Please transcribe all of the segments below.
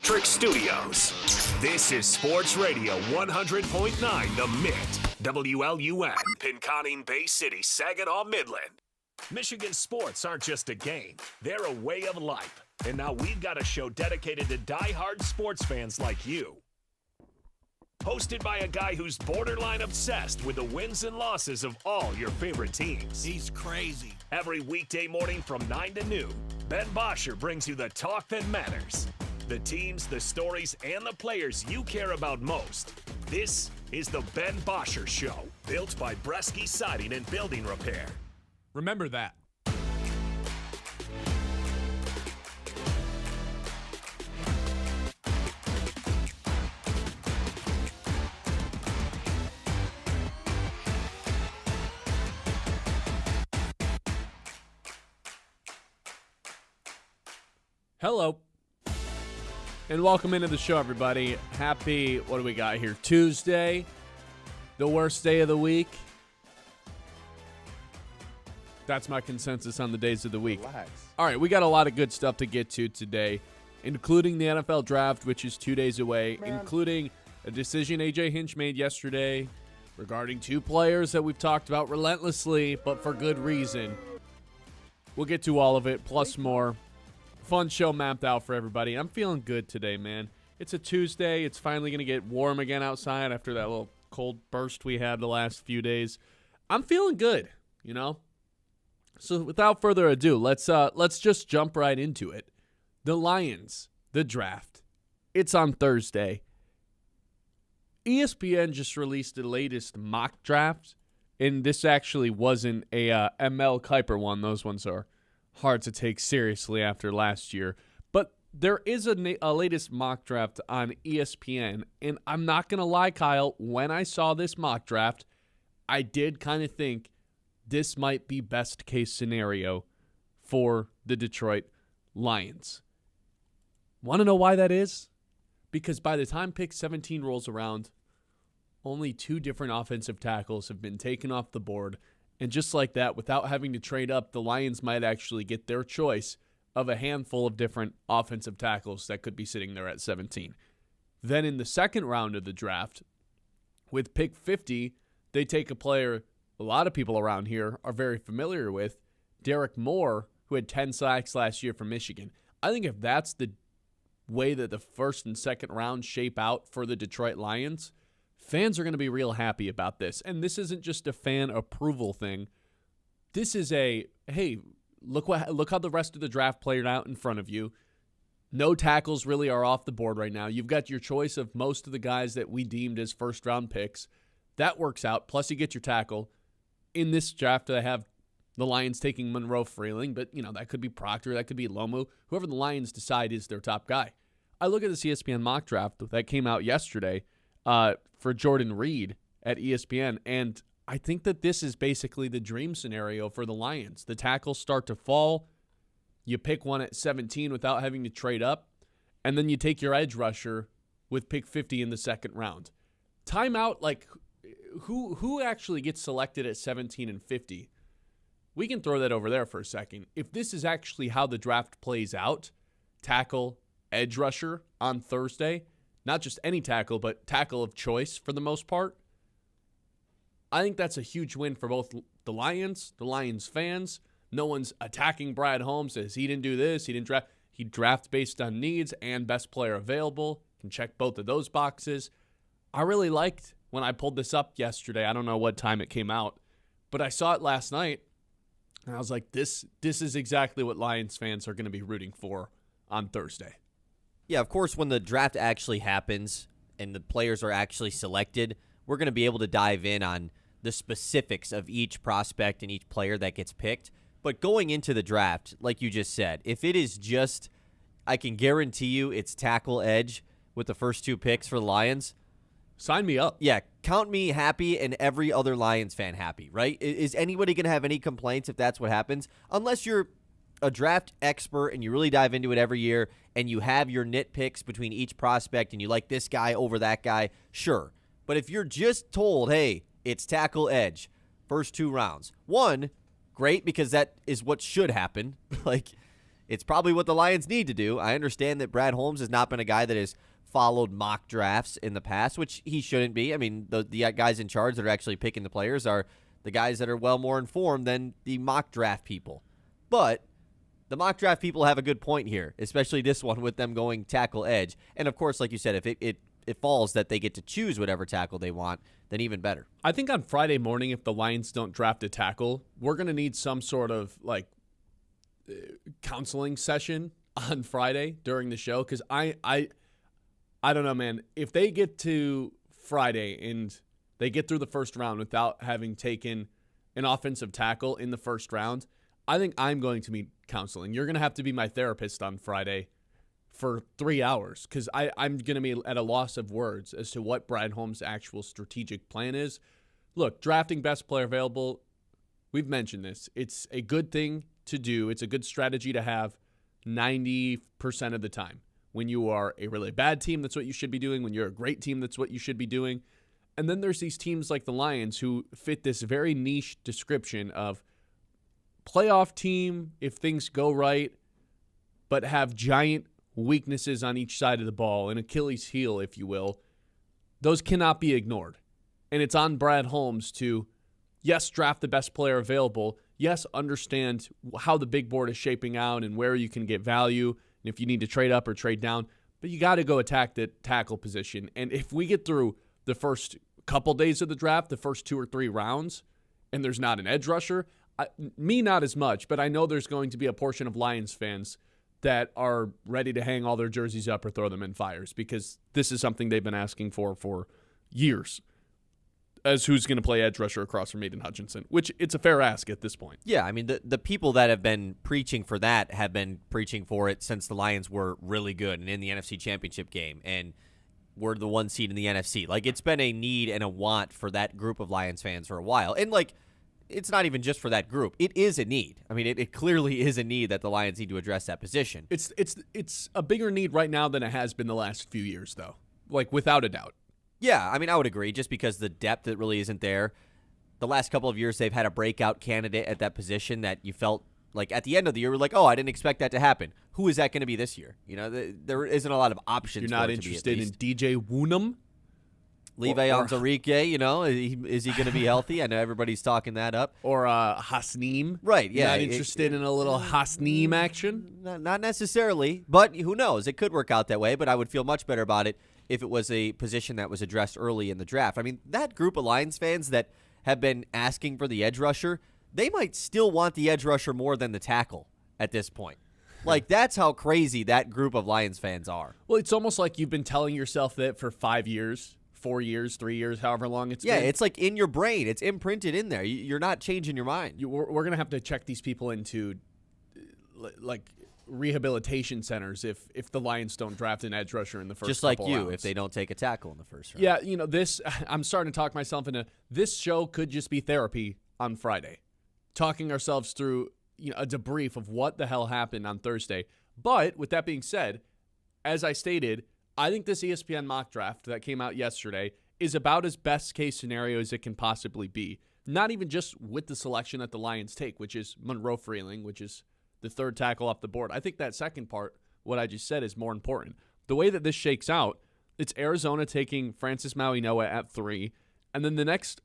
Trick Studios. This is Sports Radio 100.9 The Mitt, WLUN, Pinconning Bay City, Saginaw, Midland. Michigan sports aren't just a game, they're a way of life. And now we've got a show dedicated to die-hard sports fans like you. Hosted by a guy who's borderline obsessed with the wins and losses of all your favorite teams. He's crazy. Every weekday morning from 9 to noon, Ben Bosscher brings you the talk that matters. The teams, the stories, and the players you care about most. This is the Ben Bosscher Show, built by Bresky Siding and Building Repair. Remember that. Hello. And welcome into the show, everybody. Happy, what do we got here? Tuesday, the worst day of the week. That's my consensus on the days of the week. Relax. All right, we got a lot of good stuff to get to today, including the NFL draft, which is 2 days away, including a decision A.J. Hinch made yesterday regarding two players that we've talked about relentlessly, but for good reason. We'll get to all of it, plus more. Fun show mapped out for everybody. I'm feeling good today, man. It's a Tuesday. It's finally going to get warm again outside after that little cold burst we had the last few days. I'm feeling good, you know? So without further ado, let's just jump right into it. The Lions, the draft. It's on Thursday. ESPN just released the latest mock draft, and this actually wasn't a ML Kiper one. Those ones are hard to take seriously after last year. But there is a latest mock draft on ESPN, and I'm not going to lie, Kyle, when I saw this mock draft, I did kind of think this might be best case scenario for the Detroit Lions. Want to know why that is? because by the time pick 17 rolls around, only 2 different offensive tackles have been taken off the board. And just like that, without having to trade up, the Lions might actually get their choice of a handful of different offensive tackles that could be sitting there at 17. Then in the second round of the draft, with pick 50, they take a player a lot of people around here are very familiar with, Derek Moore, who had 10 sacks last year for Michigan. I think if that's the way that the first and second round shape out for the Detroit Lions, fans are going to be real happy about this. And this isn't just a fan approval thing. This is a, hey, look how the rest of the draft played out in front of you. No tackles really are off the board right now. You've got your choice of most of the guys that we deemed as first-round picks. That works out. Plus, you get your tackle. In this draft, I have the Lions taking Monroe Freeling, but, that could be Proctor, that could be Lomu. Whoever the Lions decide is their top guy. I look at this ESPN mock draft that came out yesterday for Jordan Reed at ESPN, and I think that this is basically the dream scenario for the Lions. The tackles start to fall. You pick one at 17 without having to trade up, and then you take your edge rusher with pick 50 in the second round. Timeout, like, who actually gets selected at 17 and 50? We can throw that over there for a second. If this is actually how the draft plays out, tackle, edge rusher on Thursday, not just any tackle, but tackle of choice for the most part, I think that's a huge win for both the Lions fans. No one's attacking Brad Holmes as he didn't do this, he didn't draft. He drafts based on needs and best player available. Can check both of those boxes. I really liked when I pulled this up yesterday. I don't know what time it came out, but I saw it last night, and I was like, this is exactly what Lions fans are going to be rooting for on Thursday. Yeah, of course, when the draft actually happens and the players are actually selected, we're going to be able to dive in on the specifics of each prospect and each player that gets picked. But going into the draft, like you just said, if it is just, I can guarantee you it's tackle edge with the first 2 picks for the Lions. Sign me up. Yeah, count me happy and every other Lions fan happy, right? Is anybody going to have any complaints if that's what happens? Unless you're a draft expert and you really dive into it every year and you have your nitpicks between each prospect and you like this guy over that guy, sure. But if you're just told, hey, it's tackle edge, first 2 rounds, one, great, because that is what should happen. Like, it's probably what the Lions need to do. I understand that Brad Holmes has not been a guy that has followed mock drafts in the past, which he shouldn't be. I mean, the guys in charge that are actually picking the players are the guys that are well more informed than the mock draft people. But the mock draft people have a good point here, especially this one with them going tackle edge. And, of course, like you said, if it falls that they get to choose whatever tackle they want, then even better. I think on Friday morning, if the Lions don't draft a tackle, we're going to need some sort of counseling session on Friday during the show, because I don't know, man. If they get to Friday and they get through the first round without having taken an offensive tackle in the first round, I think I'm going to need counseling. You're going to have to be my therapist on Friday for 3 hours, because I'm going to be at a loss of words as to what Brad Holmes' actual strategic plan is. Look, drafting best player available, we've mentioned this. It's a good thing to do. It's a good strategy to have 90% of the time. When you are a really bad team, that's what you should be doing. When you're a great team, that's what you should be doing. And then there's these teams like the Lions who fit this very niche description of playoff team if things go right, but have giant weaknesses on each side of the ball, an Achilles heel, if you will. Those cannot be ignored. And it's on Brad Holmes to, yes, draft the best player available. Yes, understand how the big board is shaping out and where you can get value and if you need to trade up or trade down. But you got to go attack the tackle position. And if we get through the first couple days of the draft, the first 2 or 3 rounds, and there's not an edge rusher, me not as much, but I know there's going to be a portion of Lions fans that are ready to hang all their jerseys up or throw them in fires, because this is something they've been asking for years, as who's going to play edge rusher across from Aiden Hutchinson, which it's a fair ask at this point. Yeah, I mean, the people that have been preaching for that have been preaching for it since the Lions were really good and in the NFC Championship game and were the 1 seed in the NFC. Like, it's been a need and a want for that group of Lions fans for a while. And, like, it's not even just for that group. It is a need. I mean, it clearly is a need that the Lions need to address that position. It's a bigger need right now than it has been the last few years, though. Like, without a doubt. Yeah, I mean, I would agree, just because the depth that really isn't there. The last couple of years, they've had a breakout candidate at that position that you felt like at the end of the year, we're like, oh, I didn't expect that to happen. Who is that going to be this year? You know, there isn't a lot of options. You're not interested in DJ Woonham? Levi Onwuzurike, you know, is he going to be healthy? I know everybody's talking that up. Or Hasneem? Right, yeah. Not interested in a little Hasneem action? Not necessarily, but who knows? It could work out that way, but I would feel much better about it if it was a position that was addressed early in the draft. I mean, that group of Lions fans that have been asking for the edge rusher, they might still want the edge rusher more than the tackle at this point. Like, that's how crazy that group of Lions fans are. Well, it's almost like you've been telling yourself that for 5 years. 4 years, 3 years, however long it's been. Yeah, it's like in your brain. It's imprinted in there. You're not changing your mind. We're going to have to check these people into, like, rehabilitation centers if the Lions don't draft an edge rusher in the first Just like you, rounds. If they don't take a tackle in the first round. Yeah, you know, I'm starting to talk myself into, this show could just be therapy on Friday. Talking ourselves through, you know, a debrief of what the hell happened on Thursday. But, with that being said, as I stated, I think this ESPN mock draft that came out yesterday is about as best case scenario as it can possibly be. Not even just with the selection that the Lions take, which is Monroe Freeling, which is the third tackle off the board. I think that second part, what I just said, is more important. The way that this shakes out, it's Arizona taking Francis Mauigoa at 3, and then the next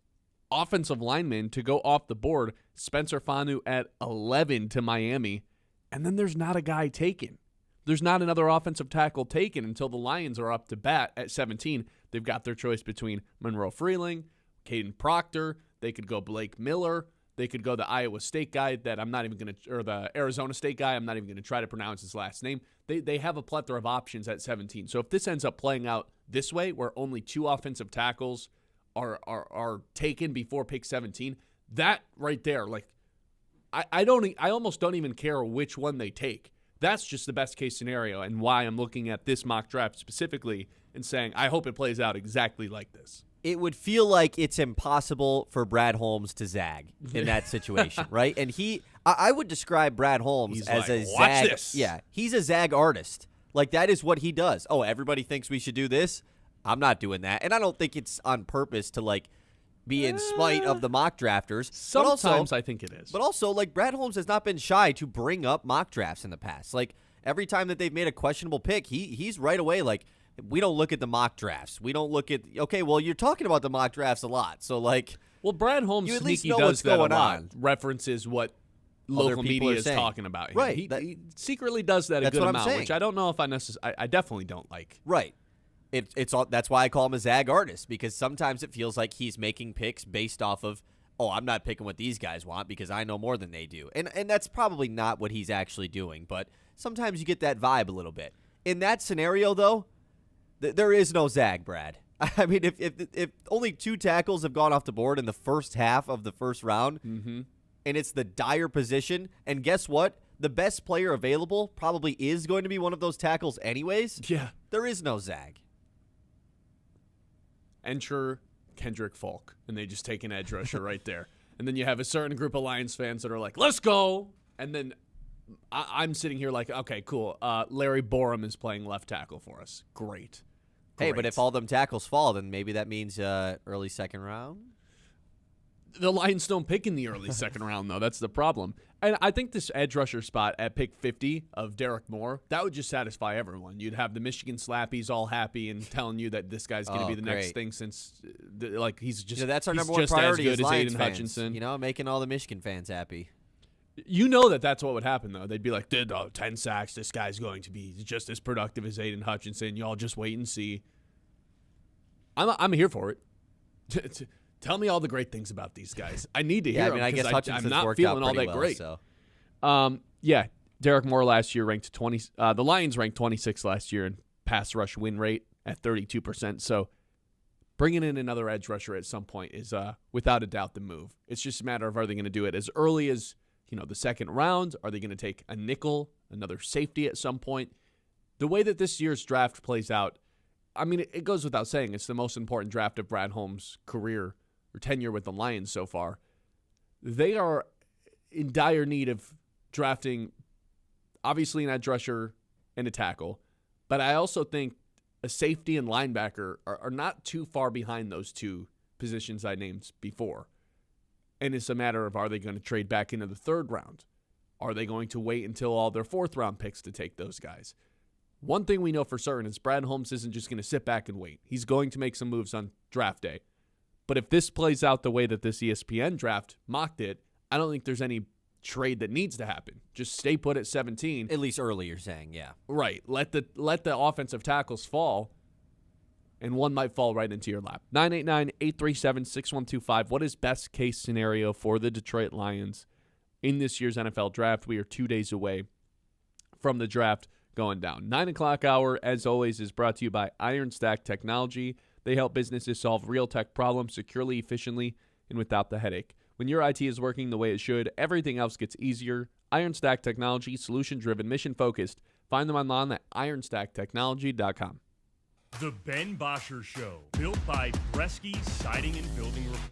offensive lineman to go off the board, Spencer Fanu at 11 to Miami, and then there's not a guy taken. There's not another offensive tackle taken until the Lions are up to bat at 17. They've got their choice between Monroe Freeling, Caden Proctor. They could go Blake Miller. They could go the Iowa State guy that I'm not even going to, or the Arizona State guy. I'm not even going to try to pronounce his last name. They have a plethora of options at 17. So if this ends up playing out this way, where only 2 offensive tackles are taken before pick 17, that right there, like, I almost don't even care which one they take. That's just the best case scenario, and why I'm looking at this mock draft specifically and saying I hope it plays out exactly like this. It would feel like it's impossible for Brad Holmes to zag in that situation, right? And I would describe Brad Holmes as a watch zag. This. Yeah, he's a zag artist. Like, that is what he does. Oh, everybody thinks we should do this. I'm not doing that, and I don't think it's on purpose to, like, be in spite of the mock drafters. Sometimes I think it is. But also, like, Brad Holmes has not been shy to bring up mock drafts in the past. Like, every time that they've made a questionable pick, he's right away like, we don't look at the mock drafts. We don't look at, okay, well, you're talking about the mock drafts a lot. So, like, well, Brad Holmes you at least sneaky know does what's that going a lot. on. References what Other local people media are is saying. talking about him. Right. He secretly does that a That's good what I'm amount, saying. which I don't know if I definitely don't like. right. It's all, that's why I call him a zag artist, because sometimes it feels like he's making picks based off of, oh, I'm not picking what these guys want because I know more than they do. And that's probably not what he's actually doing, but sometimes you get that vibe a little bit. In that scenario, though, there is no zag, Brad. I mean, if only 2 tackles have gone off the board in the first half of the first round, and it's the dire position, and guess what? The best player available probably is going to be one of those tackles anyways. Yeah. There is no zag. Enter Kendrick Folk, and they just take an edge rusher right there. And then you have a certain group of Lions fans that are like, let's go. And then I'm sitting here like, okay, cool. Larry Borum is playing left tackle for us. Great. Hey, but if all them tackles fall, then maybe that means early second round? The Lions don't pick in the early second round, though. That's the problem. And I think this edge rusher spot at pick 50 of Derek Moore, that would just satisfy everyone. You'd have the Michigan slappies all happy and telling you that this guy's going to be the next thing, since he's just that's our he's number one just priority as good as Lions Aiden fans, Hutchinson. You know, making all the Michigan fans happy. You know that's what would happen, though. They'd be like, 10 sacks, this guy's going to be just as productive as Aiden Hutchinson. Y'all just wait and see. I'm here for it. Tell me all the great things about these guys. I need to hear them. I guess Hutchinson's I'm not worked feeling out all pretty that well, great. So. Yeah, Derek Moore last year ranked 20. The Lions ranked 26 last year in pass rush win rate at 32%. So bringing in another edge rusher at some point is without a doubt the move. It's just a matter of, are they going to do it as early as the second round? Are they going to take a nickel, another safety at some point? The way that this year's draft plays out, I mean, it goes without saying, it's the most important draft of Brad Holmes' career or tenure with the Lions so far. they are in dire need of drafting, obviously, an edge rusher and a tackle. But I also think a safety and linebacker are not too far behind those two positions I named before. And it's a matter of, are they going to trade back into the third round? Are they going to wait until all their fourth-round picks to take those guys? One thing we know for certain is Brad Holmes isn't just going to sit back and wait. He's going to make some moves on draft day. But if this plays out the way that this ESPN draft mocked it, I don't think there's any trade that needs to happen. Just stay put at 17. At least early, you're saying, yeah. Right. Let the offensive tackles fall, and one might fall right into your lap. 989-837-6125. What is best case scenario for the Detroit Lions in this year's NFL draft? We are 2 days away from the draft going down. 9 o'clock hour, as always, is brought to you by Iron Stack Technology. They help businesses solve real tech problems securely, efficiently, and without the headache. When your IT is working the way it should, everything else gets easier. Iron Stack Technology, solution-driven, mission-focused. Find them online at ironstacktechnology.com. The Ben Bosscher Show, built by Bresky Siding and Building Repair.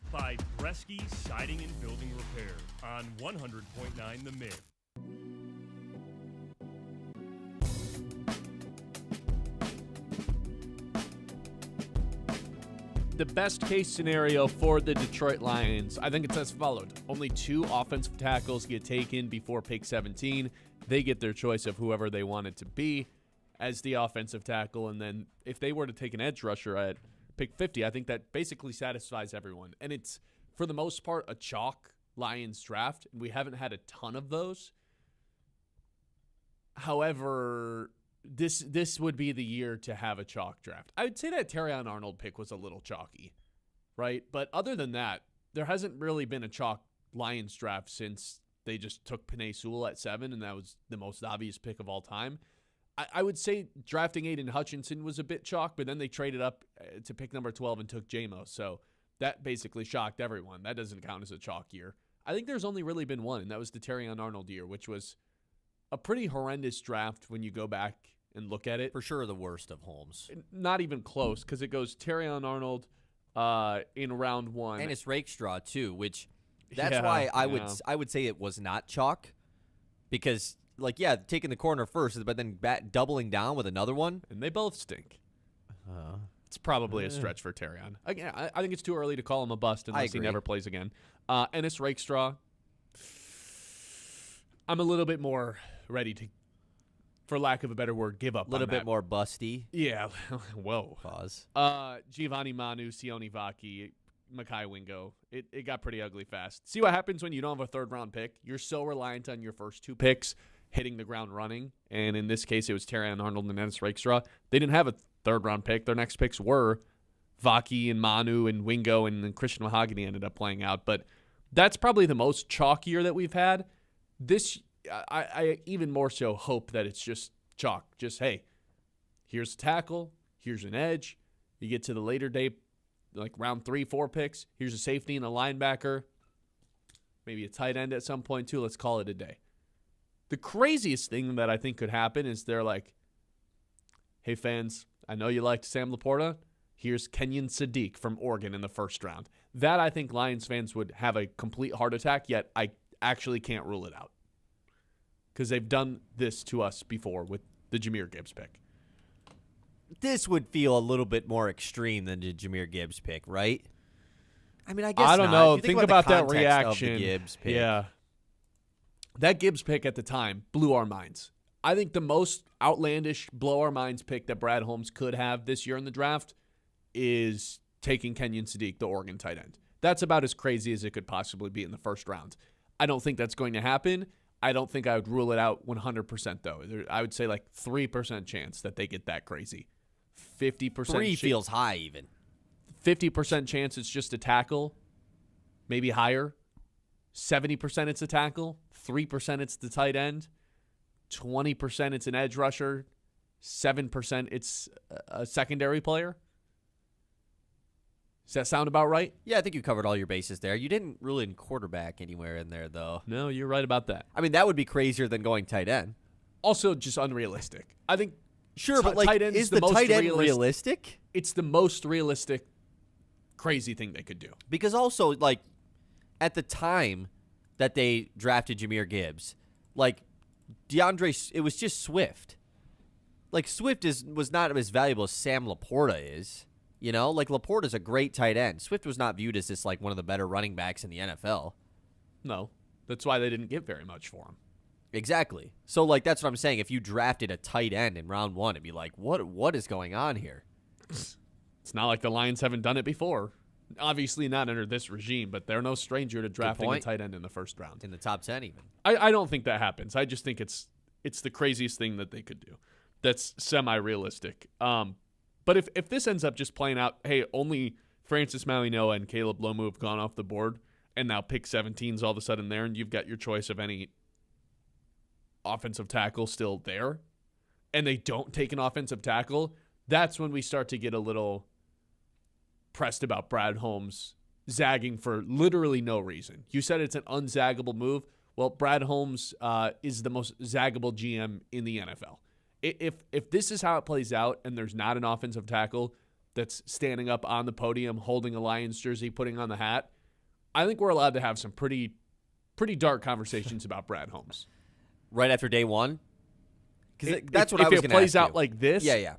By Bresky Siding and Building Repair on 100.9 The Mid. the best case scenario for the Detroit Lions, I think it's as followed. Only 2 offensive tackles get taken before pick 17. They get their choice of whoever they want it to be as the offensive tackle. And then if they were to take an edge rusher at pick 50, I think that basically satisfies everyone. And it's, for the most part, a chalk Lions draft. And we haven't had a ton of those. However, this would be the year to have a chalk draft. I would say that Terrion Arnold pick was a little chalky, right? But other than that, there hasn't really been a chalk Lions draft since they just took Penei Sewell at 7, and that was the most obvious pick of all time. I would say drafting Aiden Hutchinson was a bit chalk, but then they traded up to pick number 12 and took J-Mo. So that basically shocked everyone. That doesn't count as a chalk year. I think there's only really been one, and that was the Terrion Arnold year, which was a pretty horrendous draft when you go back and look at it. For sure the worst of Holmes. Not even close, because it goes Terrion Arnold in round 1. And it's Rakestraw, too, which that's why I would say it was not chalk. Because, taking the corner first, but then doubling down with another one. And they both stink. It's probably a stretch for Terrion. Again, I think it's too early to call him a bust unless he never plays again. And it's Rakestraw. I'm a little bit more ready to, for lack of a better word, give up. A little bit more busty. Yeah. Whoa. Pause. Giovanni Manu, Sione Vaki, Makai Wingo. It got pretty ugly fast. See what happens when you don't have a third-round pick? You're so reliant on your first 2 picks hitting the ground running. And in this case, it was Terrion Arnold and Dennis Rakestraw. They didn't have a third-round pick. Their next picks were Vaki and Manu and Wingo, and then Christian Mahogany ended up playing out. But that's probably the most chalk year that we've had. This, I even more so hope that it's just chalk. Just, hey, here's a tackle, here's an edge. You get to the later day, like round 3, 4 picks. Here's a safety and a linebacker. Maybe a tight end at some point too. Let's call it a day. The craziest thing that I think could happen is they're like, hey fans, I know you liked Sam Laporta. Here's Kenyon Sadiq from Oregon in the first round. That I think Lions fans would have a complete heart attack, yet I actually can't rule it out. Because they've done this to us before with the Jahmyr Gibbs pick. This would feel a little bit more extreme than the Jahmyr Gibbs pick, right? I mean, I guess I don't not. know. Think about that the reaction. Of the Gibbs pick. Yeah. That Gibbs pick at the time blew our minds. I think the most outlandish, blow our minds pick that Brad Holmes could have this year in the draft is taking Kenyon Sadiq, the Oregon tight end. That's about as crazy as it could possibly be in the first round. I don't think that's going to happen. I don't think I would rule it out 100%, though. I would say 3% chance that they get that crazy. 50%. 3 feels high, even. 50% chance it's just a tackle, maybe higher. 70% it's a tackle. 3% it's the tight end. 20% it's an edge rusher. 7% it's a secondary player. Does that sound about right? Yeah, I think you covered all your bases there. You didn't rule in quarterback anywhere in there, though. No, you're right about that. I mean, that would be crazier than going tight end. Also, just unrealistic. I think sure, but tight end is the tight end realistic? It's the most realistic, crazy thing they could do. Because also, at the time that they drafted Jahmyr Gibbs, DeAndre, it was just Swift. Swift was not as valuable as Sam Laporta is. You know, Laporta's a great tight end. Swift was not viewed as one of the better running backs in the NFL. No, that's why they didn't get very much for him. Exactly. So, that's what I'm saying. If you drafted a tight end in round 1, it'd be what is going on here? It's not like the Lions haven't done it before. Obviously not under this regime, but they're no stranger to drafting a tight end in the first round. In the top 10 even. I don't think that happens. I just think it's the craziest thing that they could do. That's semi-realistic. But if this ends up just playing out, hey, only Francis Mauigoa and Caleb Lomu have gone off the board, and now pick 17's all of a sudden there, and you've got your choice of any offensive tackle still there, and they don't take an offensive tackle, that's when we start to get a little pressed about Brad Holmes zagging for literally no reason. You said it's an unzaggable move. Well, Brad Holmes is the most zaggable GM in the NFL. If this is how it plays out and there's not an offensive tackle that's standing up on the podium, holding a Lions jersey, putting on the hat, I think we're allowed to have some pretty dark conversations about Brad Holmes. Right after day one? Because that's what I was going to ask If it plays out you. like this, yeah.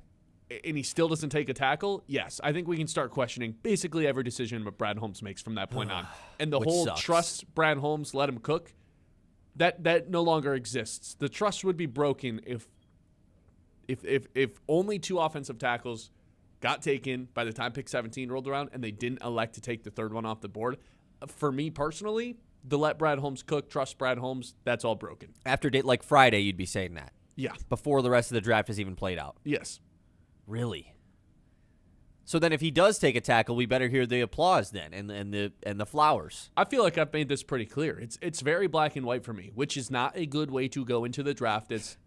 and he still doesn't take a tackle, yes, I think we can start questioning basically every decision that Brad Holmes makes from that point on. And the whole sucks. trust Brad Holmes, let him cook, that no longer exists. The trust would be broken if only 2 offensive tackles got taken by the time pick 17 rolled around and they didn't elect to take the third one off the board. For me personally, the let Brad Holmes cook, trust Brad Holmes, that's all broken. After like Friday, you'd be saying that. Yeah. Before the rest of the draft has even played out. Yes. Really? So then if he does take a tackle, we better hear the applause then and the flowers. I feel like I've made this pretty clear. It's very black and white for me, which is not a good way to go into the draft as,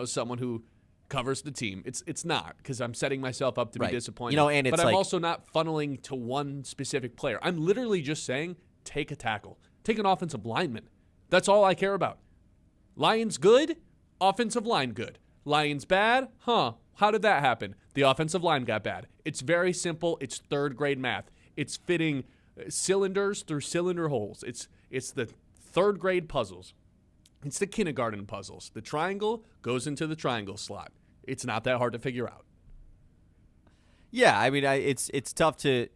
someone who covers the team. It's not, because I'm setting myself up to be disappointed. And it's but I'm also not funneling to one specific player. I'm literally just saying take a tackle. Take an offensive lineman. That's all I care about. Lions good, offensive line good. Lions bad, how did that happen? The offensive line got bad. It's very simple. It's third grade math. It's fitting cylinders through cylinder holes. It's the third grade puzzles. It's the kindergarten puzzles. The triangle goes into the triangle slot. It's not that hard to figure out. Yeah, I mean, it's tough to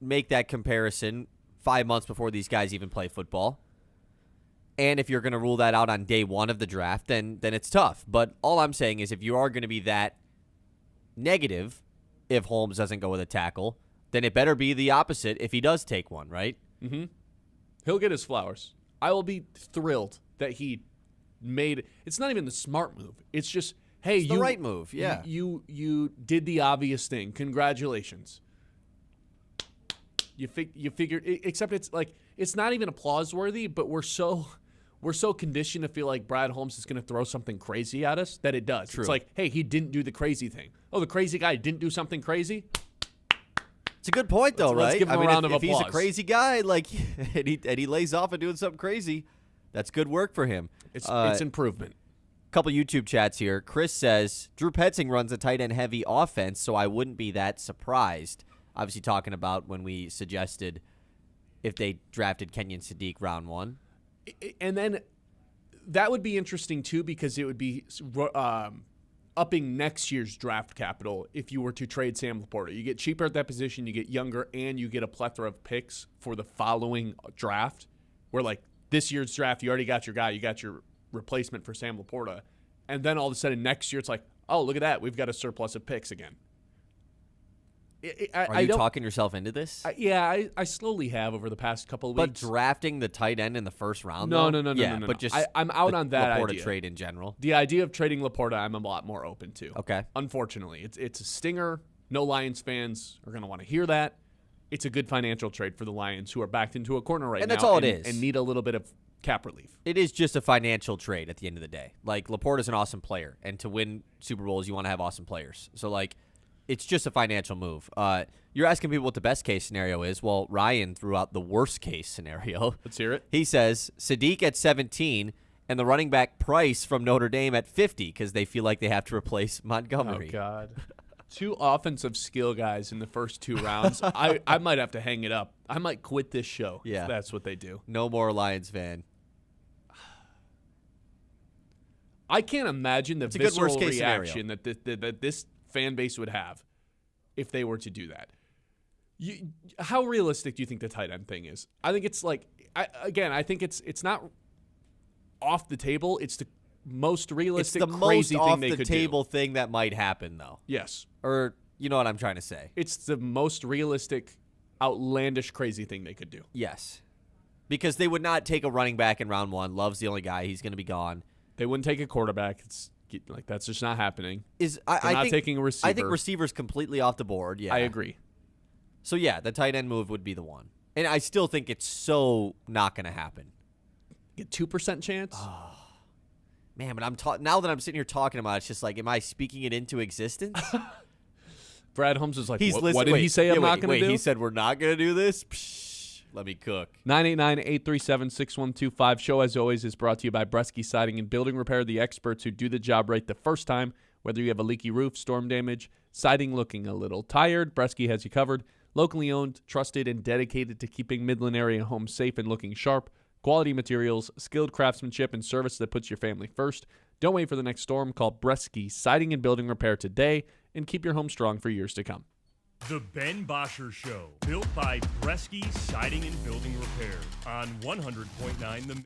make that comparison 5 months before these guys even play football. And if you're going to rule that out on day 1 of the draft, then it's tough. But all I'm saying is if you are going to be that negative if Holmes doesn't go with a tackle, then it better be the opposite if he does take one, right? Mm-hmm. He'll get his flowers. I will be thrilled that he made – it's not even the smart move. It's just, hey, it's the right move, yeah. You did the obvious thing. Congratulations. You figured – except it's like it's not even applause-worthy, but we're so conditioned to feel like Brad Holmes is going to throw something crazy at us that it does. True. It's like, hey, he didn't do the crazy thing. Oh, the crazy guy didn't do something crazy? It's a good point, though, right? Let's give him a round of if applause. He's a crazy guy, and he lays off and doing something crazy, that's good work for him. It's improvement. Couple YouTube chats here. Chris says, Drew Petzing runs a tight end heavy offense, so I wouldn't be that surprised. Obviously talking about when we suggested if they drafted Kenyon Sadiq round 1. And then that would be interesting, too, because it would be upping next year's draft capital if you were to trade Sam Laporta. You get cheaper at that position, you get younger, and you get a plethora of picks for the following draft, where, like, this year's draft, you already got your guy, you got your replacement for Sam Laporta, and then all of a sudden next year it's like, oh, look at that, we've got a surplus of picks again. Are you talking yourself into this? I slowly have over the past couple of weeks. But drafting the tight end in the first round, No. But just I'm out on that Laporta idea. trade in general. The idea of trading Laporta, I'm a lot more open to. Okay. Unfortunately, it's a stinger. No Lions fans are going to want to hear that. It's a good financial trade for the Lions, who are backed into a corner right now. And that's all it is. And need a little bit of cap relief. It is just a financial trade at the end of the day. Like, Laporta's an awesome player, and to win Super Bowls, you want to have awesome players. So, like, it's just a financial move. You're asking people what the best case scenario is. Well, Ryan threw out the worst case scenario. Let's hear it. He says Sadiq at 17 and the running back Price from Notre Dame at 50 because they feel like they have to replace Montgomery. Oh, God. 2 offensive skill guys in the first 2 rounds. I might have to hang it up. I might quit this show if that's what they do. No more Lions fan. I can't imagine the visceral reaction that this fan base would have if they were to do that. How realistic do you think the tight end thing is? I think it's like, I think it's not off the table. It's the most realistic, crazy thing they could do. It's the most off the table thing that might happen, though. Yes. Or, you know what I'm trying to say. It's the most realistic, outlandish, crazy thing they could do. Yes. Because they would not take a running back in round 1. Love's the only guy. He's going to be gone. They wouldn't take a quarterback. It's like, that's just not happening. I think taking a receiver. I think receiver's completely off the board. Yeah, I agree. So yeah, the tight end move would be the one, and I still think it's so not going to happen. Get 2% chance. Oh, man, but now that I'm sitting here talking about it, it's just like, am I speaking it into existence? Brad Holmes is like, what did he say? I'm not going to do. He said we're not going to do this. Psh, let me cook. 989-837-6125. Show, as always, is brought to you by Bresky Siding and Building Repair, the experts who do the job right the first time. Whether you have a leaky roof, storm damage, siding looking a little tired, Bresky has you covered. Locally owned, trusted, and dedicated to keeping Midland area homes safe and looking sharp. Quality materials, skilled craftsmanship, and service that puts your family first. Don't wait for the next storm. Call Bresky Siding and Building Repair today and keep your home strong for years to come. The Ben Bosscher Show, built by Bresky Siding and Building Repair on 100.9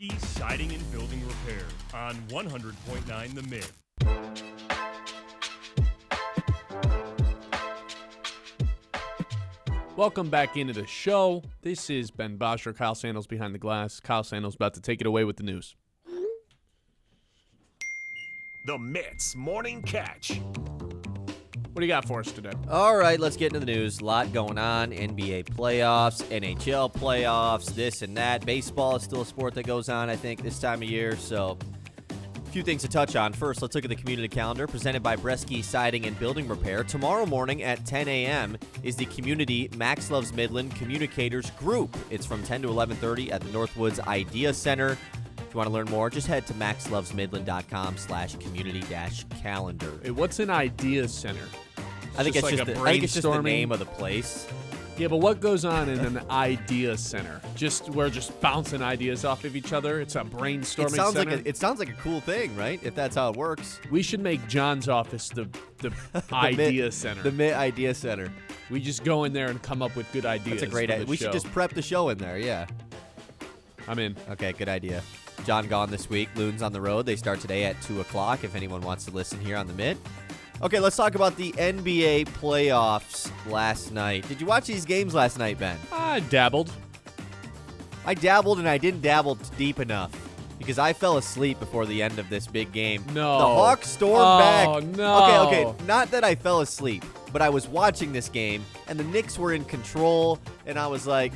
The Siding and Building Repair on 100.9 The Mid. Welcome back into the show. This is Ben Bosscher, Kyle Sandals behind the glass. Kyle Sandals about to take it away with the news. The Mits Morning Catch. What do you got for us today? All right, let's get into the news. A lot going on. NBA playoffs, NHL playoffs, this and that. Baseball is still a sport that goes on, I think, this time of year. So a few things to touch on. First, let's look at the community calendar presented by Bresky Siding and Building Repair. Tomorrow morning at 10 a.m. is the Community Max Loves Midland Communicators Group. It's from 10 to 11:30 at the Northwoods Idea Center. If you want to learn more, just head to maxlovesmidland.com/community-calendar. Hey, what's an idea center? I think it's like just a I think it's just the brainstorming? name of the place. Yeah, but what goes on in an idea center? We're just bouncing ideas off of each other. It's a brainstorming center. It sounds like a cool thing, right? If that's how it works. We should make John's office the idea center. The Mid Idea Center. We just go in there and come up with good ideas. That's a great for idea. the We show. should just prep the show in there, yeah. I'm in. Okay, good idea. John gone this week. Loons on the road. They start today at 2 o'clock if anyone wants to listen here on the Mid. Okay, let's talk about the NBA playoffs last night. Did you watch these games last night, Ben? I dabbled. I dabbled, and I didn't dabble deep enough because I fell asleep before the end of this big game. No. The Hawks stormed back. Oh, no. Okay. Not that I fell asleep, but I was watching this game, and the Knicks were in control, and I was like,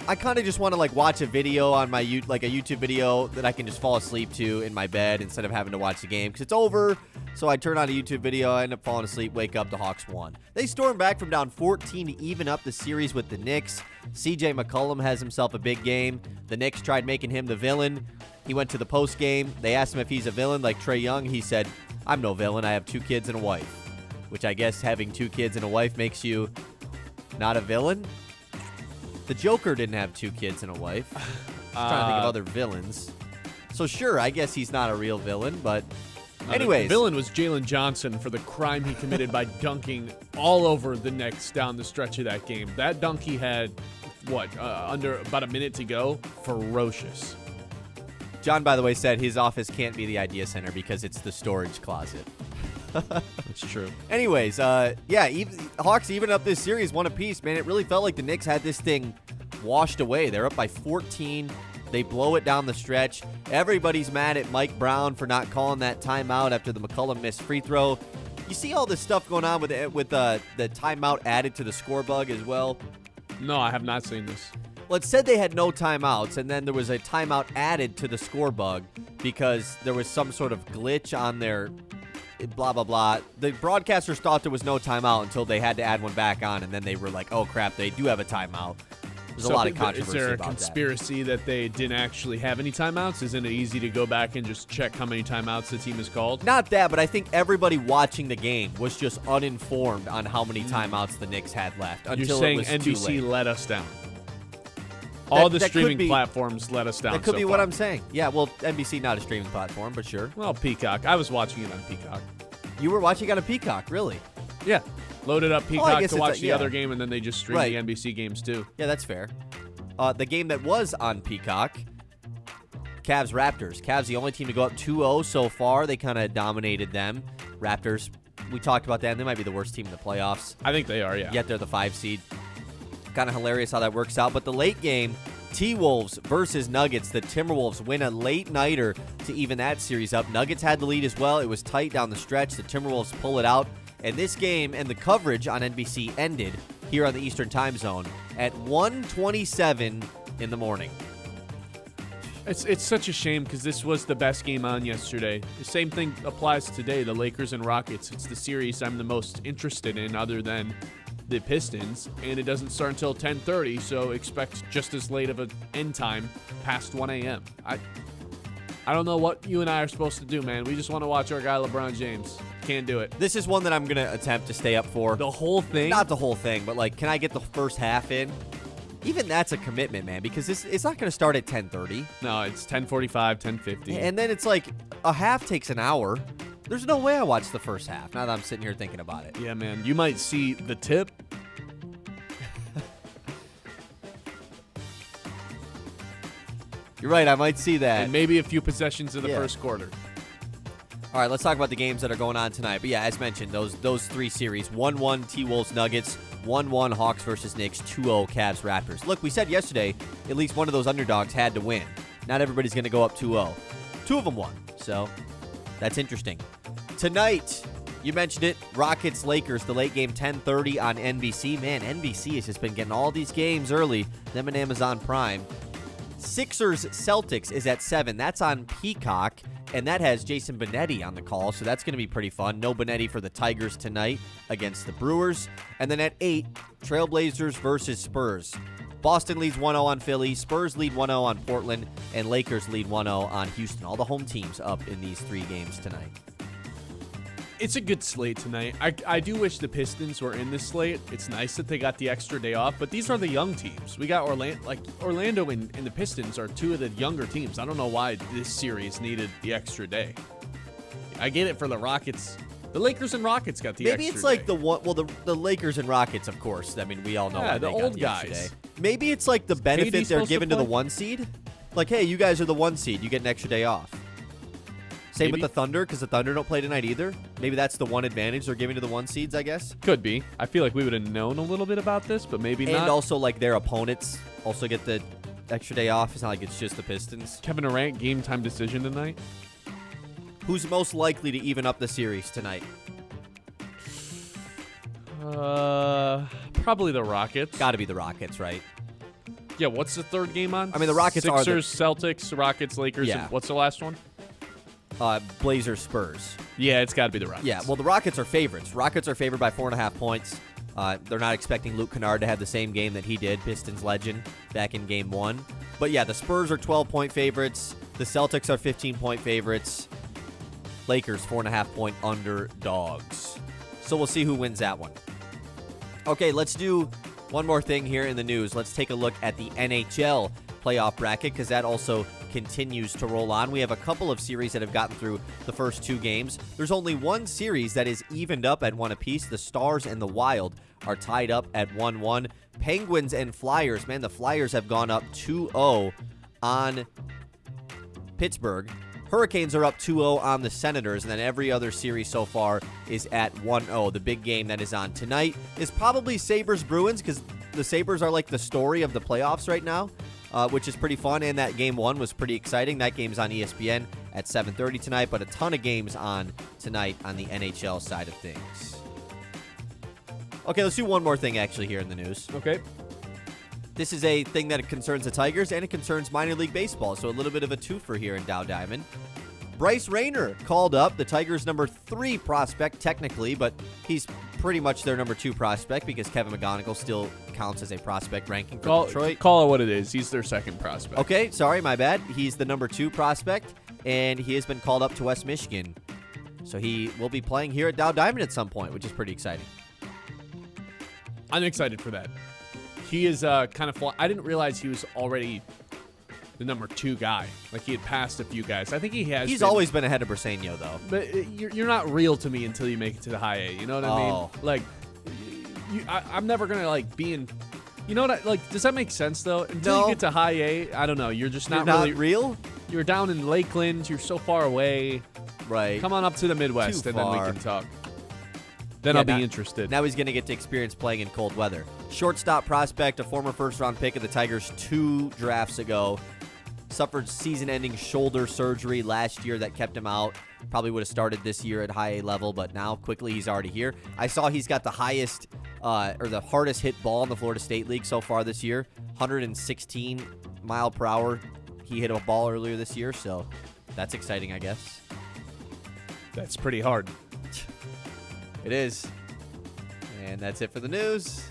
I kind of just want to watch a video on my a YouTube video that I can just fall asleep to in my bed instead of having to watch the game because it's over. So I turn on a YouTube video, I end up falling asleep, wake up, the Hawks won. They stormed back from down 14 to even up the series with the Knicks. CJ McCollum has himself a big game. The Knicks tried making him the villain. He went to the post game. They asked him if he's a villain like Trae Young. He said, "I'm no villain. I have 2 kids and a wife." Which I guess having 2 kids and a wife makes you not a villain. The Joker didn't have 2 kids and a wife. Just trying to think of other villains. So sure, I guess he's not a real villain, but anyways. The villain was Jalen Johnson for the crime he committed by dunking all over the Knicks down the stretch of that game. That dunk he had, under about a minute to go? Ferocious. John, by the way, said his office can't be the idea center because it's the storage closet. That's true. Anyways, Hawks even up this series 1 apiece, man. It really felt like the Knicks had this thing washed away. They're up by 14. They blow it down the stretch. Everybody's mad at Mike Brown for not calling that timeout after the McCollum missed free throw. You see all this stuff going on with the timeout added to the score bug as well? No, I have not seen this. Well, it said they had no timeouts, and then there was a timeout added to the score bug because there was some sort of glitch on their blah, blah, blah. The broadcasters thought there was no timeout until they had to add one back on, and then they were like, oh, crap, they do have a timeout. There's a lot of controversy about that. Is there a about conspiracy that they didn't actually have any timeouts? Isn't it easy to go back and just check how many timeouts the team has called? Not that, but I think everybody watching the game was just uninformed on how many timeouts the Knicks had left until You're saying it was too NBC late. let us down. All the that could streaming be- platforms let us down. That could so be far. what I'm saying. Yeah, well, NBC not a streaming platform, but sure. Well, Peacock. I was watching it on Peacock. You were watching on a Peacock, really? Yeah. Loaded up I Peacock guess to it's watch a- the yeah. other game, and then they just streamed Right. the NBC games too. Yeah, that's fair. The game that was on Peacock, Cavs-Raptors. Cavs the only team to go up 2-0 so far. They kind of dominated them. Raptors, we talked about that, and they might be the worst team in the playoffs. I think they are, yeah. Yet they're the 5 seed. Kind of hilarious how that works out. But the late game, T-Wolves versus Nuggets. The Timberwolves win a late-nighter to even that series up. Nuggets had the lead as well. It was tight down the stretch. The Timberwolves pull it out. And this game and the coverage on NBC ended here on the Eastern Time Zone at 1:27 in the morning. It's such a shame because this was the best game on yesterday. The same thing applies today, the Lakers and Rockets. It's the series I'm the most interested in other than the Pistons, and it doesn't start until 10:30, so expect just as late of an end time past 1 a.m. I don't know what you and I are supposed to do, man. We just want to watch our guy LeBron James. Can't do it. This is one that I'm going to attempt to stay up for. The whole thing? Not the whole thing, but can I get the first half in? Even that's a commitment, man, because it's not going to start at 10:30. No, it's 10:45, 10:50. And then it's like a half takes an hour. There's no way I watched the first half, now that I'm sitting here thinking about it. Yeah, man. You might see the tip. You're right, I might see that. And maybe a few possessions in the first quarter. All right, let's talk about the games that are going on tonight. But yeah, as mentioned, those 3 series, 1-1 T-Wolves Nuggets, 1-1 Hawks versus Knicks, 2-0 Cavs Raptors. Look, we said yesterday at least one of those underdogs had to win. Not everybody's going to go up 2-0. Two of them won, so that's interesting. Tonight, you mentioned it, Rockets-Lakers, the late game, 10:30 on NBC. Man, NBC has just been getting all these games early, them and Amazon Prime. Sixers-Celtics is at 7. That's on Peacock, and that has Jason Benetti on the call, so that's going to be pretty fun. No Benetti for the Tigers tonight against the Brewers. And then at 8, Trailblazers versus Spurs. Boston leads 1-0 on Philly, Spurs lead 1-0 on Portland, and Lakers lead 1-0 on Houston. All the home teams up in these 3 games tonight. It's a good slate tonight. I do wish the Pistons were in this slate. It's nice that they got the extra day off, but these are the young teams. We got Orlando and the Pistons are 2 of the younger teams. I don't know why this series needed the extra day. I get it for the Rockets. The Lakers and Rockets got the extra day. Maybe it's like the Lakers and Rockets, of course. I mean, we all know why the they got old the guys. extra day. Maybe it's like the benefit they're giving to the 1 seed. Like, hey, you guys are the 1 seed. You get an extra day off. Same with the Thunder, because the Thunder don't play tonight either. Maybe that's the one advantage they're giving to the 1 seeds, I guess. Could be. I feel like we would have known a little bit about this, but maybe not. And also, like, their opponents also get the extra day off. It's not like it's just the Pistons. Kevin Durant, game time decision tonight. Who's most likely to even up the series tonight? Probably the Rockets. Got to be the Rockets, right? Yeah, what's the third game on? I mean, the Rockets are Sixers, Celtics, Rockets, Lakers. Yeah. And what's the last one? Blazers, Spurs. Yeah, it's got to be the Rockets. Yeah, well, the Rockets are favorites. Rockets are favored by 4.5 points. They're not expecting Luke Kennard to have the same game that he did, Pistons legend, back in Game 1. But yeah, the Spurs are 12-point favorites. The Celtics are 15-point favorites. Lakers, 4.5-point underdogs. So we'll see who wins that one. Okay, let's do one more thing here in the news. Let's take a look at the NHL playoff bracket, because that also continues to roll on. We have a couple of series that have gotten through the first 2 games. There's only one series that is evened up at 1 apiece. The Stars and the Wild are tied up at 1-1. Penguins and Flyers, man, the Flyers have gone up 2-0 on Pittsburgh. Hurricanes are up 2-0 on the Senators, and then every other series so far is at 1-0. The big game that is on tonight is probably Sabres-Bruins, because the Sabres are like the story of the playoffs right now. Which is pretty fun, and that Game 1 was pretty exciting. That game's on ESPN at 7:30 tonight, but a ton of games on tonight on the NHL side of things. Okay, let's do one more thing actually here in the news. Okay. This is a thing that concerns the Tigers, and it concerns minor league baseball, so a little bit of a twofer here in Dow Diamond. Bryce Rayner called up, the Tigers' number 3 prospect technically, but he's pretty much their number 2 prospect because Kevin McGonigal still counts as a prospect ranking for Detroit. Call it what it is. He's their 2nd prospect. Okay, sorry, my bad. He's the number 2 prospect, and he has been called up to West Michigan. So he will be playing here at Dow Diamond at some point, which is pretty exciting. I'm excited for that. He is kind of I didn't realize he was already the number 2 guy. Like, he had passed a few guys. I think he has. He's always been ahead of Briseño, though. But you're not real to me until you make it to the high A. You know what I mean? Like, I'm never going to, like, be in... You know what? Like, does that make sense, though? Until you get to high A, I don't know. You're just not really... real? You're down in Lakeland. You're so far away. Right. Come on up to the Midwest, and then we can talk. Then I'll be interested. Now he's going to get to experience playing in cold weather. Shortstop prospect, a former first-round pick of the Tigers 2 drafts ago. Suffered season-ending shoulder surgery last year that kept him out. Probably would have started this year at high A level, but now quickly he's already here. I saw he's got the highest or the hardest hit ball in the Florida State League so far this year. 116 mile per hour. He hit a ball earlier this year, so that's exciting, I guess. That's pretty hard. It is. And that's it for the news.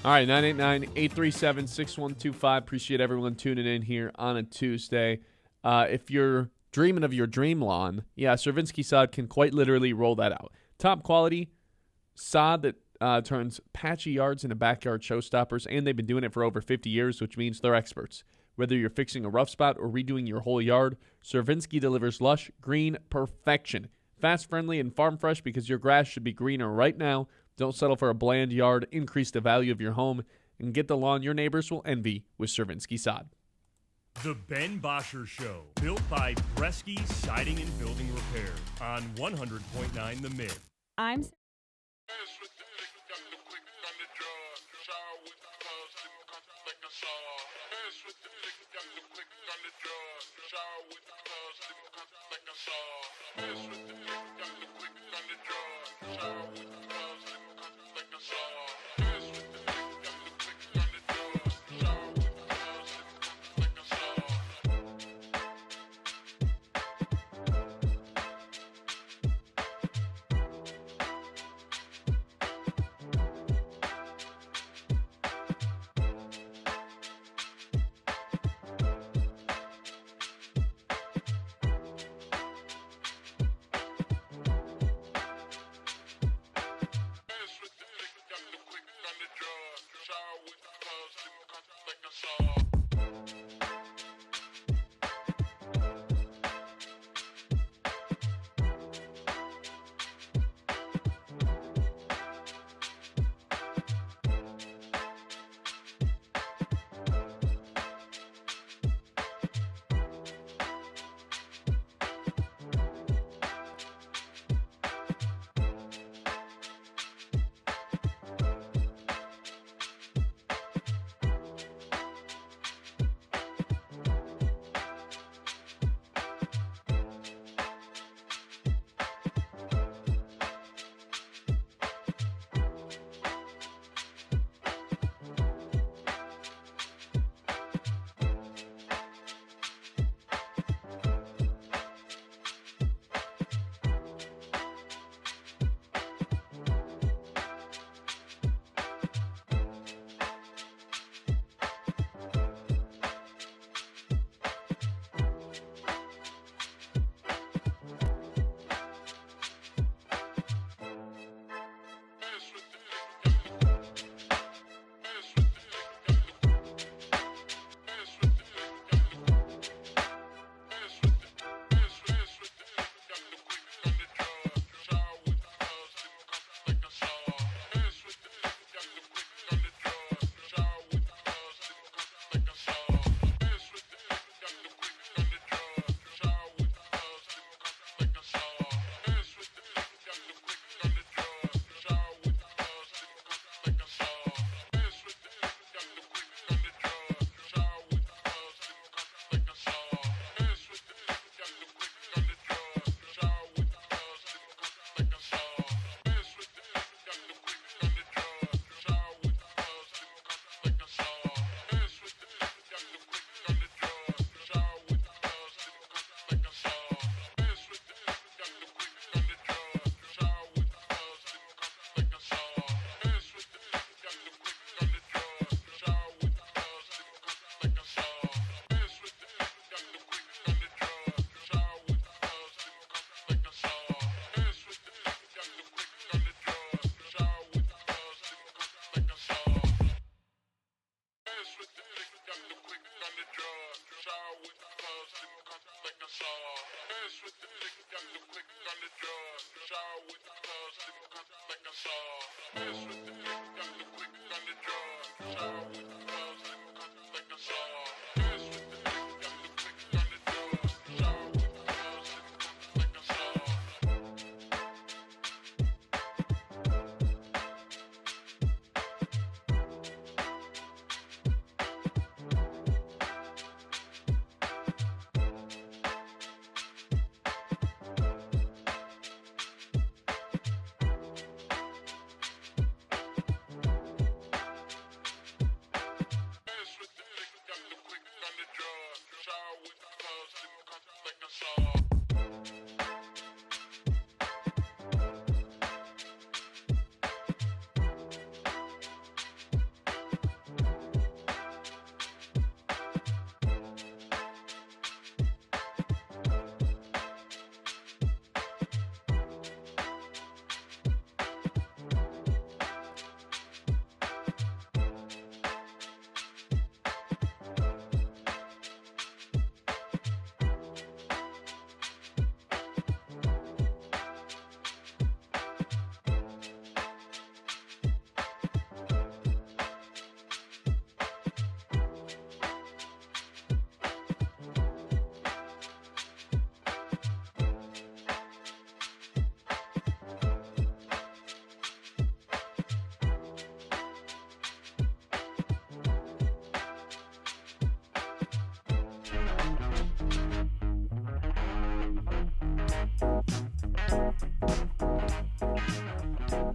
All right, 989-837-6125. Appreciate everyone tuning in here on a Tuesday. If you're dreaming of your dream lawn, yeah, Cervinsky sod can quite literally roll that out. Top quality sod that turns patchy yards into backyard showstoppers, and they've been doing it for over 50 years, which means they're experts. Whether you're fixing a rough spot or redoing your whole yard, Cervinsky delivers lush, green perfection. Fast, friendly, and farm fresh because your grass should be greener right now. Don't settle for a bland yard. Increase the value of your home and get the lawn your neighbors will envy with Cervinsky sod. The Ben Bosscher Show, built by Bresky Siding and Building Repair on 100.9 The Mid. I'm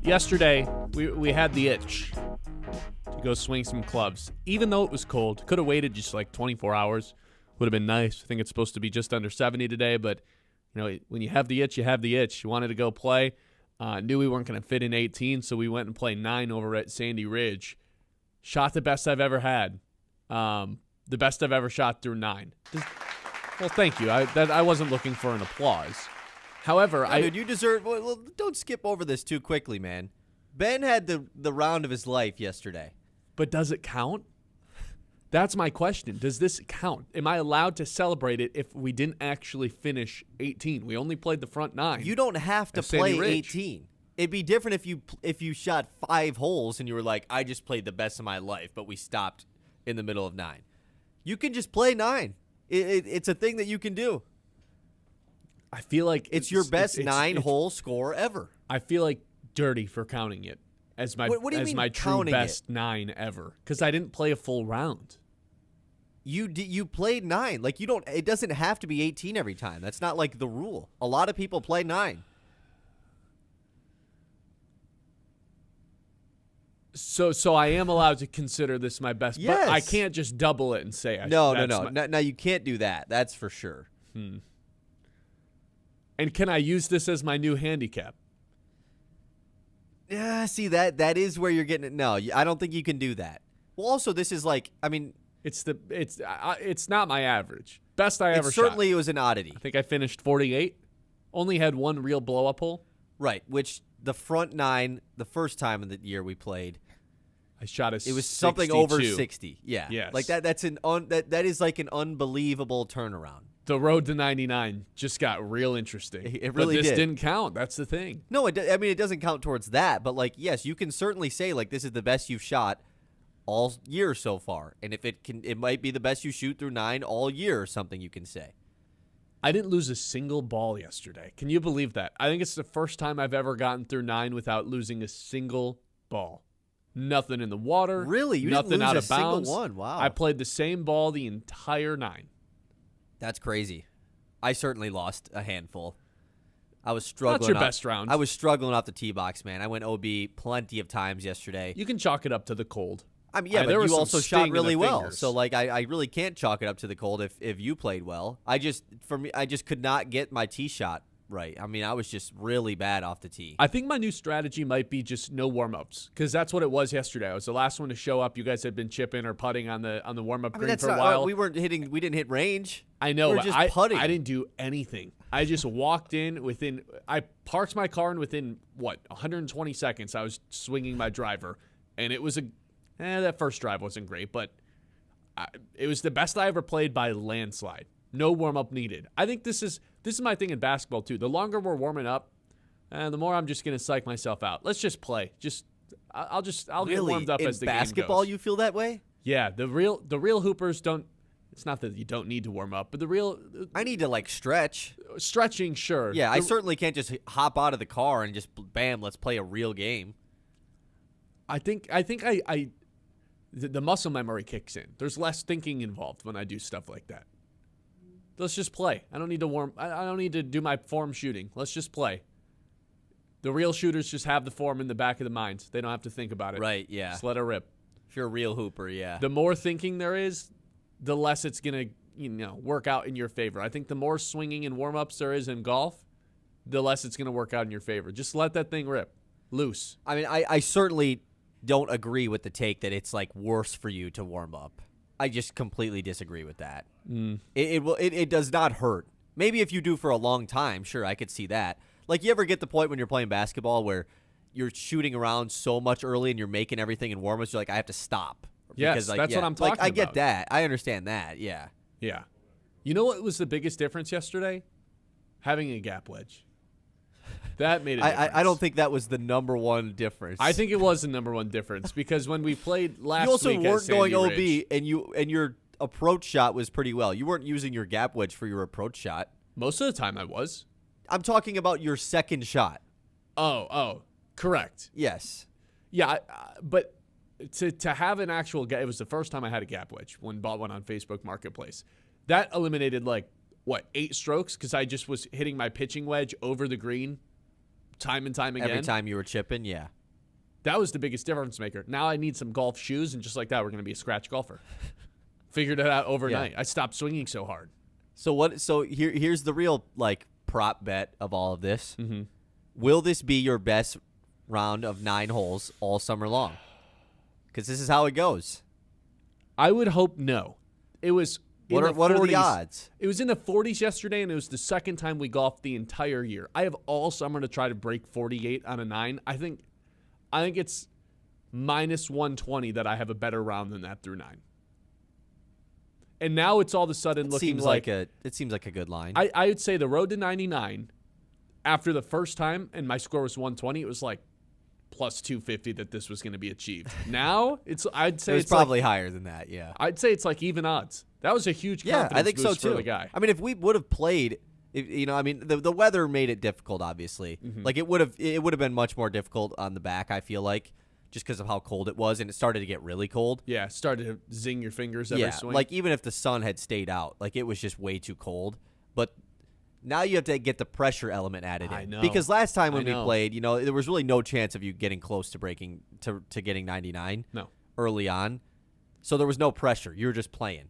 Yesterday, we had the itch to go swing some clubs. Even though it was cold, could have waited just like 24 hours. Would have been nice. I think it's supposed to be just under 70 today, but when you have the itch, you have the itch. You wanted to go play. Knew we weren't going to fit in 18, so we went and played 9 over at Sandy Ridge. Shot the best I've ever had. The best I've ever shot through 9. Well, thank you. I wasn't looking for an applause. However, dude, you deserve. Well, don't skip over this too quickly, man. Ben had the round of his life yesterday. But does it count? That's my question. Does this count? Am I allowed to celebrate it if we didn't actually finish 18? We only played the front 9. You don't have to play 18. It'd be different if you shot 5 holes and you were like, I just played the best of my life, but we stopped in the middle of 9. You can just play 9. It's a thing that you can do. I feel like it's your best 9-hole score ever. I feel like dirty for counting it as my what do you as mean my true best it? 9 ever because I didn't play a full round. You played 9. Like you don't. It doesn't have to be 18 every time. That's not like the rule. A lot of people play 9. So I am allowed to consider this my best, yes. But I can't just double it and say No. No, you can't do that. That's for sure. And can I use this as my new handicap? Yeah, see that is where you're getting it. No, I don't think you can do that. Well, also this is like, I mean, it's not my average. Best I ever shot. Certainly it was an oddity. I think I finished 48. Only had 1 real blow up hole. Right, which the front 9, the first time in the year we played, I shot it was something 62. over 60. Yeah. Yes. Like that is like an unbelievable turnaround. The road to 99 just got real interesting. It really did. But this did. didn't count. That's the thing. No, it doesn't count towards that. But like, yes, you can certainly say like this is the best you've shot all year so far, and if it might be the best you shoot through 9 all year or something. You can say. I didn't lose a single ball yesterday. Can you believe that? I think it's the first time I've ever gotten through 9 without losing a single ball. Nothing in the water. Really? You nothing didn't lose out a of bounds. single one? Wow. I played the same ball the entire 9. That's crazy. I certainly lost a handful. I was struggling. Not your best round. I was struggling off the tee box, man. I went OB plenty of times yesterday. You can chalk it up to the cold. I mean, yeah, but you also shot really well. So, like, I really can't chalk it up to the cold if you played well. I just could not get my tee shot right. I mean, I was just really bad off the tee. I think my new strategy might be just no warm-ups because that's what it was yesterday. I was the last one to show up. You guys had been chipping or putting on the warm-up green for a while. We didn't hit range. I know. We were just putting. I didn't do anything. I just walked in I parked my car and within 120 seconds I was swinging my driver, and it was that first drive wasn't great, but it was the best I ever played by landslide. No warm-up needed. I think this is my thing in basketball, too. The longer we're warming up, the more I'm just going to psych myself out. Let's just play. I'll get warmed up as the game goes. In basketball, you feel that way? Yeah, the real hoopers don't. It's not that you don't need to warm up, but I need to like stretch. Stretching, sure. Yeah, I certainly can't just hop out of the car and just bam, let's play a real game. I think the muscle memory kicks in. There's less thinking involved when I do stuff like that. Let's just play. I don't need to do my form shooting. Let's just play. The real shooters just have the form in the back of the mind. They don't have to think about it. Right, yeah. Just let it rip. If you're a real hooper, yeah. The more thinking there is, the less it's going to work out in your favor. I think the more swinging and warm-ups there is in golf, the less it's going to work out in your favor. Just let that thing rip. Loose. I mean, I certainly don't agree with the take that it's like worse for you to warm up. I just completely disagree with that. It does not hurt. Maybe if you do for a long time, sure, I could see that. Like, you ever get the point when you're playing basketball where you're shooting around so much early and you're making everything in warm-ups, you're like, I have to stop. Yes, because, that's what I'm talking about. I get that. I understand that, yeah. Yeah. You know what was the biggest difference yesterday? Having a gap wedge. That made a difference. I don't think that was the number one difference. I think it was the number one difference because when we played last week you also weren't going OB, Ridge, and your approach shot was pretty well. You weren't using your gap wedge for your approach shot. most of the time I was. I'm talking about your second shot. Oh, correct. Yes. Yeah, but to have an actual it was the first time I had a gap wedge when bought one on Facebook Marketplace. That eliminated like 8 strokes because I just was hitting my pitching wedge over the green time and time again. Every time you were chipping, yeah. That was the biggest difference maker. Now I need some golf shoes, and just like that, we're going to be a scratch golfer. Figured it out overnight. Yeah. I stopped swinging so hard. So here's the real prop bet of all of this. Mm-hmm. Will this be your best round of 9 holes all summer long? Because this is how it goes. I would hope no. It was What are the odds? It was in the 40s yesterday, and it was the second time we golfed the entire year. I have all summer to try to break 48 on a 9. I think it's minus 120 that I have a better round than that through 9. And now it's all of a sudden looking like it seems like a good line. I would say the road to 99 after the first time, and my score was 120. It was like plus 250 that this was going to be achieved. Now I'd say it's probably higher than that. Yeah, I'd say it's like even odds. That was a huge confidence I think so boost too. for the guy. I mean, if we would have played, the weather made it difficult. Obviously, like it would have been much more difficult on the back. I feel like just because of how cold it was, and it started to get really cold. Yeah, started to zing your fingers every swing. Like even if the sun had stayed out, like it was just way too cold. But now you have to get the pressure element added in. I know. Because last time when we played, there was really no chance of you getting close to breaking to getting 99. No. Early on, so there was no pressure. You were just playing.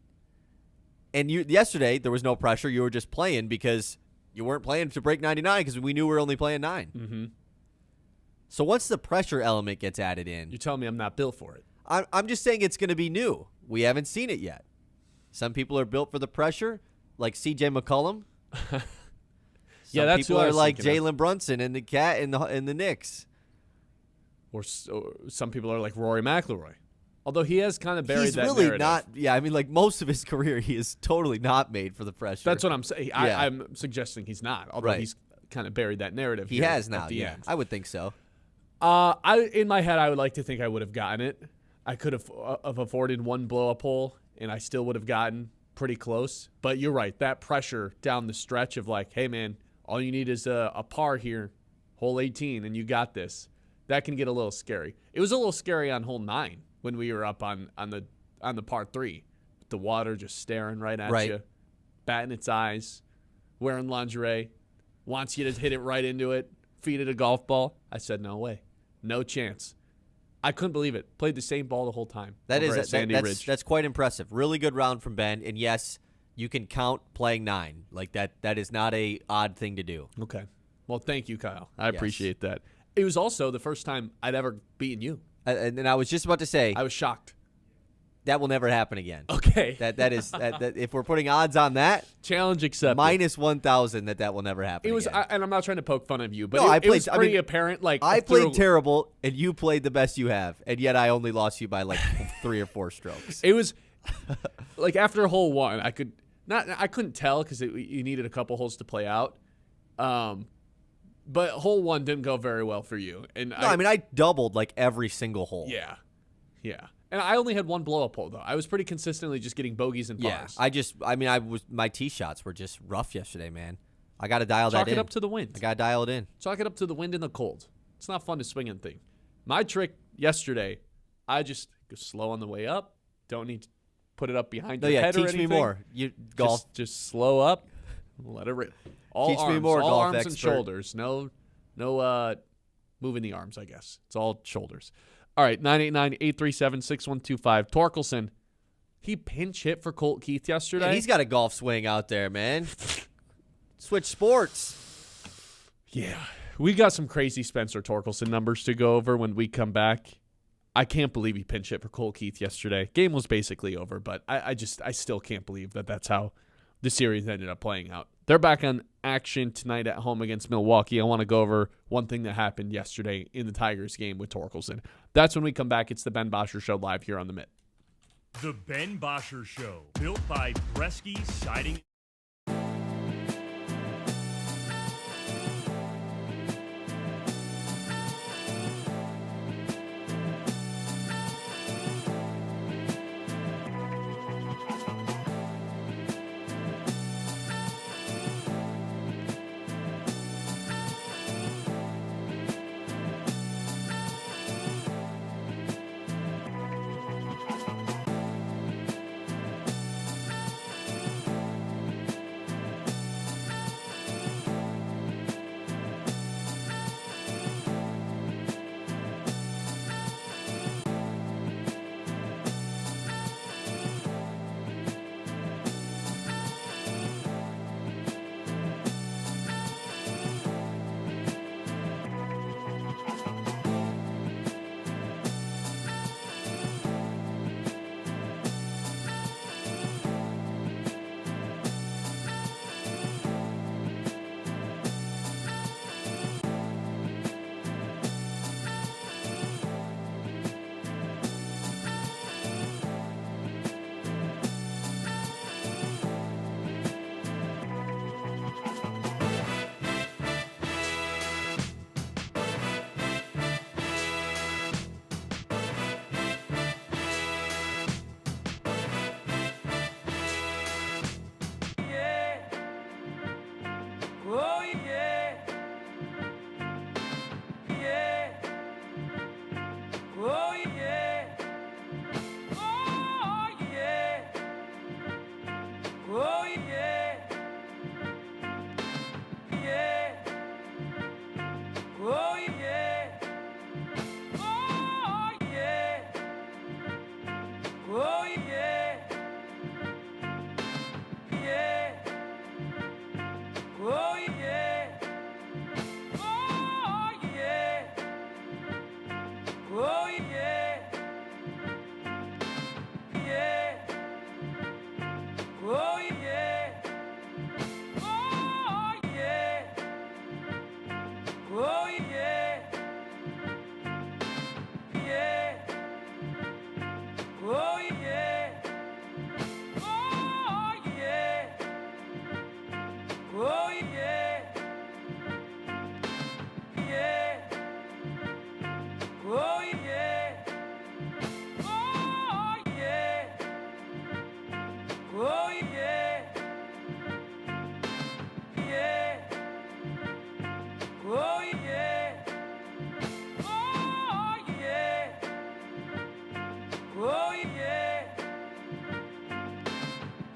And yesterday there was no pressure. You were just playing because you weren't playing to break 99 because we knew we were only playing 9. Mm-hmm. So once the pressure element gets added in, You're telling me I'm not built for it. I'm just saying it's going to be new. We haven't seen it yet. Some people are built for the pressure, like C.J. McCollum. Yeah, that's people who I are was like thinking of. Jalen Brunson and the cat in the Knicks. Or some people are like Rory McIlroy. Although he has kind of buried He's that really narrative. not. Yeah, I mean, like most of his career, he is totally not made for the pressure. That's what I'm saying. Yeah. I'm suggesting he's not. Although Right. he's kind of buried that narrative. He here has at now. the Yeah, end. I would think so. In my head, I would like to think I would have gotten it. I could have afforded one blow-up hole, and I still would have gotten pretty close. But you're right. That pressure down the stretch of like, hey, man, all you need is a par here, hole 18, and you got this. That can get a little scary. It was a little scary on hole 9 when we were up on the par 3. The water just staring right at you, batting its eyes, wearing lingerie, wants you to hit it right into it, feed it a golf ball. I said, no way. No chance. I couldn't believe it. Played the same ball the whole time. That's quite impressive. Really good round from Ben. And yes, you can count playing 9. Like that is not a odd thing to do. Okay. Well, thank you, Kyle. I appreciate that. It was also the first time I'd ever beaten you. And I was just about to say I was shocked. that will never happen again. Okay. That if we're putting odds on that, Challenge accepted. minus 1,000 that will never happen. It was, again. and I'm not trying to poke fun of you, but No, it was pretty apparent. Like I played terrible, and you played the best you have, and yet I only lost you by like 3 or 4 strokes. It was like after hole 1, I couldn't tell because you needed a couple holes to play out. But hole 1 didn't go very well for you, and I doubled like every single hole. Yeah. And I only had one blow-up hole, though. I was pretty consistently just getting bogeys and pars. My tee shots were just rough yesterday, man. I got to dial that in. Chalk it up to the wind. I got to dial it in. Chalk it up to the wind and the cold. It's not fun to swing and thing. My trick yesterday, I just go slow on the way up. Don't need to put it up behind your head or anything. Teach me more. You golf. Just slow up. Let it rip. Teach me more, all golf arms expert. and shoulders. No moving the arms, I guess. It's all shoulders. All right, 989-837-6125. Torkelson, he pinch hit for Colt Keith yesterday. Yeah, he's got a golf swing out there, man. Switch sports. Yeah. We got some crazy Spencer Torkelson numbers to go over when we come back. I can't believe he pinch hit for Colt Keith yesterday. Game was basically over, but I still can't believe that's how the series ended up playing out. They're back on action tonight at home against Milwaukee. I want to go over one thing that happened yesterday in the Tigers game with Torkelson. That's when we come back. It's the Ben Bosscher Show live here on the Mitt. The Ben Bosscher Show, built by Bresky Siding. Oh yeah, yeah. Oh yeah, oh yeah, oh yeah, yeah. Oh yeah, oh yeah, oh yeah,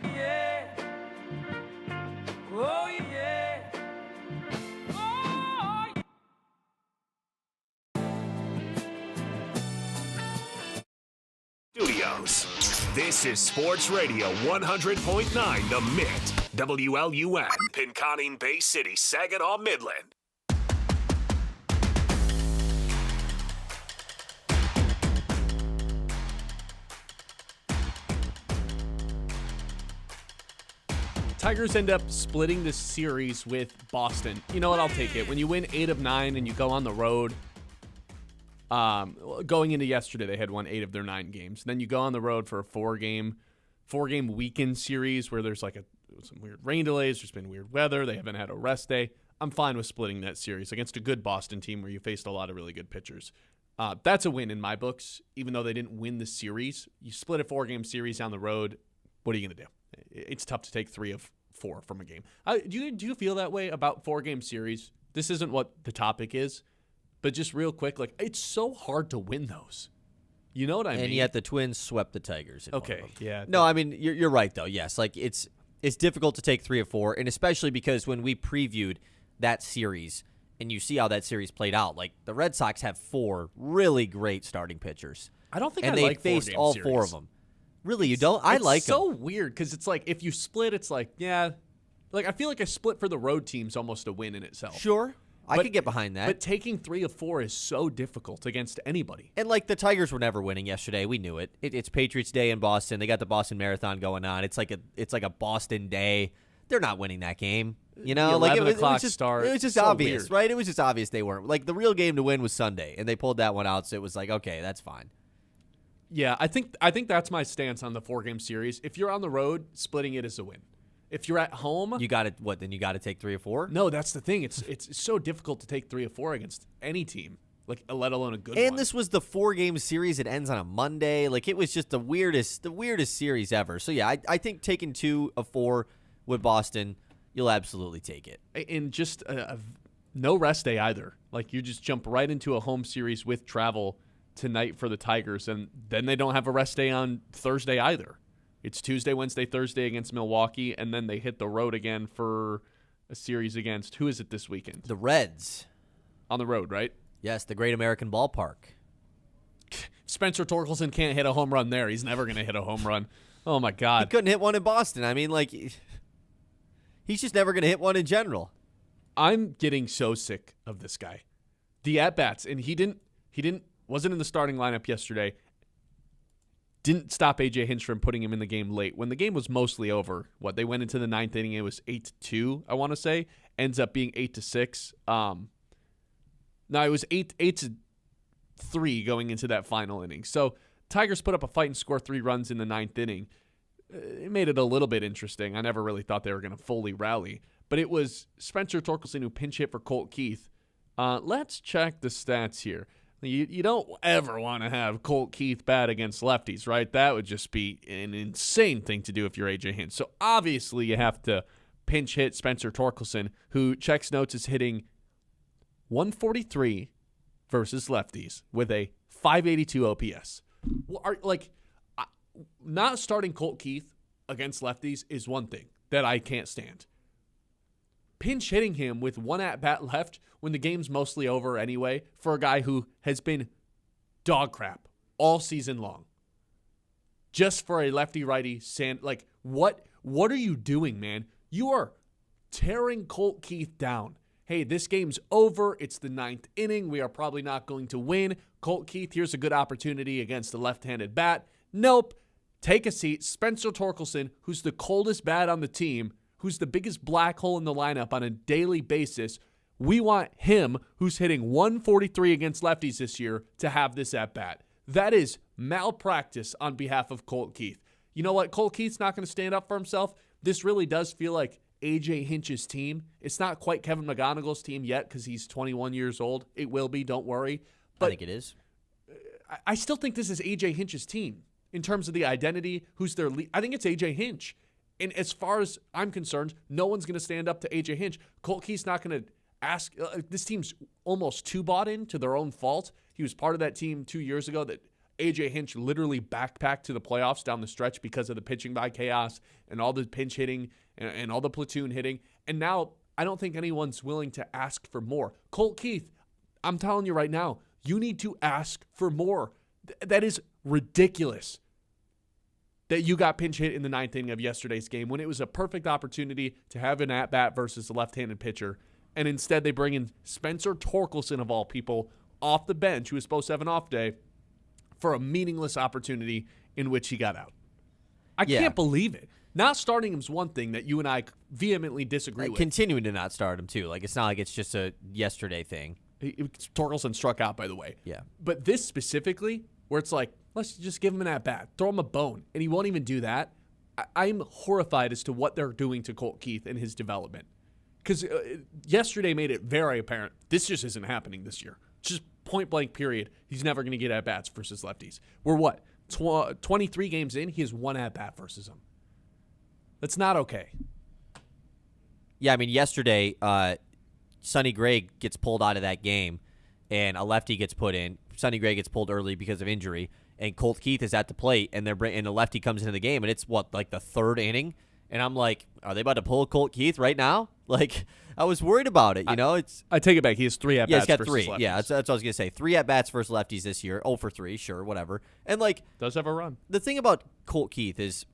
yeah. Oh yeah. Oh yeah. Studios. This is Sports Radio 100.9 The Mitt. WLUN, Pinconning Bay City, Saginaw, Midland. Tigers end up splitting this series with Boston. You know what? I'll take it. When you win 8 of 9 and you go on the road, going into yesterday, they had won 8 of their 9 games. Then you go on the road for a four-game weekend series where there's like some weird rain delays. There's been weird weather. They haven't had a rest day. I'm fine with splitting that series against a good Boston team where you faced a lot of really good pitchers. That's a win in my books, even though they didn't win the series. You split a 4-game series on the road. What are you going to do? It's tough to take 3 of 4 from a game. Do you feel that way about 4-game series? This isn't what the topic is, but just real quick, like it's so hard to win those. You know what I mean? And yet the Twins swept the Tigers. Okay, yeah. No, I mean you're right though. Yes, like it's difficult to take 3 of 4, and especially because when we previewed that series and you see how that series played out, like the Red Sox have 4 really great starting pitchers. I don't think and I they like faced 4-game all series. 4 of them. Really, you don't? I like them. It's so weird because it's like if you split, it's like, yeah. Like I feel like a split for the road team's almost a win in itself. Sure. I could get behind that. But taking 3 of 4 is so difficult against anybody. And like the Tigers were never winning yesterday. We knew it. It's Patriots Day in Boston. They got the Boston Marathon going on. It's like a Boston day. They're not winning that game. You know, The like 11 o'clock just, start. It was just So obvious, weird. right? It was just obvious they weren't. Like the real game to win was Sunday, and they pulled that one out. So it was like, okay, that's fine. Yeah, I think that's my stance on the 4-game series. If you're on the road, splitting it is a win. If you're at home, You got it. What? Then you got to take 3 or 4. no, that's the thing. It's so difficult to take 3 of 4 against any team, like let alone a good one. And this was the 4-game series. It ends on a Monday. Like it was just the weirdest series ever. So yeah, I think taking 2 of 4 with Boston, you'll absolutely take it. And just no rest day either. Like you just jump right into a home series with travel tonight for the Tigers, and then they don't have a rest day on Thursday either. It's Tuesday, Wednesday, Thursday against Milwaukee, and then they hit the road again for a series against, who is it this weekend? The Reds. On the road, right? Yes, the Great American Ballpark. Spencer Torkelson can't hit a home run there. He's never going to hit a home run. Oh, my He God. couldn't hit one in Boston. I mean, like, he's just never going to hit one in general. I'm getting so sick of this guy. The at-bats, and he wasn't in the starting lineup yesterday. Didn't stop A.J. Hinch from putting him in the game late. When the game was mostly over, they went into the 9th inning, it was 8-2, I want to say. Ends up being 8-6. No, it was 8-3 going into that final inning. So Tigers put up a fight and score 3 runs in the 9th inning. It made it a little bit interesting. I never really thought they were going to fully rally. But it was Spencer Torkelson who pinch hit for Colt Keith. Let's check the stats here. You don't ever want to have Colt Keith bat against lefties, right? That would just be an insane thing to do if you're A.J. Hinch. So obviously you have to pinch hit Spencer Torkelson, who checks notes is hitting 143 versus lefties with a 582 OPS. Not starting Colt Keith against lefties is one thing that I can't stand. Pinch hitting him with 1 at-bat left when the game's mostly over anyway for a guy who has been dog crap all season long. Just for a lefty-righty what are you doing, man? You are tearing Colt Keith down. Hey, this game's over. It's the 9th inning. We are probably not going to win. Colt Keith, here's a good opportunity against the left-handed bat. Nope. Take a seat. Spencer Torkelson, who's the coldest bat on the team, who's the biggest black hole in the lineup on a daily basis, we want him, who's hitting 143 against lefties this year, to have this at-bat. That is malpractice on behalf of Colt Keith. You know what? Colt Keith's not going to stand up for himself. This really does feel like A.J. Hinch's team. It's not quite Kevin McGonigal's team yet because he's 21 years old. It will be, don't worry. But I think it is. I still think this is A.J. Hinch's team in terms of the identity, who's their lead. I think it's A.J. Hinch. And as far as I'm concerned, no one's going to stand up to A.J. Hinch. Colt Keith's not going to ask. This team's almost too bought in to their own fault. He was part of that team 2 years ago that A.J. Hinch literally backpacked to the playoffs down the stretch because of the pitching by chaos and all the pinch hitting and all the platoon hitting. And now I don't think anyone's willing to ask for more. Colt Keith, I'm telling you right now, you need to ask for more. That is ridiculous that you got pinch hit in the ninth inning of yesterday's game when it was a perfect opportunity to have an at-bat versus a left-handed pitcher. And instead they bring in Spencer Torkelson, of all people, off the bench, who was supposed to have an off day, for a meaningless opportunity in which he got out. I can't believe it. Not starting him is one thing that you and I vehemently disagree with. Continuing to not start him, too. Like, it's not like it's just a yesterday thing. Torkelson struck out, by the way. Yeah. But this specifically, where it's like, let's just give him an at-bat, throw him a bone, and he won't even do that. I'm horrified as to what they're doing to Colt Keith and his development. Because yesterday made it very apparent this just isn't happening this year. Just point-blank period. He's never going to get at-bats versus lefties. We're what? 23 games in, he has one at-bat versus them. That's not okay. Yeah, I mean, yesterday, Sonny Gray gets pulled out of that game, and a lefty gets put in. Sonny Gray gets pulled early because of injury, and Colt Keith is at the plate, and a lefty comes into the game, and it's, like the third inning? And I'm like, are they about to pull Colt Keith right now? Like, I was worried about it, I take it back. He has 3 at-bats he's got versus 3. lefties. Yeah, that's what I was going to say. 3 at-bats versus lefties this year. 0 for 3, sure, whatever. And, like, does have a run. The thing about Colt Keith is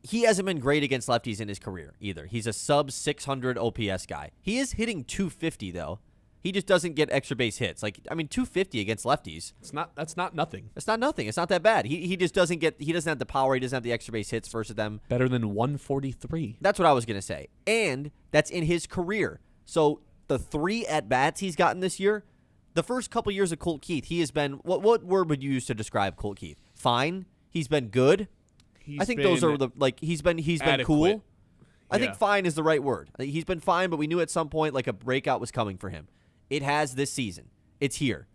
he hasn't been great against lefties in his career either. He's a sub-600 OPS guy. He is hitting 250, though. He just doesn't get extra base hits. Like, I mean, 250 against lefties. That's not nothing. It's not nothing. It's not that bad. He just doesn't have the power. He doesn't have the extra base hits versus them. Better than 143. That's what I was going to say. And that's in his career. So the 3 at-bats he's gotten this year, the first couple years of Colt Keith, he has been, what word would you use to describe Colt Keith? Fine. He's been good. I think those are he's been cool. I think fine is the right word. He's been fine, but we knew at some point like a breakout was coming for him. It has this season. It's here.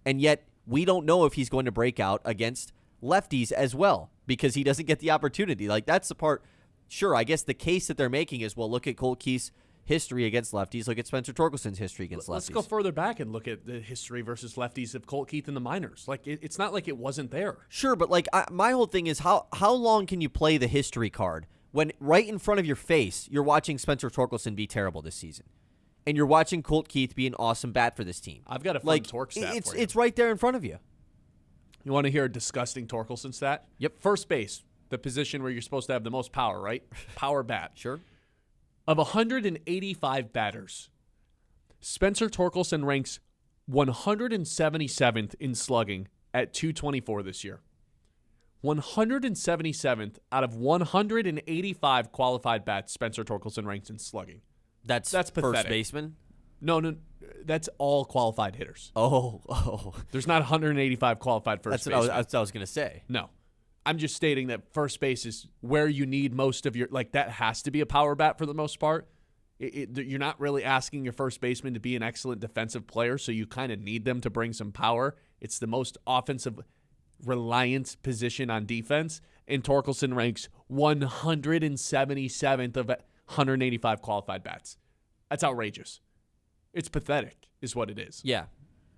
And yet we don't know if he's going to break out against lefties as well because he doesn't get the opportunity. Like, that's the part. Sure, I guess the case that they're making is, well, look at Colt Keith's history against lefties. Look at Spencer Torkelson's history against lefties. Let's go further back and look at the history versus lefties of Colt Keith in the minors. Like, it's not like it wasn't there. Sure, but like my whole thing is how long can you play the history card when right in front of your face you're watching Spencer Torkelson be terrible this season? And you're watching Colt Keith be an awesome bat for this team. I've got a fun Torque stat for you. It's right there in front of you. You want to hear a disgusting Torkelson stat? Yep. First base, the position where you're supposed to have the most power, right? Power bat. Sure. Of 185 batters, Spencer Torkelson ranks 177th in slugging at 224 this year. 177th out of 185 qualified bats, Spencer Torkelson ranks in slugging. That's pathetic. First baseman? No, that's all qualified hitters. Oh. There's not 185 qualified first basemen. That's what I was going to say. No. I'm just stating that first base is where you need most of your, like, that has to be a power bat for the most part. You're not really asking your first baseman to be an excellent defensive player, so you kind of need them to bring some power. It's the most offensive reliant position on defense, and Torkelson ranks 177th of 185 qualified bats. That's outrageous. It's pathetic, is what it is. Yeah.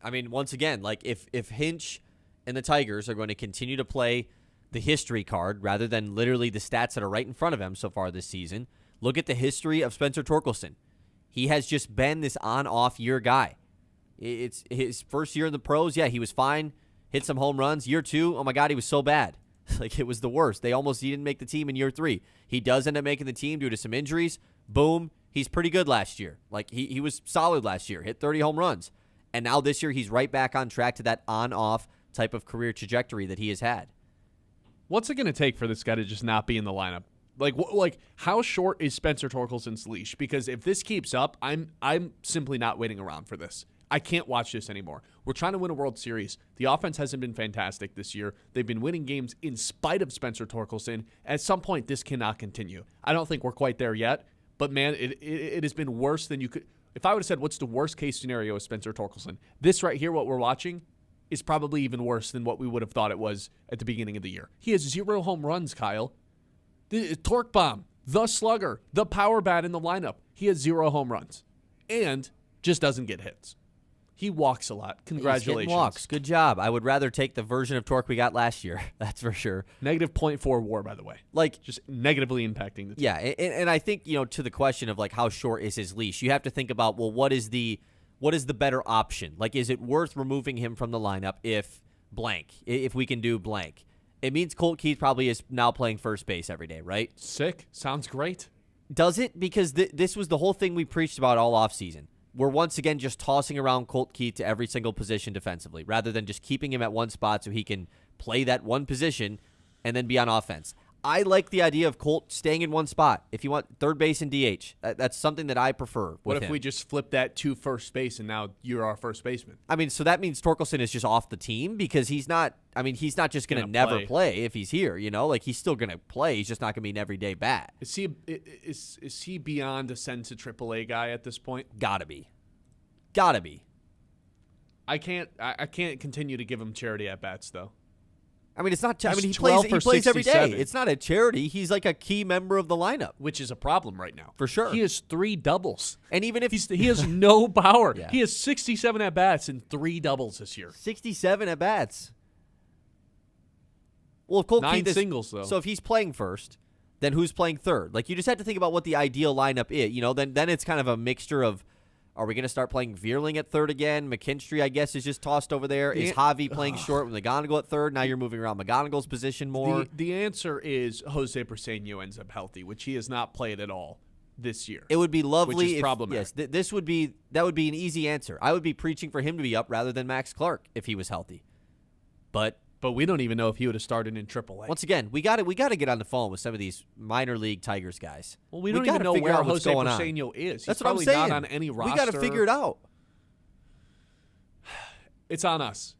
I mean, once again, like if Hinch and the Tigers are going to continue to play the history card rather than literally the stats that are right in front of him so far this season, look at the history of Spencer Torkelson. He has just been this on-off year guy. It's his first year in the pros. Yeah, he was fine, hit some home runs. Year 2, oh my God, he was so bad. Like, it was the worst. He didn't make the team in year 3. He does end up making the team due to some injuries. Boom. He's pretty good last year. Like, he was solid last year, hit 30 home runs. And now this year he's right back on track to that on-off type of career trajectory that he has had. What's it going to take for this guy to just not be in the lineup? Like how short is Spencer Torkelson's leash? Because if this keeps up, I'm simply not waiting around for this. I can't watch this anymore. We're trying to win a World Series. The offense hasn't been fantastic this year. They've been winning games in spite of Spencer Torkelson. At some point, this cannot continue. I don't think we're quite there yet, But, man, it has been worse than you could. If I would have said what's the worst case scenario of Spencer Torkelson, this right here, what we're watching, is probably even worse than what we would have thought it was at the beginning of the year. He has 0 home runs, Kyle. The torque bomb, the slugger, the power bat in the lineup. He has 0 home runs and just doesn't get hits. He walks a lot. Congratulations. He's getting walks. Good job. I would rather take the version of torque we got last year. That's for sure. Negative .4 WAR, by the way. Like, just negatively impacting the team. Yeah, and I think, to the question of, like, how short is his leash, you have to think about, well, what is the better option? Like, is it worth removing him from the lineup if we can do blank? It means Colt Keith probably is now playing first base every day, right? Sick. Sounds great. Does it? Because this was the whole thing we preached about all offseason. We're once again just tossing around Colt Keith to every single position defensively rather than just keeping him at one spot so he can play that one position and then be on offense. I like the idea of Colt staying in one spot. If you want third base and DH, that's something that I prefer. What if we just flip that to first base and now you're our first baseman? I mean, so that means Torkelson is just off the team because he's not just going to never play if he's here, Like, he's still going to play. He's just not going to be an everyday bat. Is he beyond a send to AAA guy at this point? Gotta be. I can't continue to give him charity at bats though. I mean, it's not. I mean, he 12 plays every day. 67. It's not a charity. He's like a key member of the lineup, which is a problem right now for sure. He has 3 doubles, and even if he has no power, Yeah. He has 67 at bats and 3 doubles this year. 67 at bats. Well, if Colt 9 Keith singles though. So if he's playing first, then who's playing third? Like, you just have to think about what the ideal lineup is. Then it's kind of a mixture of. Are we going to start playing Vierling at third again? McKinstry, I guess, is just tossed over there. Is Javi playing short with McGonigal at third? Now you're moving around McGonigal's position more. The answer is Jose Briseño ends up healthy, which he has not played at all this year. It would be lovely. Which is problematic. Yes, that would be an easy answer. I would be preaching for him to be up rather than Max Clark if he was healthy. But we don't even know if he would have started in AAA. Once again, we got to get on the phone with some of these minor league Tigers guys. Well, we don't even know where Jose Briseño is. That's He's what I'm probably saying. not on any roster. We got to figure it out. It's on us.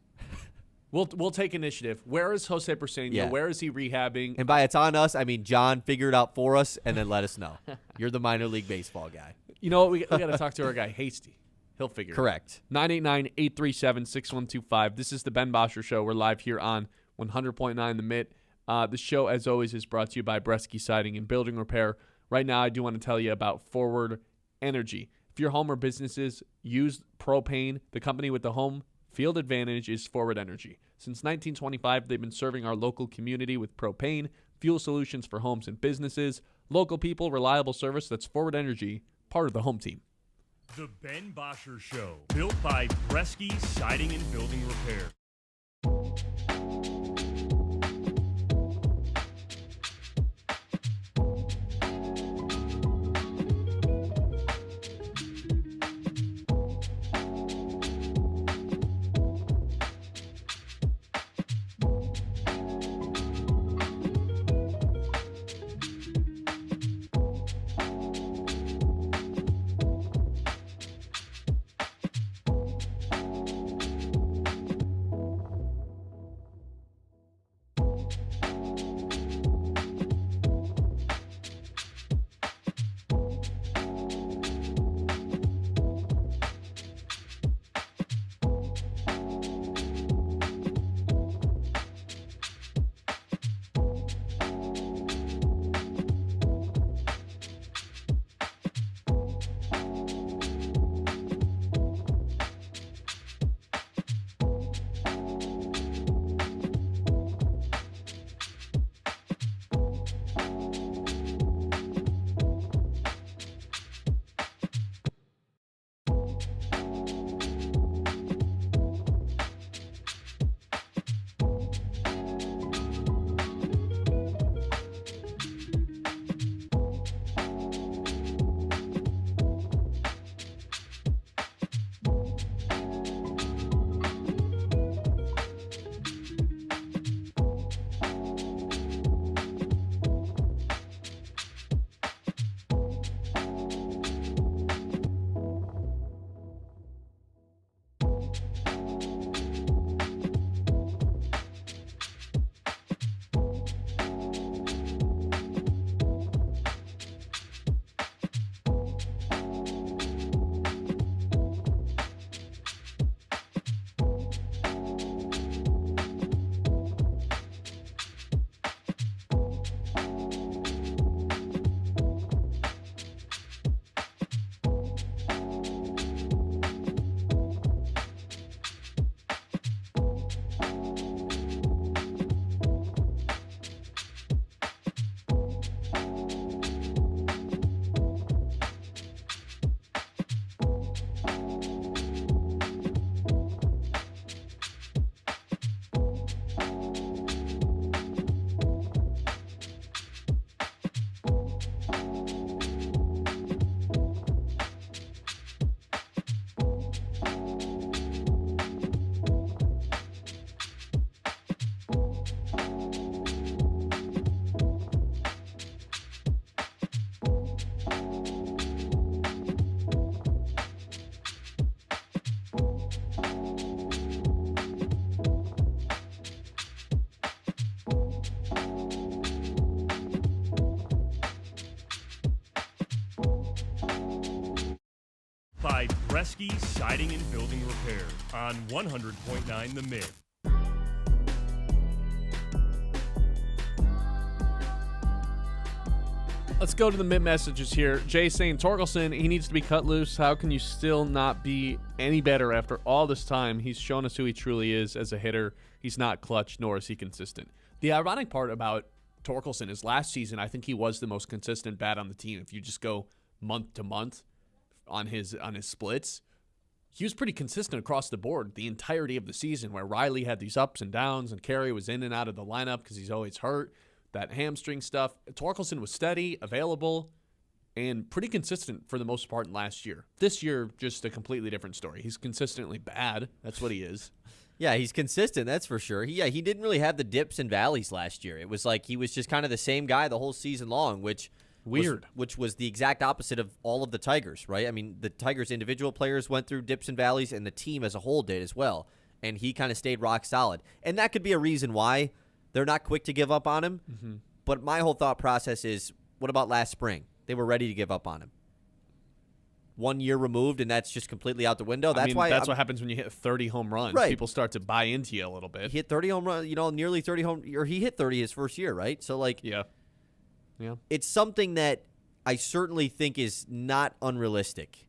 We'll take initiative. Where is Jose Briseño? Yeah. Where is he rehabbing? And by it's on us, I mean John, figure it out for us and then let us know. You're the minor league baseball guy. You know what? We got to talk to our guy Hasty. He'll figure Correct. it out. 989-837-6125. This is the Ben Bosscher Show. We're live here on 100.9 The Mitt. The show, as always, is brought to you by Bresky Siding and Building Repair. Right now, I do want to tell you about Forward Energy. If your home or businesses use propane, the company with the home field advantage is Forward Energy. Since 1925, they've been serving our local community with propane, fuel solutions for homes and businesses. Local people, reliable service. That's Forward Energy, part of the home team. The Ben Bosscher Show, built by Bresky Siding and Building Repair. by Bresky Siding and Building Repair on 100.9 The Mid. Let's go to the mid messages here. Jay saying, Torkelson, he needs to be cut loose. How can you still not be any better after all this time? He's shown us who he truly is as a hitter. He's not clutch, nor is he consistent. The ironic part about Torkelson is last season, I think he was the most consistent bat on the team. If you just go month to month on his splits, he was pretty consistent across the board the entirety of the season, where Riley had these ups and downs and Carey was in and out of the lineup because he's always hurt. That hamstring stuff. Torkelson was steady, available, and pretty consistent for the most part in last year. This year, just a completely different story. He's consistently bad. That's what he is. Yeah, he's consistent, that's for sure. He didn't really have the dips and valleys last year. It was like he was just kind of the same guy the whole season long, which was the exact opposite of all of the Tigers, right? I mean, the Tigers' individual players went through dips and valleys, and the team as a whole did as well. And he kind of stayed rock solid. And that could be a reason why they're not quick to give up on him. Mm-hmm. But my whole thought process is, what about last spring? They were ready to give up on him. 1 year removed, and that's just completely out the window. That's what happens when you hit 30 home runs. Right. People start to buy into you a little bit. He hit 30 home runs, nearly 30 or he hit 30 his first year, right? So, yeah. It's something that I certainly think is not unrealistic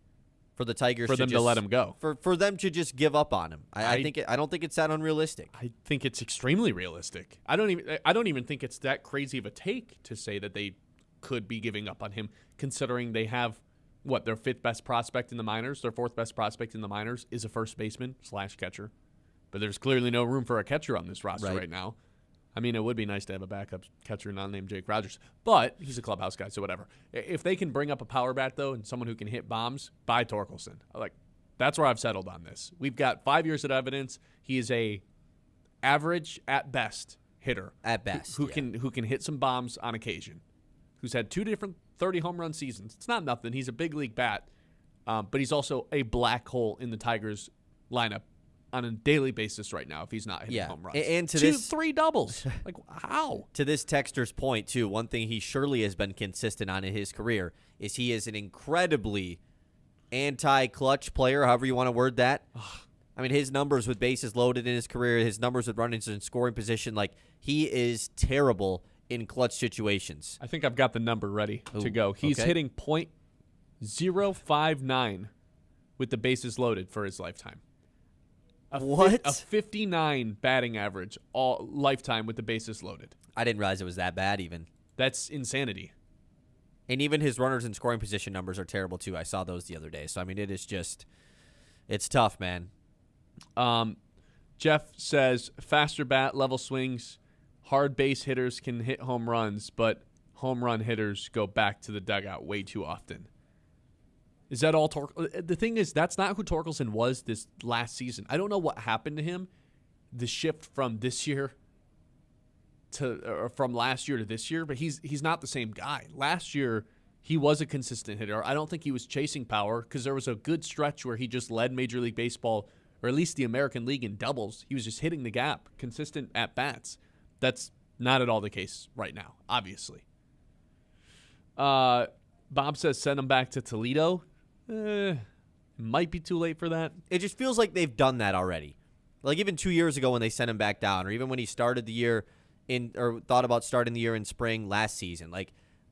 for the Tigers to let him go. For them to just give up on him. I don't think it's that unrealistic. I think it's extremely realistic. I don't even think it's that crazy of a take to say that they could be giving up on him, considering they have their fifth best prospect in the minors. Their fourth best prospect in the minors is a first baseman / catcher. But there's clearly no room for a catcher on this roster right now. I mean, it would be nice to have a backup catcher not named Jake Rogers, but he's a clubhouse guy, so whatever. If they can bring up a power bat, though, and someone who can hit bombs, buy Torkelson. That's where I've settled on this. We've got 5 years of evidence. He is a average at best hitter. At best, who can hit some bombs on occasion. Who's had 2 different 30 home run seasons. It's not nothing. He's a big league bat, but he's also a black hole in the Tigers lineup on a daily basis right now if he's not hitting home runs. And to 3 doubles. How? To this texter's point, too, one thing he surely has been consistent on in his career is he is an incredibly anti-clutch player, however you want to word that. I mean, his numbers with bases loaded in his career, his numbers with runnings in scoring position, he is terrible in clutch situations. I think I've got the number ready to go. He's hitting .059 with the bases loaded for his lifetime. A 59 batting average all lifetime with the bases loaded. I didn't realize it was that bad even. That's insanity. And even his runners in scoring position numbers are terrible too. I saw those the other day. So, I mean, it's tough, man. Jeff says, faster bat, level swings, hard base hitters can hit home runs, but home run hitters go back to the dugout way too often. Is that all the thing is, that's not who Torkelson was this last season. I don't know what happened to him. The shift from this year or from last year to this year, but he's not the same guy. Last year, he was a consistent hitter. I don't think he was chasing power because there was a good stretch where he just led Major League Baseball, or at least the American League, in doubles. He was just hitting the gap, consistent at bats. That's not at all the case right now, obviously. Bob says send him back to Toledo. It might be too late for that. It just feels like they've done that already. Even 2 years ago when they sent him back down, or even when he started the year or thought about starting the year in spring last season.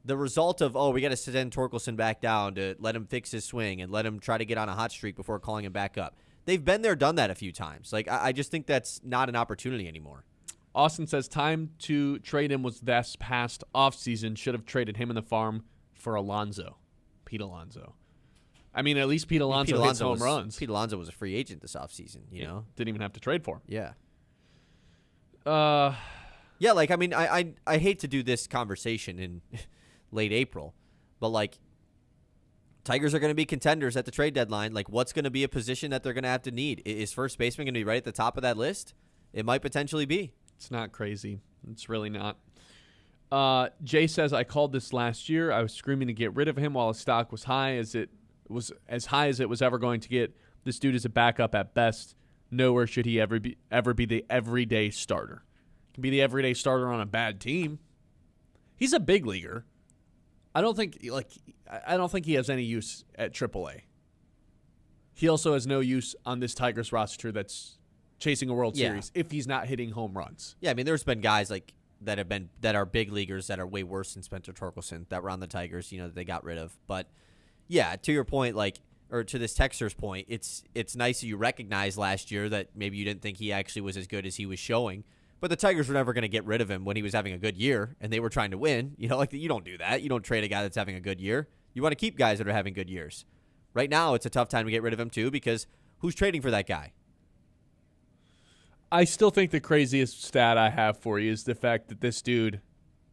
The result of, we got to send Torkelson back down to let him fix his swing and let him try to get on a hot streak before calling him back up. They've been there, done that a few times. I just think that's not an opportunity anymore. Austin says time to trade him was this past offseason. Should have traded him in the farm for Pete Alonso. I mean, at least Pete Alonso hits home runs. Pete Alonso was a free agent this offseason, Didn't even have to trade for him. Yeah. I hate to do this conversation in late April, but, Tigers are going to be contenders at the trade deadline. What's going to be a position that they're going to have to need? Is first baseman going to be right at the top of that list? It might potentially be. It's not crazy. It's really not. Jay says, I called this last year. I was screaming to get rid of him while his stock was high as it was ever going to get. This dude is a backup at best. Nowhere should he ever be the everyday starter. He can be the everyday starter on a bad team. He's a big leaguer. I don't think he has any use at AAA. He also has no use on this Tigers roster that's chasing a World Yeah. Series if he's not hitting home runs. Yeah, I mean, there's been guys like that are big leaguers that are way worse than Spencer Torkelson that were on the Tigers, that they got rid of. But yeah, to your point, or to this texter's point, it's nice that you recognize last year that maybe you didn't think he actually was as good as he was showing. But the Tigers were never going to get rid of him when he was having a good year, and they were trying to win. You don't do that. You don't trade a guy that's having a good year. You want to keep guys that are having good years. Right now, it's a tough time to get rid of him too because who's trading for that guy? I still think the craziest stat I have for you is the fact that this dude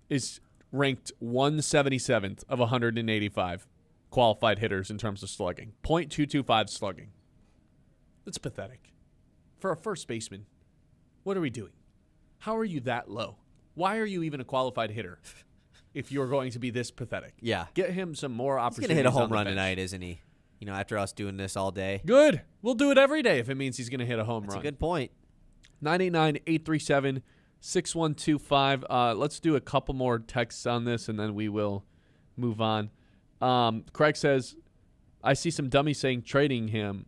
is ranked 177th of 185 qualified hitters in terms of slugging. .225 slugging. That's pathetic. For a first baseman, what are we doing? How are you that low? Why are you even a qualified hitter if you're going to be this pathetic? Yeah. Get him some more He's opportunities. going to hit a home on the run bench. tonight, isn't he? After us doing this all day. Good. We'll do it every day if it means he's going to hit a home That's run. a good point. 989-837-6125. Let's do a couple more texts on this, and then we will move on. Craig says, I see some dummies saying trade him.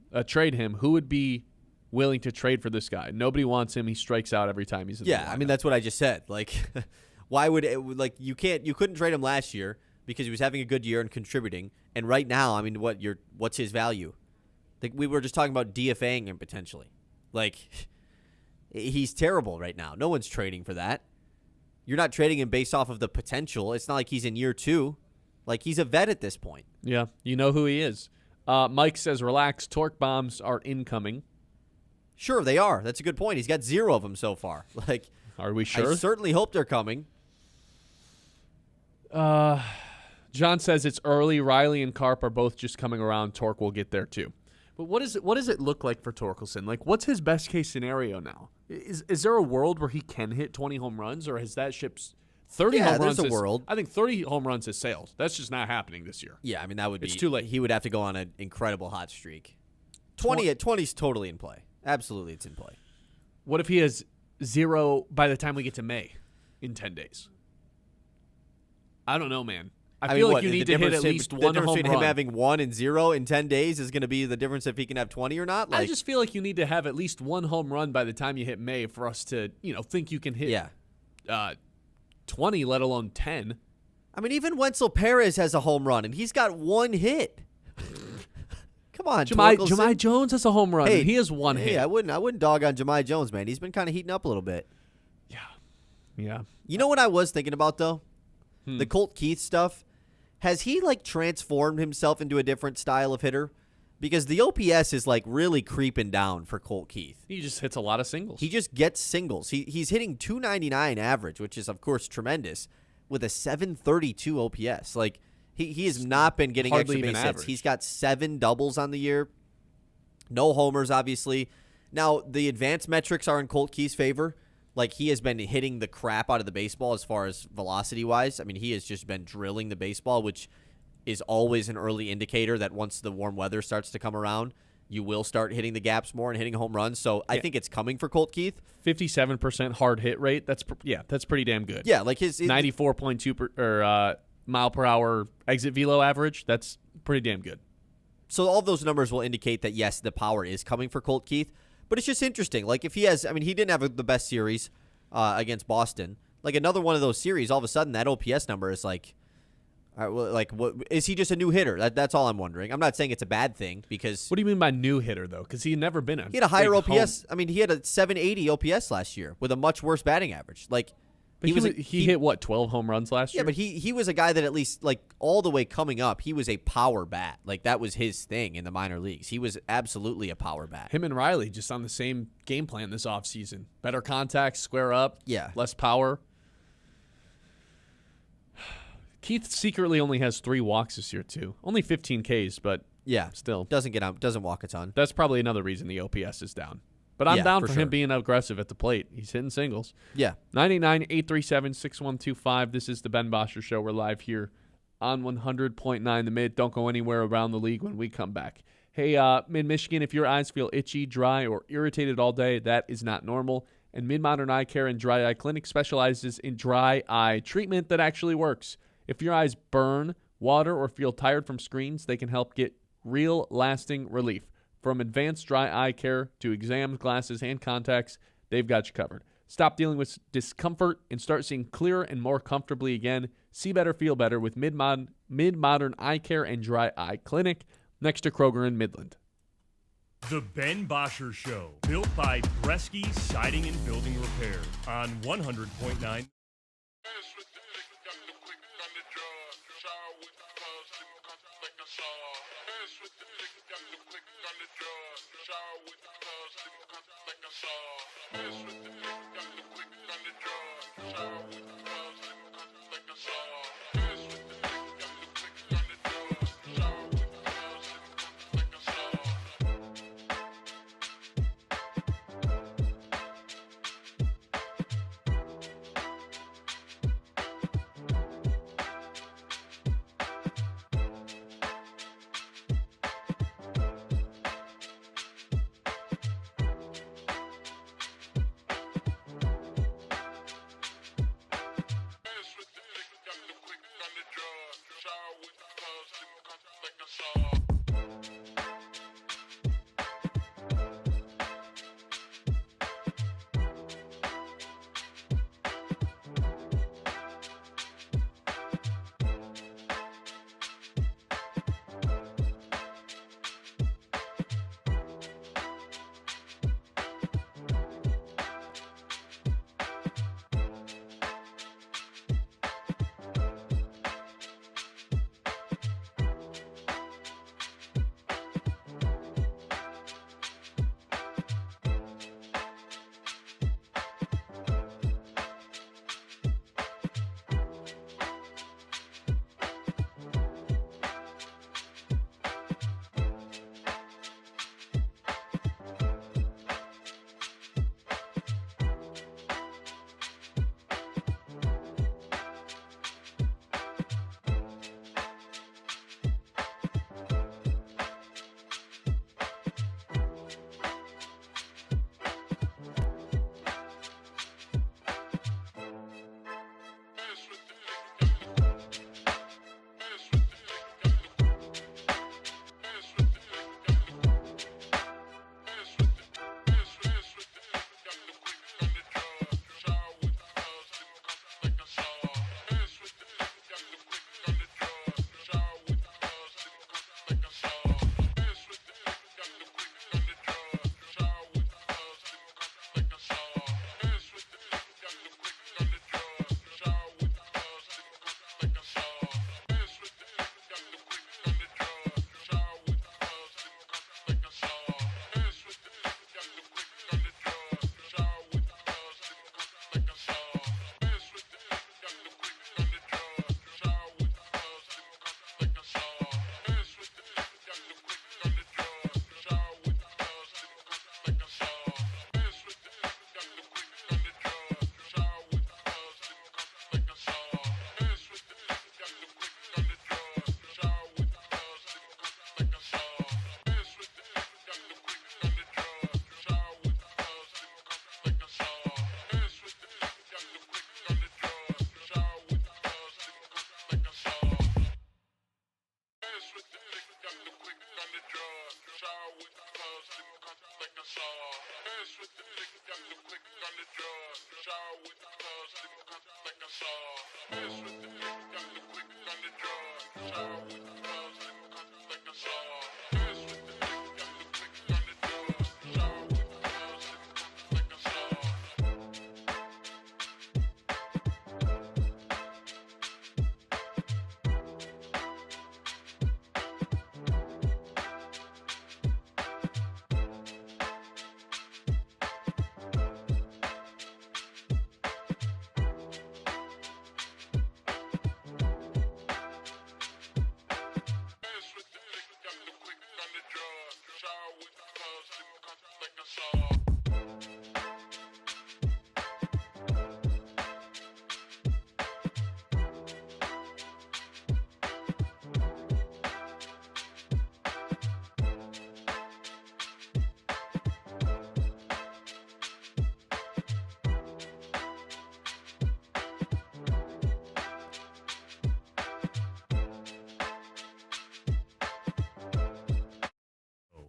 Who would be willing to trade for this guy? Nobody wants him. He strikes out every time he's in the Yeah, I mean, lineup. that's what I just said. Why would you couldn't trade him last year because he was having a good year and contributing. And right now, I mean, what's his value? We were just talking about DFAing him potentially. He's terrible right now. No one's trading for that. You're not trading him based off of the potential. It's not like he's in year 2. He's a vet at this point. Yeah, you know who he is. Mike says, relax, torque bombs are incoming. Sure, they are. That's a good point. He's got 0 of them so far. Are we sure? I certainly hope they're coming. John says it's early. Riley and Carp are both just coming around. Torque will get there too. But what does it look like for Torkelson? What's his best case scenario now? Is there a world where he can hit 20 home runs, or has that ship's 30 home runs? There's a world. I think 30 home runs has sailed. That's just not happening this year. Yeah, I mean that would be. It's too late. He would have to go on an incredible hot streak. 20 is totally in play. Absolutely, it's in play. What if he has 0 by the time we get to May in 10 days? I don't know, man. I feel like you need to hit at least one The home difference between run. him having 1 and 0 in 10 days is going to be the difference if he can have 20 or not. I just feel like you need to have at least one home run by the time you hit May for us to, think you can hit 20, let alone 10. I mean, even Wenzel Perez has a home run, and he's got 1 hit. Come on, Torkelson. Jahmai Jones has a home run. Hey, and he has 1 hit. I wouldn't dog on Jahmai Jones, man. He's been kind of heating up a little bit. Yeah. You know what I was thinking about, though? The Colt Keith stuff. Has he, transformed himself into a different style of hitter? Because the OPS is, really creeping down for Colt Keith. He just hits a lot of singles. He just gets singles. He's hitting 299 average, which is, of course, tremendous, with a 732 OPS. He has not been getting Hardly extra even base hits. average. He's got 7 doubles on the year. No homers, obviously. Now, the advanced metrics are in Colt Keith's favor. He has been hitting the crap out of the baseball as far as velocity-wise. I mean, he has just been drilling the baseball, which is always an early indicator that once the warm weather starts to come around, you will start hitting the gaps more and hitting home runs. So I think it's coming for Colt Keith. 57% hard hit rate. That's pretty damn good. Yeah, his 94.2 mile per hour exit velo average. That's pretty damn good. So all of those numbers will indicate that, yes, the power is coming for Colt Keith. But it's just interesting. If he has, he didn't have the best series against Boston. Another one of those series, all of a sudden that OPS number is all right, well, what is he just a new hitter? That's all I'm wondering. I'm not saying it's a bad thing because What do you mean by new hitter, though? Because he had never been he had a higher big OPS. home. He had a 780 OPS last year with a much worse batting average. But he hit, 12 home runs last year? Yeah, but he was a guy that at least, all the way coming up, he was a power bat. That was his thing in the minor leagues. He was absolutely a power bat. Him and Riley just on the same game plan this offseason. Better contact, square up, Yeah. less power. Keith secretly only has 3 walks this year, too. Only 15 Ks, but Yeah. still. Doesn't walk a ton. That's probably another reason the OPS is down. But I'm Yeah, down for for sure. him being aggressive at the plate. He's hitting singles. Yeah. 989-837-6125. This is the Ben Bosscher Show. We're live here on 100.9 The Mid. Don't go anywhere around the league when we come back. Hey, Mid-Michigan, if your eyes feel itchy, dry, or irritated all day, that is not normal. And Mid-Modern Eye Care and Dry Eye Clinic specializes in dry eye treatment that actually works. If your eyes burn, water, or feel tired from screens, they can help get real lasting relief. From advanced dry eye care to exams, glasses, and contacts, they've got you covered. Stop dealing with discomfort and start seeing clearer and more comfortably again. See better, feel better with mid-modern eye care and dry eye clinic next to Kroger in Midland. The Ben Bosscher Show, built by Bresky Siding and Building Repair on 100.9.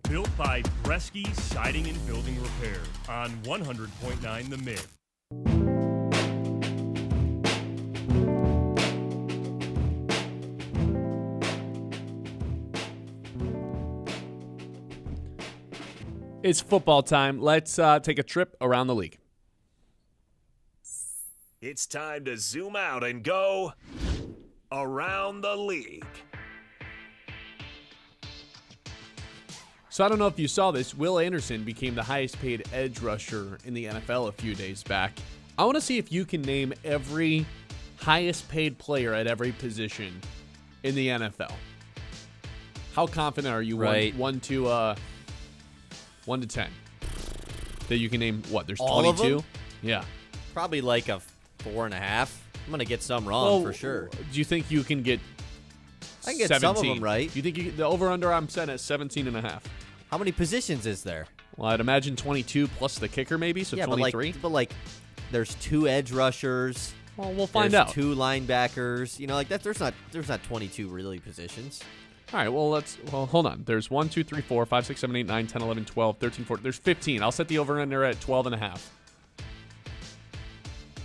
built by Bresky Siding and Building Repair on 100.9 The Mid. It's football time. Let's take a trip around the league. It's time to zoom out and go around the league. So I don't know if you saw this. Will Anderson became the highest paid edge rusher in the NFL a few days back. I want to see if you can name every highest paid player at every position in the NFL. How confident are you? Right. 1 to 10 that you can name? What? There's All 22. of them? Yeah. Probably like a 4.5. I'm going to get some wrong for sure. Do you think you can get? I can get 17? some of them right. Do you think the over/under I'm set at 17.5? How many positions is there? Well, I'd imagine 22 plus the kicker, maybe, so 23. But like, there's 2 edge rushers. Well, we'll find There's out. 2 linebackers. You know, like that. There's not 22 really positions. All right, well, hold on. There's 1, 2, 3, 4, 5, 6, 7, 8, 9, 10, 11, 12, 13, 14. There's 15. I'll set the over-under at 12.5.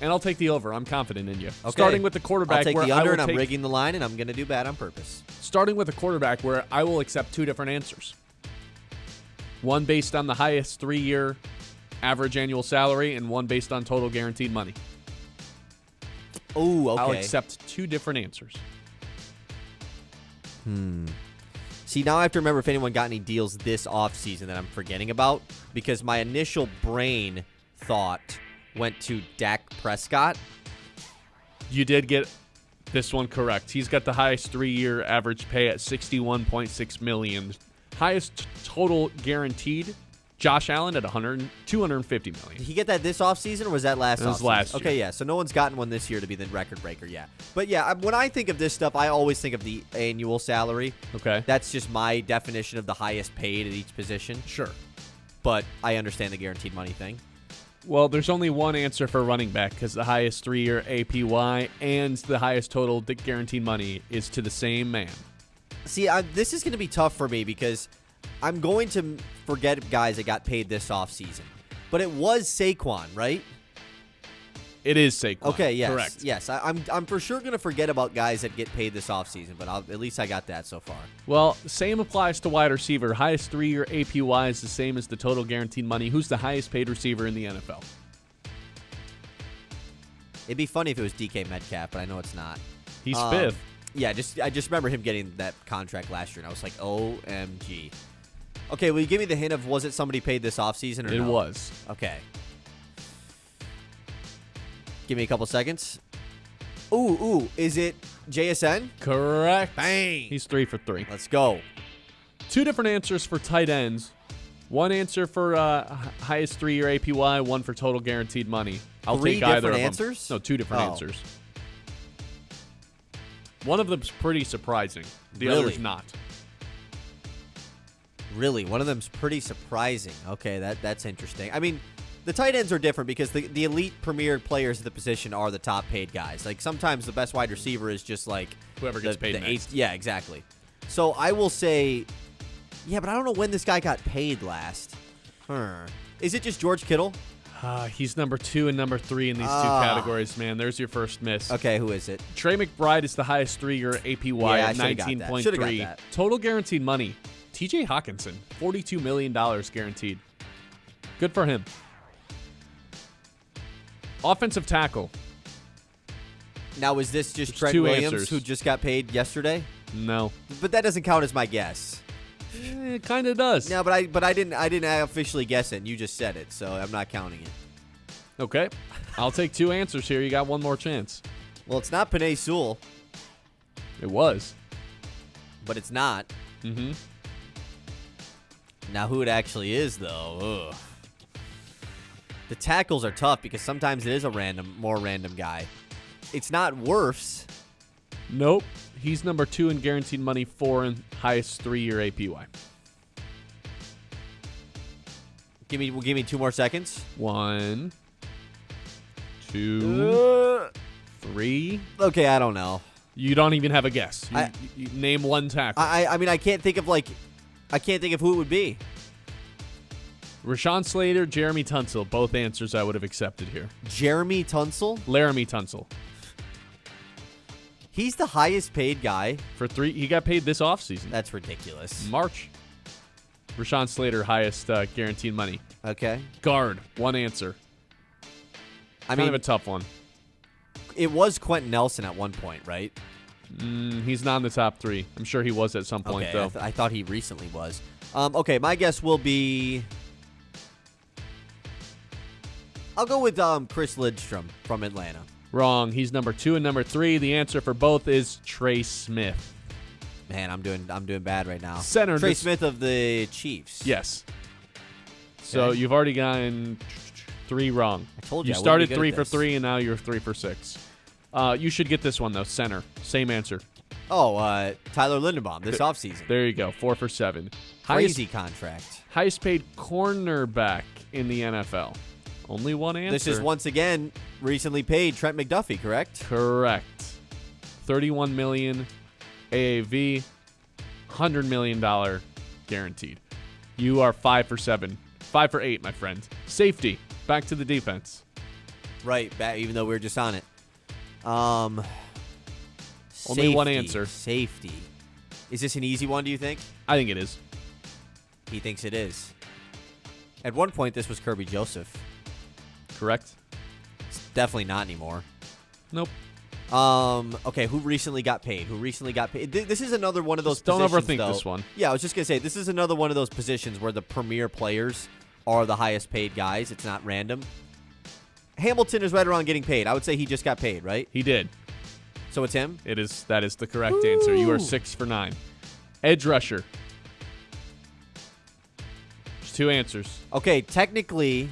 And I'll take the over. I'm confident in you. Okay. Starting with the quarterback. I'll take where the I under, will and I'm take- rigging the line, and I'm going to do bad on purpose. Starting with the quarterback where I will accept 2 different answers. One based on the highest 3-year average annual salary and one based on total guaranteed money. Oh, okay. I'll accept 2 different answers. See, now I have to remember if anyone got any deals this offseason that I'm forgetting about, because my initial brain thought went to Dak Prescott. You did get this one correct. He's got the highest 3-year average pay at $61.6 million. Highest total guaranteed, Josh Allen at $250 Did million. he get that this offseason, or was that last offseason? That was last year. Okay, yeah, so no one's gotten one this year to be the record breaker yet. But yeah, when I think of this stuff, I always think of the annual salary. Okay. That's just my definition of the highest paid at each position. Sure. But I understand the guaranteed money thing. Well, there's only one answer for running back because the highest 3-year APY and the highest total guaranteed money is to the same man. See, this is going to be tough for me because I'm going to forget guys that got paid this offseason. But it was Saquon, right? It is Saquon. Okay, yes. Correct. Yes, I'm for sure going to forget about guys that get paid this offseason, but at least I got that so far. Well, same applies to wide receiver. Highest 3-year APY is the same as the total guaranteed money. Who's the highest paid receiver in the NFL? It'd be funny if it was DK Metcalf, but I know it's not. He's 5th. Yeah, I just remember him getting that contract last year, and I was like, OMG. Okay, will you give me the hint of was it somebody paid this offseason or It no? was. Okay. Give me a couple seconds. Ooh, is it JSN? Correct. Bang. He's 3 for 3. Let's go. 2 different answers for tight ends. One answer for highest 3-year APY, one for total guaranteed money. I'll Three take either different of them. answers? No, 2 different Oh. answers. One of them's pretty surprising. The Really? other's not. Really, one of them's pretty surprising. Okay, that's interesting. I mean, the tight ends are different because the elite premier players of the position are the top paid guys. Like sometimes the best wide receiver is just like Whoever gets paid next. eighth. Yeah, exactly. So I will say, yeah, but I don't know when this guy got paid last. Is it just George Kittle? He's number 2 and number 3 in these 2 categories, man. There's your first miss. Okay, who is it? Trey McBride is the highest 3-year APY Yeah, I at should've got that. Should've got 19.3. that. Total guaranteed money. TJ Hawkinson, $42 million guaranteed. Good for him. Offensive tackle. Now, is this just There's Trent 2 Williams answers. who just got paid yesterday? No. But that doesn't count as my guess. It kind of does. No, but I didn't officially guess it. And you just said it, so I'm not counting it. Okay. I'll take 2 answers here. You got one more chance. Well, it's not Penei Sewell, It was. but it's not. Mm-hmm. Now, who it actually is, though? Ugh. The tackles are tough because sometimes it is a more random guy. It's not Wirfs. Nope. He's number 2 in guaranteed money, 4 in highest 3-year APY. Give me 2 more seconds. 1, 2, 3. Okay, I don't know. You don't even have a guess. I- You name one tackle. I mean, I can't think of who it would be. Rashawn Slater, Jeremy Tunsil, both answers I would have accepted here. Jeremy Tunsil? Laramie Tunsil. He's the highest paid guy. For 3, he got paid this offseason. That's ridiculous. March. Rashawn Slater, highest guaranteed money. Okay. Guard, one answer. I Kind mean, of a tough one. it was Quentin Nelson at one point, right? He's not in the top 3. I'm sure he was at some point, Okay, though. I thought he recently was. Okay, my guess will be... I'll go with Chris Lidstrom from Atlanta. Wrong. He's number 2 and number 3. The answer for both is Trey Smith. Man, I'm doing bad right now. Center. Trey Smith of the Chiefs. Yes. So Okay. you've already gotten 3 wrong. I told you. You I wouldn't started be good 3 at for this. 3, and now you're 3 for 6. You should get this one, though. Center. Same answer. Oh, Tyler Linderbaum this offseason. There you go. 4 for 7. Crazy contract. Highest paid cornerback in the NFL. Only one answer. This is once again recently paid Trent McDuffie, correct? Correct. $31 million AAV, $100 million guaranteed. You are 5 for 7. 5 for 8, my friend. Safety. Back to the defense. Right, even though we were just on it. Only Safety, one answer. Safety. Is this an easy one, do you think? I think it is. He thinks it is. At one point, this was Kirby Joseph. Correct? It's definitely not anymore. Nope. Okay, who recently got paid? This is another one of those Just don't positions, overthink though. this one. Yeah, I was just going to say, this is another one of those positions where the premier players are the highest paid guys. It's not random. Hamilton is right around getting paid. I would say he just got paid, right? He did. So it's him? That is the correct answer. You are 6 for 9. Edge rusher. There's 2 answers. Okay, technically,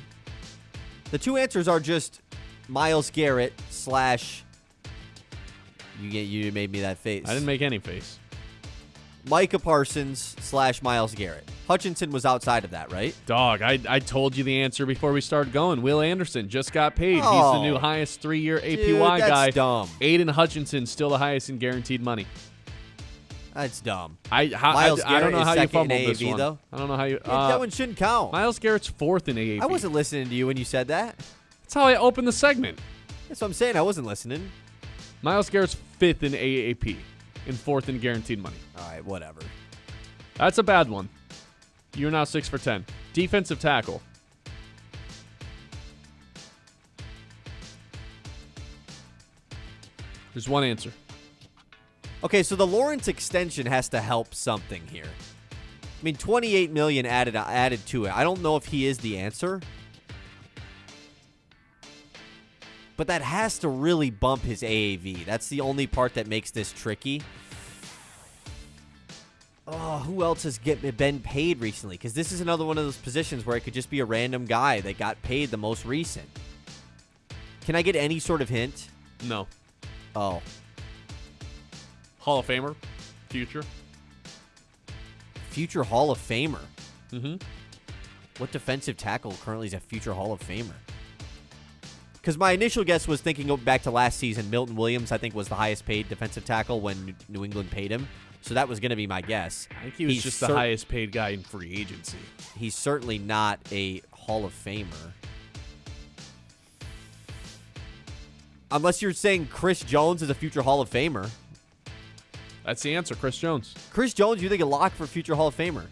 the 2 answers are just Myles Garrett / you made me that face. I didn't make any face. Micah Parsons / Myles Garrett. Hutchinson was outside of that, right? Dog, I told you the answer before we started going. Will Anderson just got paid. Oh. He's the new highest 3-year APY Dude, that's guy. dumb. Aiden Hutchinson still the highest in guaranteed money. That's dumb. I Myles don't Garrett know is how you second in fumbled this AAV, one. though? I don't know how you. That one shouldn't count. Myles Garrett's 4th in AAV. I wasn't listening to you when you said that. That's how I opened the segment. That's what I'm saying. I wasn't listening. Myles Garrett's 5th in AAP and 4th in guaranteed money. All right, whatever. That's a bad one. You're now 6 for 10. Defensive tackle. There's one answer. Okay, so the Lawrence extension has to help something here. I mean, $28 million added to it. I don't know if he is the answer, but that has to really bump his AAV. That's the only part that makes this tricky. Oh, who else has been paid recently? Because this is another one of those positions where it could just be a random guy that got paid the most recent. Can I get any sort of hint? No. Oh. Hall of Famer. Future. Future Hall of Famer. Mm-hmm. What defensive tackle currently is a future Hall of Famer? Because my initial guess was thinking back to last season, Milton Williams, I think, was the highest paid defensive tackle when New England paid him. So that was going to be my guess. I think he was just the highest paid guy in free agency. He's certainly not a Hall of Famer. Unless you're saying Chris Jones is a future Hall of Famer. That's the answer, Chris Jones. Chris Jones, you think a lock for future Hall of Famer?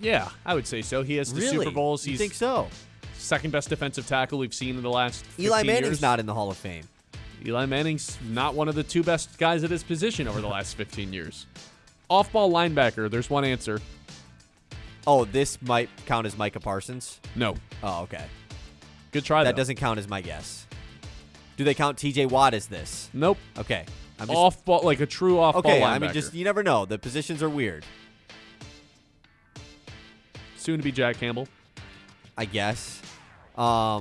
Yeah, I would say so. He has the Really? Super Bowls. You He's think so? second best defensive tackle we've seen in the last 15 Eli Manning's years. not in the Hall of Fame. Eli Manning's not one of the 2 best guys at his position over the last 15 years. Off-ball linebacker, there's one answer. Oh, this might count as Micah Parsons? No. Oh, okay. Good try, That though. doesn't count as my guess. Do they count TJ Watt as this? Nope. Okay. I'm just, Off-ball, like a true off-ball okay, linebacker. I mean, just you never know. The positions are weird, Soon to be Jack Campbell. I guess. I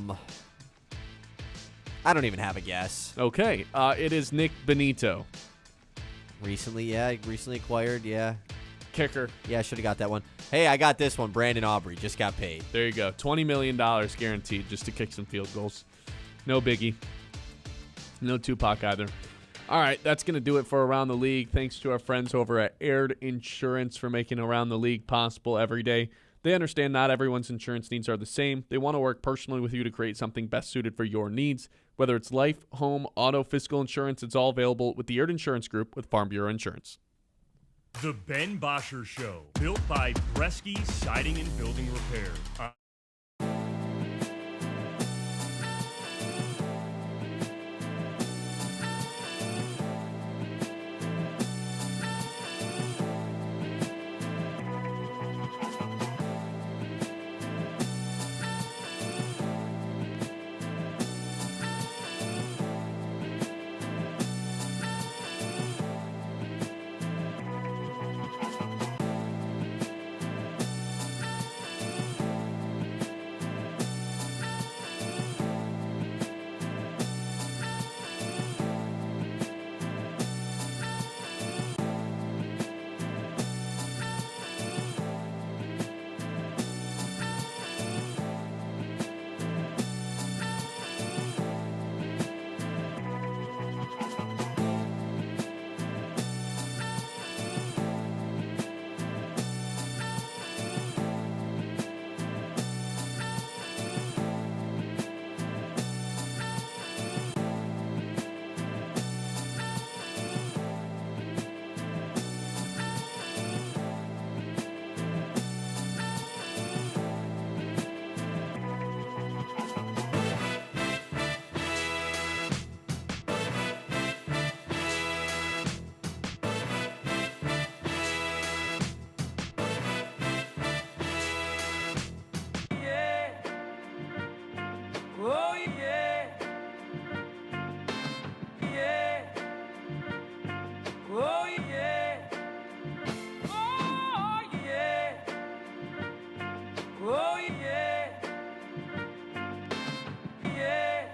don't even have a guess. Okay. It is Nick Benito. Recently acquired, yeah. Kicker. Yeah, I should have got that one. Hey, I got this one. Brandon Aubrey just got paid. There you go. $20 million guaranteed just to kick some field goals. No biggie. No Tupac either. All right, that's going to do it for Around the League. Thanks to our friends over at Aired Insurance for making Around the League possible every day. They understand not everyone's insurance needs are the same. They want to work personally with you to create something best suited for your needs. Whether it's life, home, auto, physical insurance, it's all available with the Eard Insurance Group with Farm Bureau Insurance. The Ben Bosscher Show, built by Bresky Siding and Building Repair. Oh yeah. Yeah. Oh yeah. Oh yeah. Oh yeah. Yeah.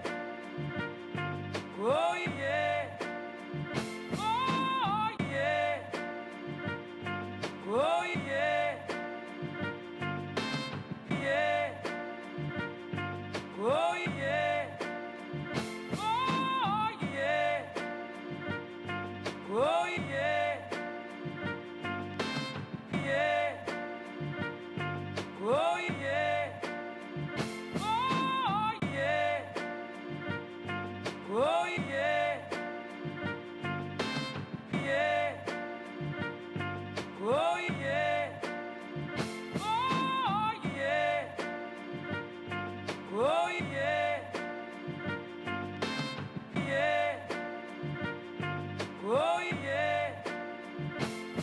Oh yeah. Oh yeah. Oh yeah. Yeah. Oh yeah. Oh yeah. Oh yeah. Yeah. Oh yeah. Oh yeah. Oh yeah. Yeah. Oh yeah. Oh yeah. Oh yeah. Yeah. Oh yeah.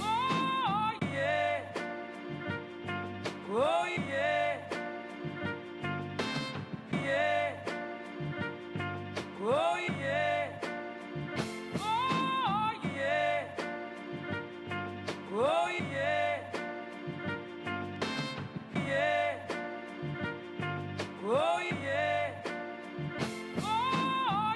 Oh yeah. Oh yeah. Yeah. Oh yeah. Oh yeah. Oh yeah. Yeah. Oh yeah. Oh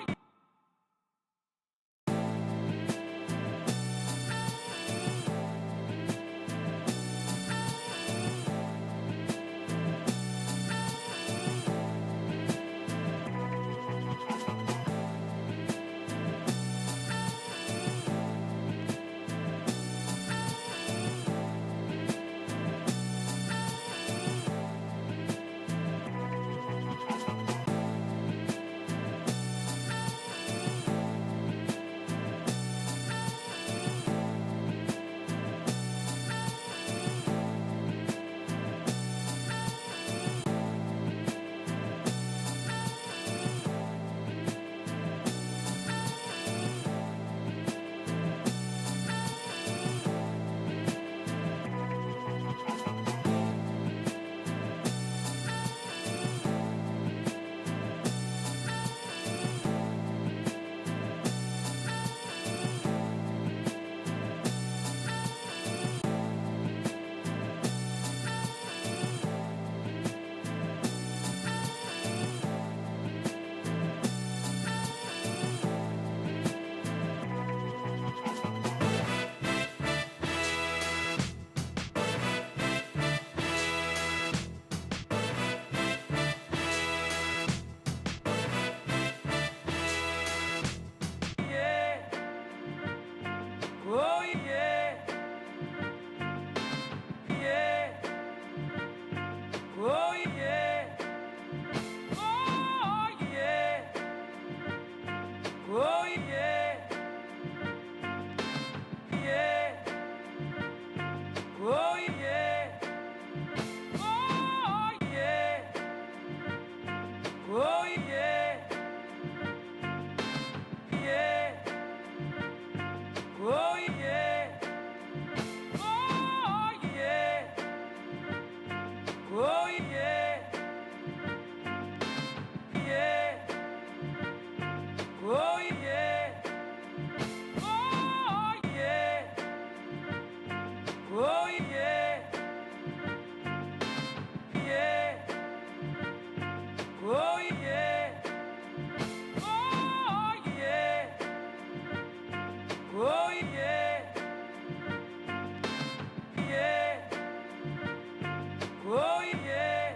Oh yeah.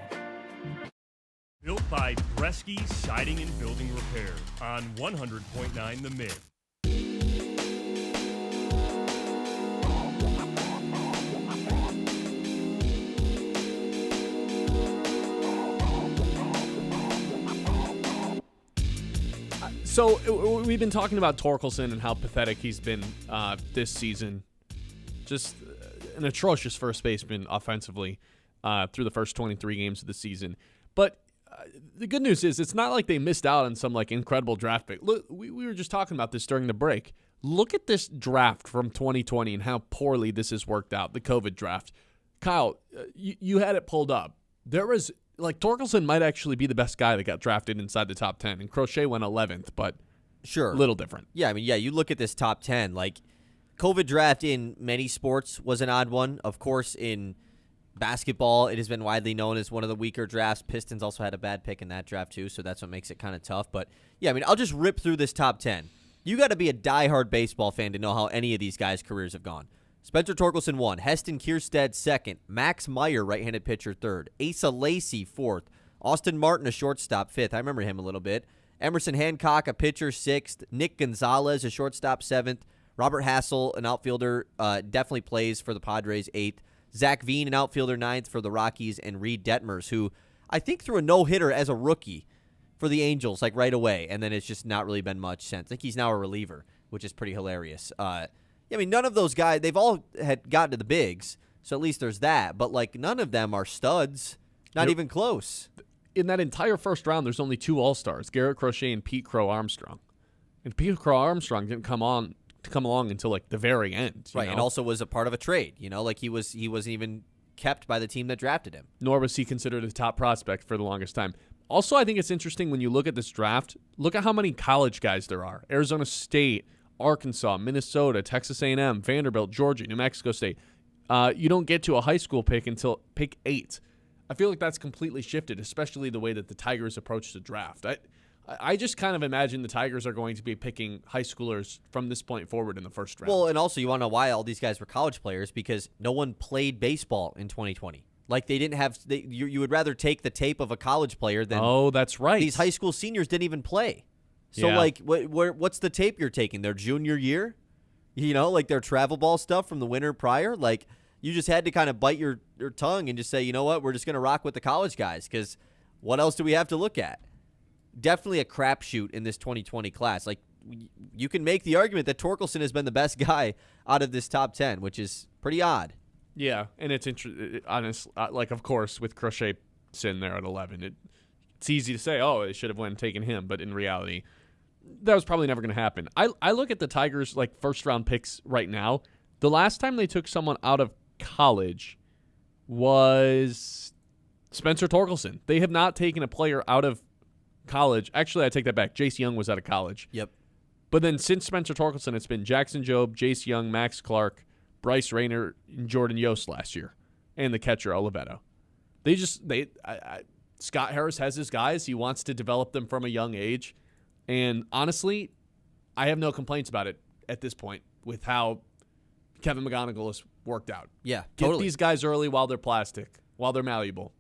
Built by Bresky Siding and Building Repair on 100.9 The Mid. So we've been talking about Torkelson and how pathetic he's been this season. Just an atrocious first baseman offensively through the first 23 games of the season. But the good news is it's not like they missed out on some like incredible draft pick. Look, we were just talking about this during the break. Look at this draft from 2020 and how poorly this has worked out, the COVID draft. Kyle, you had it pulled up. There was, like, Torkelson might actually be the best guy that got drafted inside the top 10, and Crochet went 11th, but sure, a little different. Yeah, I mean, you look at this top 10, like, COVID draft in many sports was an odd one. Of course, in basketball, it has been widely known as one of the weaker drafts. Pistons also had a bad pick in that draft, too, so that's what makes it kind of tough. But, yeah, I mean, I'll just rip through this top 10. You got to be a diehard baseball fan to know how any of these guys' careers have gone. Spencer Torkelson 1, Heston Kierstead 2nd, Max Meyer, right-handed pitcher 3rd, Asa Lacy 4th, Austin Martin, a shortstop 5th. I remember him a little bit. Emerson Hancock, a pitcher 6th, Nick Gonzalez, a shortstop 7th, Robert Hassel, an outfielder, definitely plays for the Padres 8th, Zach Veen, an outfielder 9th for the Rockies, and Reed Detmers, who I think threw a no-hitter as a rookie for the Angels, like right away, and then it's just not really been much since. I think he's now a reliever, which is pretty hilarious. I mean, none of those guys, they've all had gotten to the bigs, so at least there's that. But, like, none of them are studs, not even close. In that entire first round, there's only 2 All-Stars, Garrett Crochet and Pete Crow Armstrong. And Pete Crow Armstrong didn't come along until, like, the very end. Right, know? And also was a part of a trade, like he wasn't even kept by the team that drafted him. Nor was he considered a top prospect for the longest time. Also, I think it's interesting when you look at this draft, look at how many college guys there are. Arizona State, Arkansas, Minnesota, Texas A&M, Vanderbilt, Georgia, New Mexico State. You don't get to a high school pick until pick 8. I feel like that's completely shifted, especially the way that the Tigers approach the draft. I just kind of imagine the Tigers are going to be picking high schoolers from this point forward in the first round. Well, and also you want to know why all these guys were college players, because no one played baseball in 2020. Like, they didn't have you would rather take the tape of a college player than that's right. These high school seniors didn't even play. So, Yeah. like, what's the tape you're taking? Their junior year? Like their travel ball stuff from the winter prior? Like, you just had to kind of bite your tongue and just say, you know what, we're just going to rock with the college guys, because what else do we have to look at? Definitely a crapshoot in this 2020 class. Like, you can make the argument that Torkelson has been the best guy out of this top 10, which is pretty odd. Yeah, and it's interesting. Honestly, like, of course, with Crochet sitting there at 11, it's easy to say, oh, it should have went and taken him, but in reality, that was probably never going to happen. I look at the Tigers, like, first-round picks right now. The last time they took someone out of college was Spencer Torkelson. They have not taken a player out of college. Actually, I take that back. Jace Young was out of college. Yep. But then since Spencer Torkelson, it's been Jackson Jobe, Jace Young, Max Clark, Bryce Rayner, and Jordan Yost last year, and the catcher Oliveto. Scott Harris has his guys. He wants to develop them from a young age. And honestly, I have no complaints about it at this point with how Kevin McGonigal has worked out. Yeah, Get totally. these guys early while they're plastic, while they're malleable,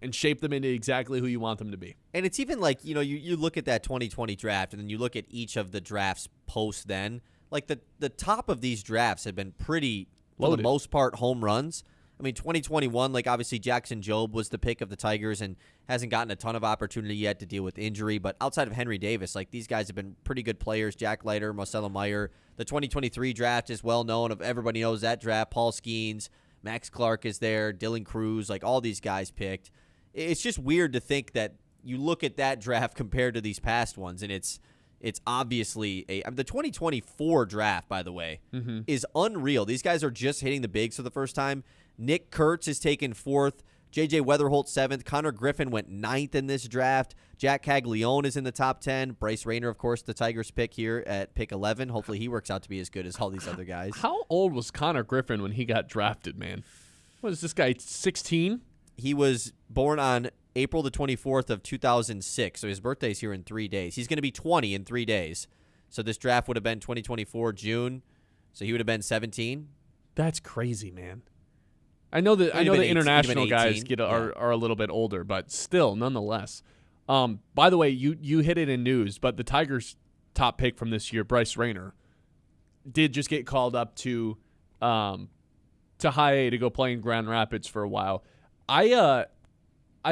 and shape them into exactly who you want them to be. And it's even like, you look at that 2020 draft, and then you look at each of the drafts post then. Like, the top of these drafts have been pretty, for Loaded. the most part, home runs. I mean, 2021, like, obviously Jackson Jobe was the pick of the Tigers and hasn't gotten a ton of opportunity yet to deal with injury. But outside of Henry Davis, like, these guys have been pretty good players. Jack Leiter, Marcelo Meyer. The 2023 draft is well known. Everybody knows that draft. Paul Skeens, Max Clark is there, Dylan Cruz, like, all these guys picked. It's just weird to think that you look at that draft compared to these past ones, and it's obviously the 2024 draft, by the way, is unreal. These guys are just hitting the bigs for the first time. Nick Kurtz is taken 4th. J.J. Weatherholt 7th. Connor Griffin went 9th in this draft. Jack Caglione is in the top 10. Bryce Rayner, of course, the Tigers pick here at pick 11. Hopefully he works out to be as good as all these other guys. How old was Connor Griffin when he got drafted, man? What is this guy, 16? He was born on April the 24th of 2006, so his birthday's here in 3 days. He's going to be 20 in 3 days. So this draft would have been 2024 June, so he would have been 17. That's crazy, man. I know that Maybe the even international 18, guys yeah. are a little bit older, but still, nonetheless. By the way, you hit it in news, but the Tigers' top pick from this year, Bryce Rayner, did just get called up to High A to go play in Grand Rapids for a while. I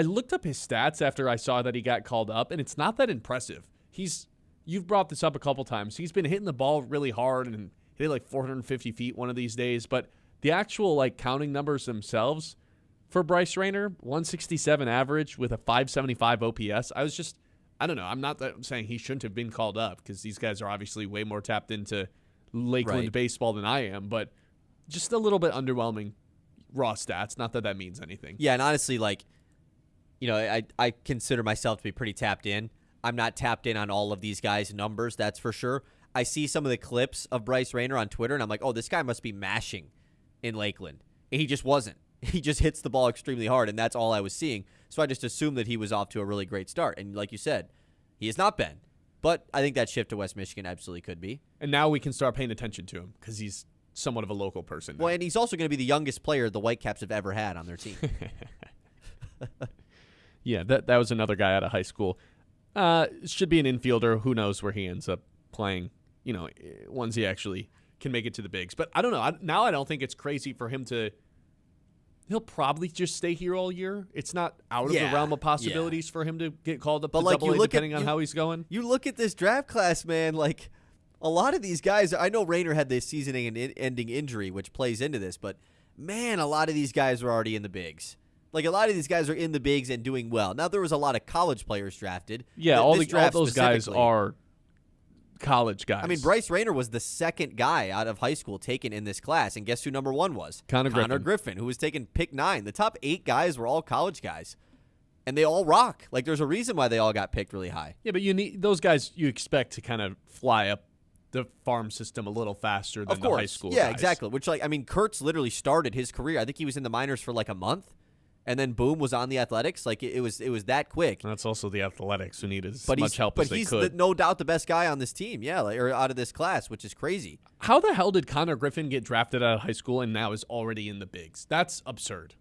looked up his stats after I saw that he got called up, and it's not that impressive. You've brought this up a couple times. He's been hitting the ball really hard and hit it like 450 feet one of these days, but the actual like counting numbers themselves for Bryce Rayner, 167 average with a 575 OPS. I don't know. I'm not saying he shouldn't have been called up because these guys are obviously way more tapped into Lakeland baseball than I am, but just a little bit underwhelming raw stats. Not that means anything. Yeah, and honestly, like, I consider myself to be pretty tapped in. I'm not tapped in on all of these guys' numbers, that's for sure. I see some of the clips of Bryce Rayner on Twitter, and I'm like, oh, this guy must be mashing in Lakeland. And he just wasn't. He just hits the ball extremely hard, and that's all I was seeing. So I just assumed that he was off to a really great start. And like you said, he has not been. But I think that shift to West Michigan absolutely could be. And now we can start paying attention to him because he's somewhat of a local person now. Well, and he's also going to be the youngest player the Whitecaps have ever had on their team. Yeah, that was another guy out of high school. Should be an infielder. Who knows where he ends up playing, once he actually can make it to the bigs. But I don't know. Now I don't think it's crazy for him to – he'll probably just stay here all year. It's not out of the realm of possibilities for him to get called up to Double-A depending on how he's going. You look at this draft class, man, like a lot of these guys – I know Rayner had this season-ending injury, which plays into this, but, man, a lot of these guys are already in the bigs. Like, a lot of these guys are in the bigs and doing well. Now, there was a lot of college players drafted. Yeah, all those guys are college guys. I mean, Bryce Rayner was the second guy out of high school taken in this class, and guess who number one was? Connor Griffin, who was taken pick 9. The top 8 guys were all college guys, and they all rock. Like, there's a reason why they all got picked really high. Yeah, but you need those guys you expect to kind of fly up the farm system a little faster than the high school Yeah, guys. exactly. Which, like, I mean, Kurtz literally started his career. I think he was in the minors for like a month. And then boom, was on the Athletics. Like it was that quick. That's also the Athletics who need as much help as they could. But he's no doubt the best guy on this team, or out of this class, which is crazy. How the hell did Connor Griffin get drafted out of high school and now is already in the bigs? That's absurd.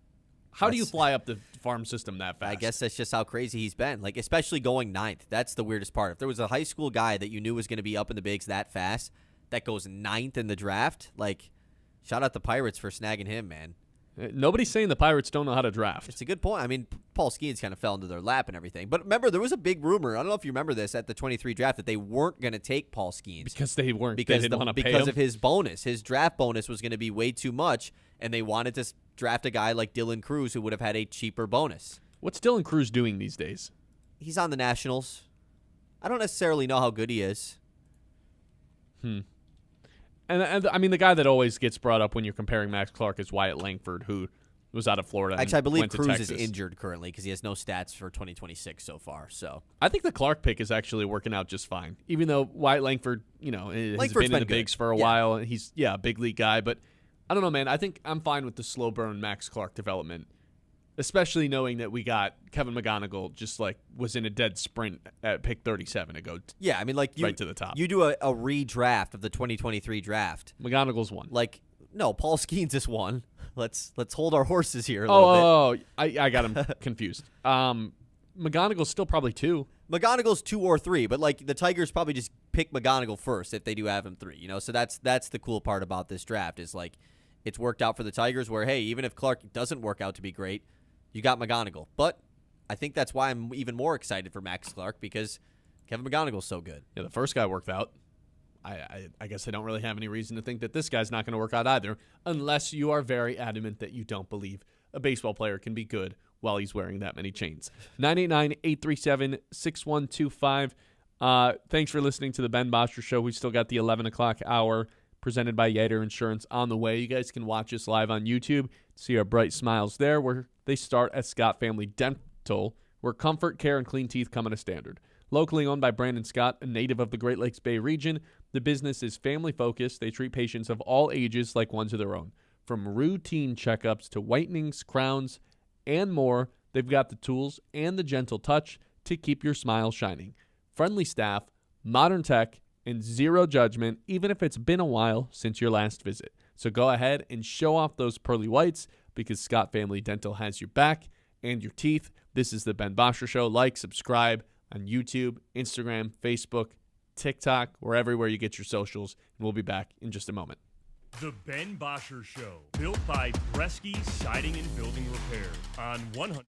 How do you fly up the farm system that fast? I guess that's just how crazy he's been. Like, especially going 9th. That's the weirdest part. If there was a high school guy that you knew was going to be up in the bigs that fast, that goes 9th in the draft, like, shout out the Pirates for snagging him, man. Nobody's saying the Pirates don't know how to draft. It's a good point. I mean, Paul Skeens kind of fell into their lap and everything. But remember, there was a big rumor. I don't know if you remember this at the 23 draft that they weren't going to take Paul Skeens. Because they weren't. They didn't want to pay him. Because of his bonus. His draft bonus was going to be way too much, and they wanted to draft a guy like Dylan Cruz who would have had a cheaper bonus. What's Dylan Cruz doing these days? He's on the Nationals. I don't necessarily know how good he is. And I mean, the guy that always gets brought up when you're comparing Max Clark is Wyatt Langford, who was out of Florida. Actually, I believe went to Cruz Texas. is injured currently because he has no stats for 2026 so far. So I think the Clark pick is actually working out just fine, even though Wyatt Langford, has been in the bigs for a while. And he's a big league guy, but I don't know, man. I think I'm fine with the slow burn Max Clark development, especially knowing that we got Kevin McGonigal just like was in a dead sprint at pick 37 to go. I mean, like right to the top. You do a redraft of the 2023 draft. McGonigal's one. Like, no, Paul Skeens is one. Let's hold our horses here a little bit. I got him confused. McGonigal's still probably 2. McGonigal's 2 or 3, but like the Tigers probably just pick McGonigal first if they do have him 3. So that's the cool part about this draft is like it's worked out for the Tigers where, hey, even if Clark doesn't work out to be great, you got McGonigal. But I think that's why I'm even more excited for Max Clark because Kevin McGonigal's so good. Yeah, the first guy worked out. I guess I don't really have any reason to think that this guy's not going to work out either, unless you are very adamant that you don't believe a baseball player can be good while he's wearing that many chains. 989-837-6125. Thanks for listening to the Ben Bosscher Show. We've still got the 11 o'clock hour presented by Yater Insurance on the way. You guys can watch us live on YouTube, see our bright smiles there, where they start at Scott Family Dental, where comfort, care, and clean teeth come in a standard. Locally owned by Brandon Scott, a native of the Great Lakes Bay region, the business is family-focused. They treat patients of all ages like ones of their own. From routine checkups to whitenings, crowns, and more, they've got the tools and the gentle touch to keep your smile shining. Friendly staff, modern tech, and zero judgment, even if it's been a while since your last visit. So go ahead and show off those pearly whites because Scott Family Dental has your back and your teeth. This is the Ben Bosscher Show. Like, subscribe on YouTube, Instagram, Facebook, TikTok. We're everywhere you get your socials, and we'll be back in just a moment. The Ben Bosscher Show, built by Bresky Siding and Building Repair on 100.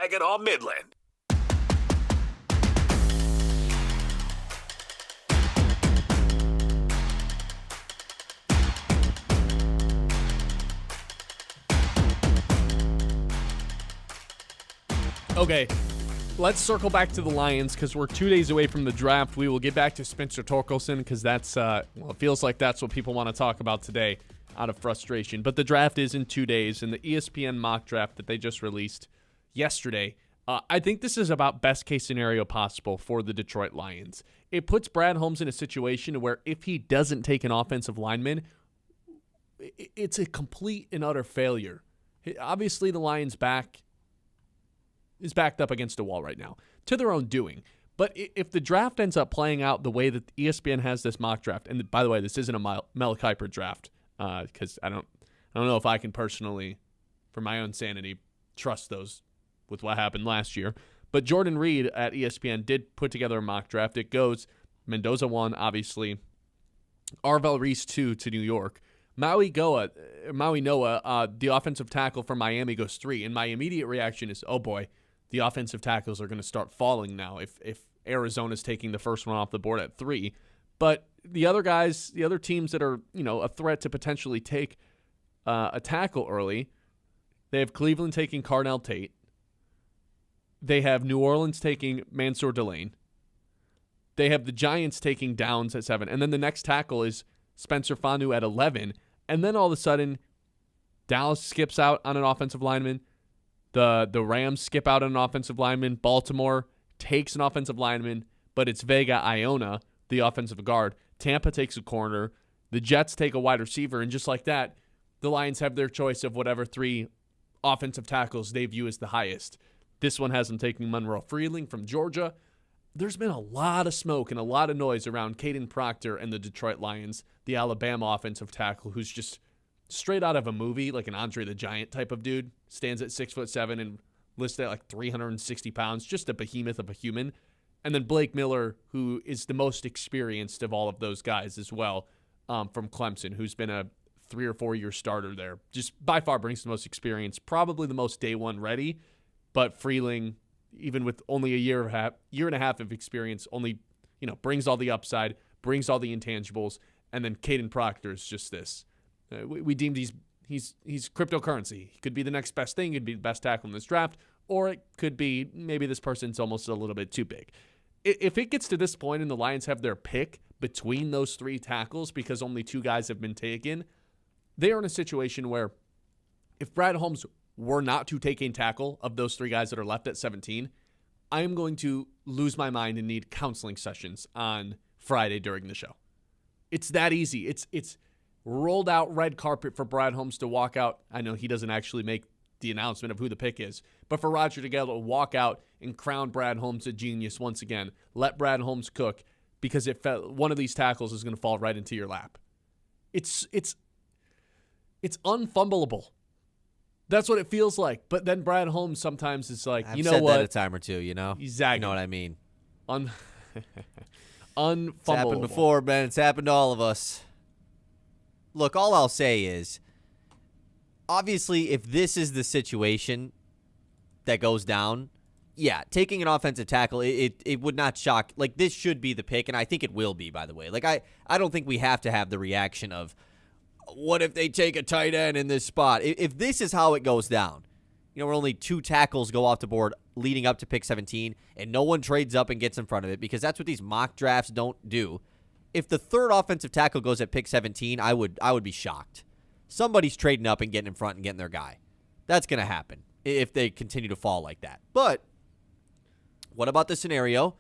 Saginaw Midland. Okay, let's circle back to the Lions because we're 2 days away from the draft. We will get back to Spencer Torkelson because that's, it feels like that's what people want to talk about today out of frustration. But the draft is in 2 days, and the ESPN mock draft that they just released yesterday, I think this is about best case scenario possible for the Detroit Lions. It puts Brad Holmes in a situation where if he doesn't take an offensive lineman, it's a complete and utter failure. Obviously, the Lions is backed up against a wall right now, to their own doing. But if the draft ends up playing out the way that ESPN has this mock draft, and by the way, this isn't a Mel Kiper draft, because I don't know if I can personally, for my own sanity, trust those with what happened last year. But Jordan Reed at ESPN did put together a mock draft. It goes Mendoza 1, obviously, Arvell Reese 2 to New York, Maui Noah, the offensive tackle from Miami, goes 3. And my immediate reaction is, oh boy, the offensive tackles are going to start falling now if Arizona's taking the first one off the board at 3. But the other guys, the other teams that are, a threat to potentially take a tackle early, They have Cleveland taking Carnell Tate. They have New Orleans taking Mansour Delane. They have the Giants taking Downs at 7. And then the next tackle is Spencer Fanu at 11. And then all of a sudden, Dallas skips out on an offensive lineman. The Rams skip out on an offensive lineman. Baltimore takes an offensive lineman, but it's Vega Iona, the offensive guard. Tampa takes a corner. The Jets take a wide receiver. And just like that, the Lions have their choice of whatever 3 offensive tackles they view as the highest. This one has them taking Monroe Freeling from Georgia. There's been a lot of smoke and a lot of noise around Caden Proctor and the Detroit Lions, the Alabama offensive tackle, who's just straight out of a movie, like an Andre the Giant type of dude. Stands at 6'7" and listed at like 360 pounds, just a behemoth of a human. And then Blake Miller, who is the most experienced of all of those guys as well, from Clemson, who's been a 3 or 4 year starter there. Just by far brings the most experience, probably the most day one ready. But Freeling, even with only a year and a half of experience, only brings all the upside, brings all the intangibles, and then Caden Proctor is just this. We deemed he's cryptocurrency. He could be the next best thing. He could be the best tackle in this draft, or it could be maybe this person's almost a little bit too big. If it gets to this point and the Lions have their pick between those 3 tackles because only 2 guys have been taken, they are in a situation where if Brad Holmes were not to take a tackle of those 3 guys that are left at 17, I am going to lose my mind and need counseling sessions on Friday during the show. It's that easy. It's rolled out red carpet for Brad Holmes to walk out. I know he doesn't actually make the announcement of who the pick is, but for Roger to walk out and crown Brad Holmes a genius once again, let Brad Holmes cook, because one of these tackles is going to fall right into your lap. It's unfumbleable. That's what it feels like. But then Brad Holmes sometimes is like, I've said that a time or two, Exactly. You know what I mean? Unfumbleable. It's happened before, Ben. It's happened to all of us. Look, all I'll say is, obviously, if this is the situation that goes down, yeah, taking an offensive tackle, it would not shock. Like, this should be the pick, and I think it will be, by the way. Like, I don't think we have to have the reaction of, what if they take a tight end in this spot? If this is how it goes down, where only 2 tackles go off the board leading up to pick 17, and no one trades up and gets in front of it, because that's what these mock drafts don't do. If the 3rd offensive tackle goes at pick 17, I would be shocked. Somebody's trading up and getting in front and getting their guy. That's going to happen if they continue to fall like that. But what about the scenario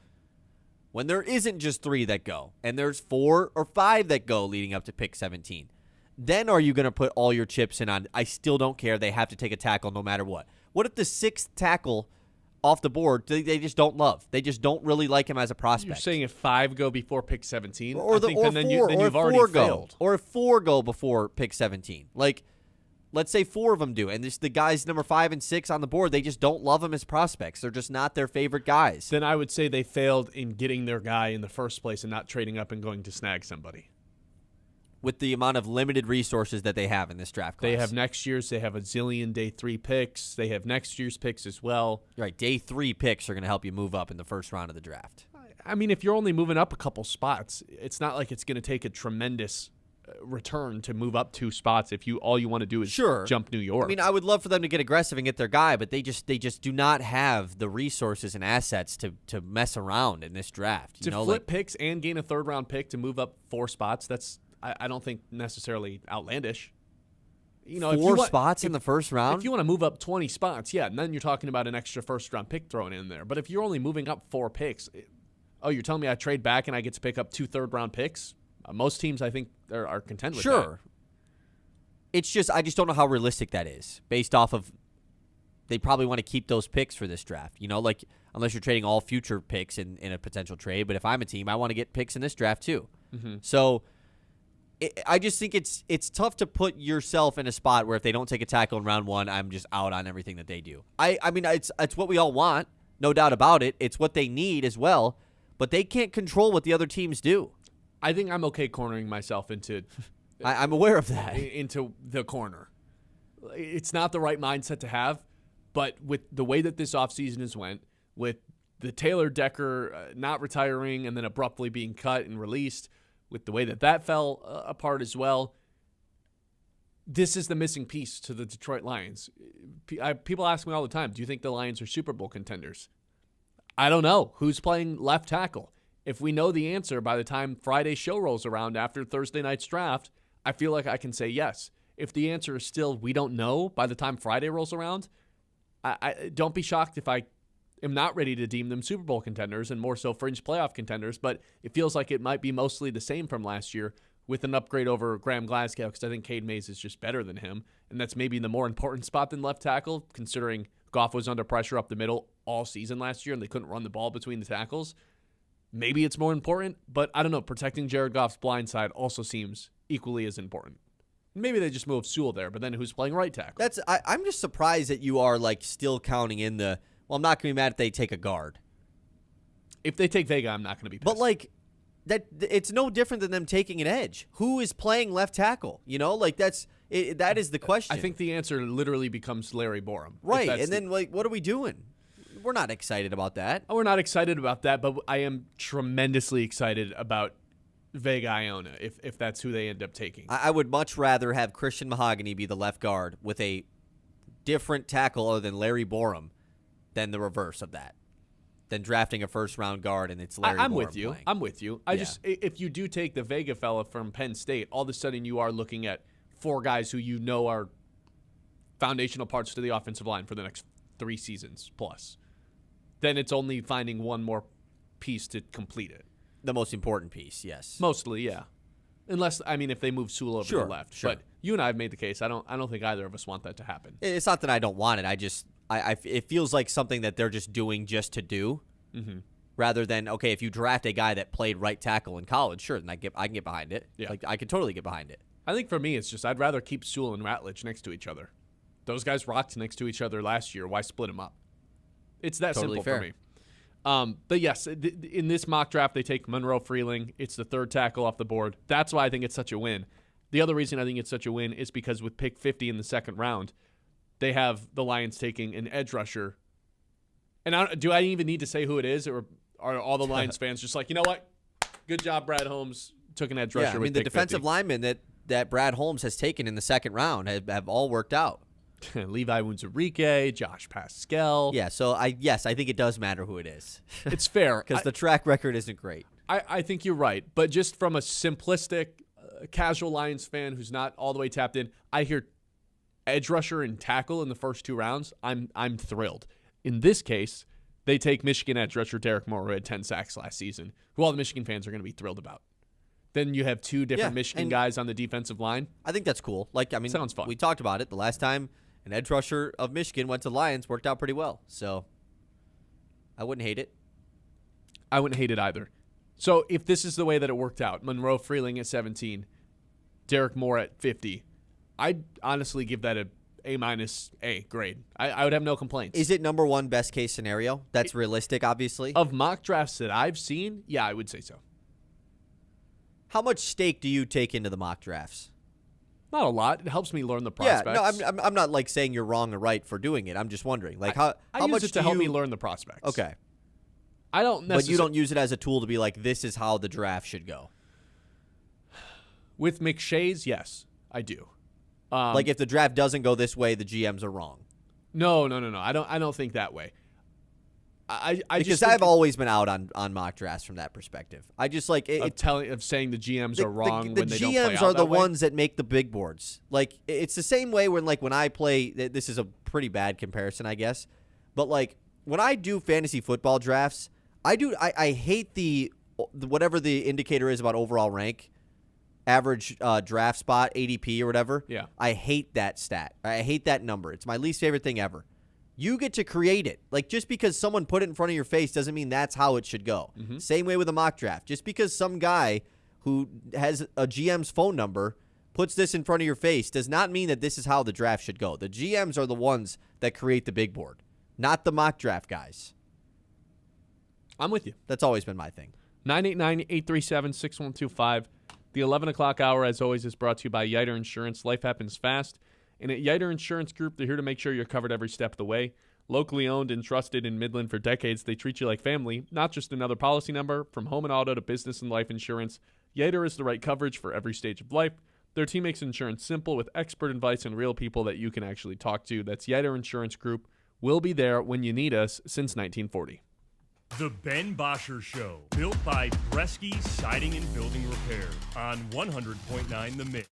when there isn't just 3 that go, and there's 4 or 5 that go leading up to pick 17? Then are you going to put all your chips in on, I still don't care, they have to take a tackle no matter what? What if the 6th tackle off the board they just don't love? They just don't really like him as a prospect. You're saying if 5 go before pick 17? Then you've already failed. Or if 4 go before pick 17. Like, let's say 4 of them do, and the guys number 5 and 6 on the board, they just don't love him as prospects. They're just not their favorite guys. Then I would say they failed in getting their guy in the first place and not trading up and going to snag somebody. With the amount of limited resources that they have in this draft class. They have next year's. They have a zillion day 3 picks. They have next year's picks as well. Right, day 3 picks are going to help you move up in the first round of the draft. I mean, if you're only moving up a couple spots, it's not like it's going to take a tremendous return to move up 2 spots if all you want to do is jump New York. I mean, I would love for them to get aggressive and get their guy, but they just do not have the resources and assets to mess around in this draft. To flip picks and gain a 3rd round pick to move up 4 spots, that's I don't think necessarily outlandish. 4 spots in the first round? If you want to move up 20 spots, yeah, and then you're talking about an extra first-round pick thrown in there. But if you're only moving up 4 picks, you're telling me I trade back and I get to pick up 2 third-round picks? Most teams, I think, are content with that. Sure. It's just, I just don't know how realistic that is, based off of they probably want to keep those picks for this draft. Unless you're trading all future picks in a potential trade. But if I'm a team, I want to get picks in this draft too. Mm-hmm. So I just think it's tough to put yourself in a spot where if they don't take a tackle in round 1, I'm just out on everything that they do. I mean, it's what we all want, no doubt about it. It's what they need as well, but they can't control what the other teams do. I think I'm okay cornering myself into I'm aware of that. Into the corner. It's not the right mindset to have, but with the way that this offseason has went, with the Taylor Decker not retiring and then abruptly being cut and released, with the way that fell apart as well, this is the missing piece to the Detroit Lions. People ask me all the time, do you think the Lions are Super Bowl contenders? I don't know. Who's playing left tackle? If we know the answer by the time Friday's show rolls around after Thursday night's draft, I feel like I can say yes. If the answer is still we don't know by the time Friday rolls around, I don't be shocked if I am not ready to deem them Super Bowl contenders and more so fringe playoff contenders, but it feels like it might be mostly the same from last year with an upgrade over Graham Glasgow because I think Cade Mays is just better than him, and that's maybe the more important spot than left tackle considering Goff was under pressure up the middle all season last year and they couldn't run the ball between the tackles. Maybe it's more important, but I don't know. Protecting Jared Goff's blind side also seems equally as important. Maybe they just moved Sewell there, but then who's playing right tackle? I'm just surprised that you are like still counting in the. Well, I'm not going to be mad if they take a guard. If they take Vega, I'm not going to be pissed. But like that, it's no different than them taking an edge. Who is playing left tackle? You know, like that is the question. I think the answer literally becomes Larry Borum. Right, and then like, what are we doing? We're not excited about that. We're not excited about that, but I am tremendously excited about Vega Iona if that's who they end up taking. I would much rather have Christian Mahogany be the left guard with a different tackle other than Larry Borum than the reverse of that. Than drafting a first-round guard and it's Larry Borum with you. playing. I'm with you. If you do take the Vega fella from Penn State, all of a sudden you are looking at four guys who you know are foundational parts to the offensive line for the next 3 seasons plus. Then it's only finding one more piece to complete it. The most important piece, yes. Mostly, yeah. Unless, if they move Sewell over to the left. Sure. But you and I have made the case. I don't think either of us want that to happen. It's not that I don't want it. It feels like something that they're just doing just to do, rather than, okay, if you draft a guy that played right tackle in college, sure, then I can get behind it. Yeah. Like I could totally get behind it. I think for me, it's just I'd rather keep Sewell and Ratledge next to each other. Those guys rocked next to each other last year. Why split them up? It's that Totally simple fair. for me. But yes, in this mock draft, they take Monroe Freeling. It's the third tackle off the board. That's why I think it's such a win. The other reason I think it's such a win is because with pick 50 in the second round, they have the Lions taking an edge rusher. And do I even need to say who it is, or are all the Lions fans just like, you know what? Good job, Brad Holmes. Took an edge rusher. Yeah, with the pick defensive 50. linemen that Brad Holmes has taken in the second round have all worked out. Levi Wunzurike, Josh Pascal. Yeah, so I think it does matter who it is. It's fair. Because the track record isn't great. I think you're right. But just from a simplistic, casual Lions fan who's not all the way tapped in, I hear edge rusher and tackle in the first 2 rounds. I'm thrilled. In this case, they take Michigan edge rusher Derek Moore, who had 10 sacks last season, who all the Michigan fans are going to be thrilled about. Then you have 2 different Michigan guys on the defensive line. I think that's cool. Sounds fun. We talked about it the last time. An edge rusher of Michigan went to Lions, worked out pretty well. So I wouldn't hate it. I wouldn't hate it either. So if this is the way that it worked out, Monroe Freeling at 17, Derek Moore at 50, I'd honestly give that A- grade. I would have no complaints. Is it number 1 best case scenario? That's realistic, obviously. Of mock drafts that I've seen, yeah, I would say so. How much stake do you take into the mock drafts? Not a lot. It helps me learn the prospects. Yeah, no, I'm not like saying you're wrong or right for doing it. I'm just wondering, like how use much it to help me learn the prospects. Okay, I don't necessarily. but you don't use it as a tool to be like, this is how the draft should go. With McShay's, yes, I do. Like if the draft doesn't go this way, the GMs are wrong. No. I don't think that way. Because I've always been out on mock drafts from that perspective. I just like of saying the GMs are wrong the when they GMs don't play out are the that way. ones that make the big boards. Like it's the same way when I play. This is a pretty bad comparison, I guess, but like when I do fantasy football drafts, I hate the whatever the indicator is about overall rank, average draft spot, ADP or whatever. Yeah, I hate that stat. I hate that number. It's my least favorite thing ever. You get to create it. Like, just because someone put it in front of your face doesn't mean that's how it should go. Mm-hmm. Same way with a mock draft. Just because some guy who has a GM's phone number puts this in front of your face does not mean that this is how the draft should go. The GMs are the ones that create the big board, not the mock draft guys. I'm with you. That's always been my thing. 989-837-6125. The 11 o'clock hour, as always, is brought to you by Yiter Insurance. Life happens fast. And at Yiter Insurance Group, they're here to make sure you're covered every step of the way. Locally owned and trusted in Midland for decades, they treat you like family, not just another policy number. From home and auto to business and life insurance, Yiter is the right coverage for every stage of life. Their team makes insurance simple with expert advice and real people that you can actually talk to. That's Yeder Insurance Group. We'll be there when you need us since 1940. The Ben Bosscher Show, built by Bresky Siding and Building Repair on 100.9 The Mix.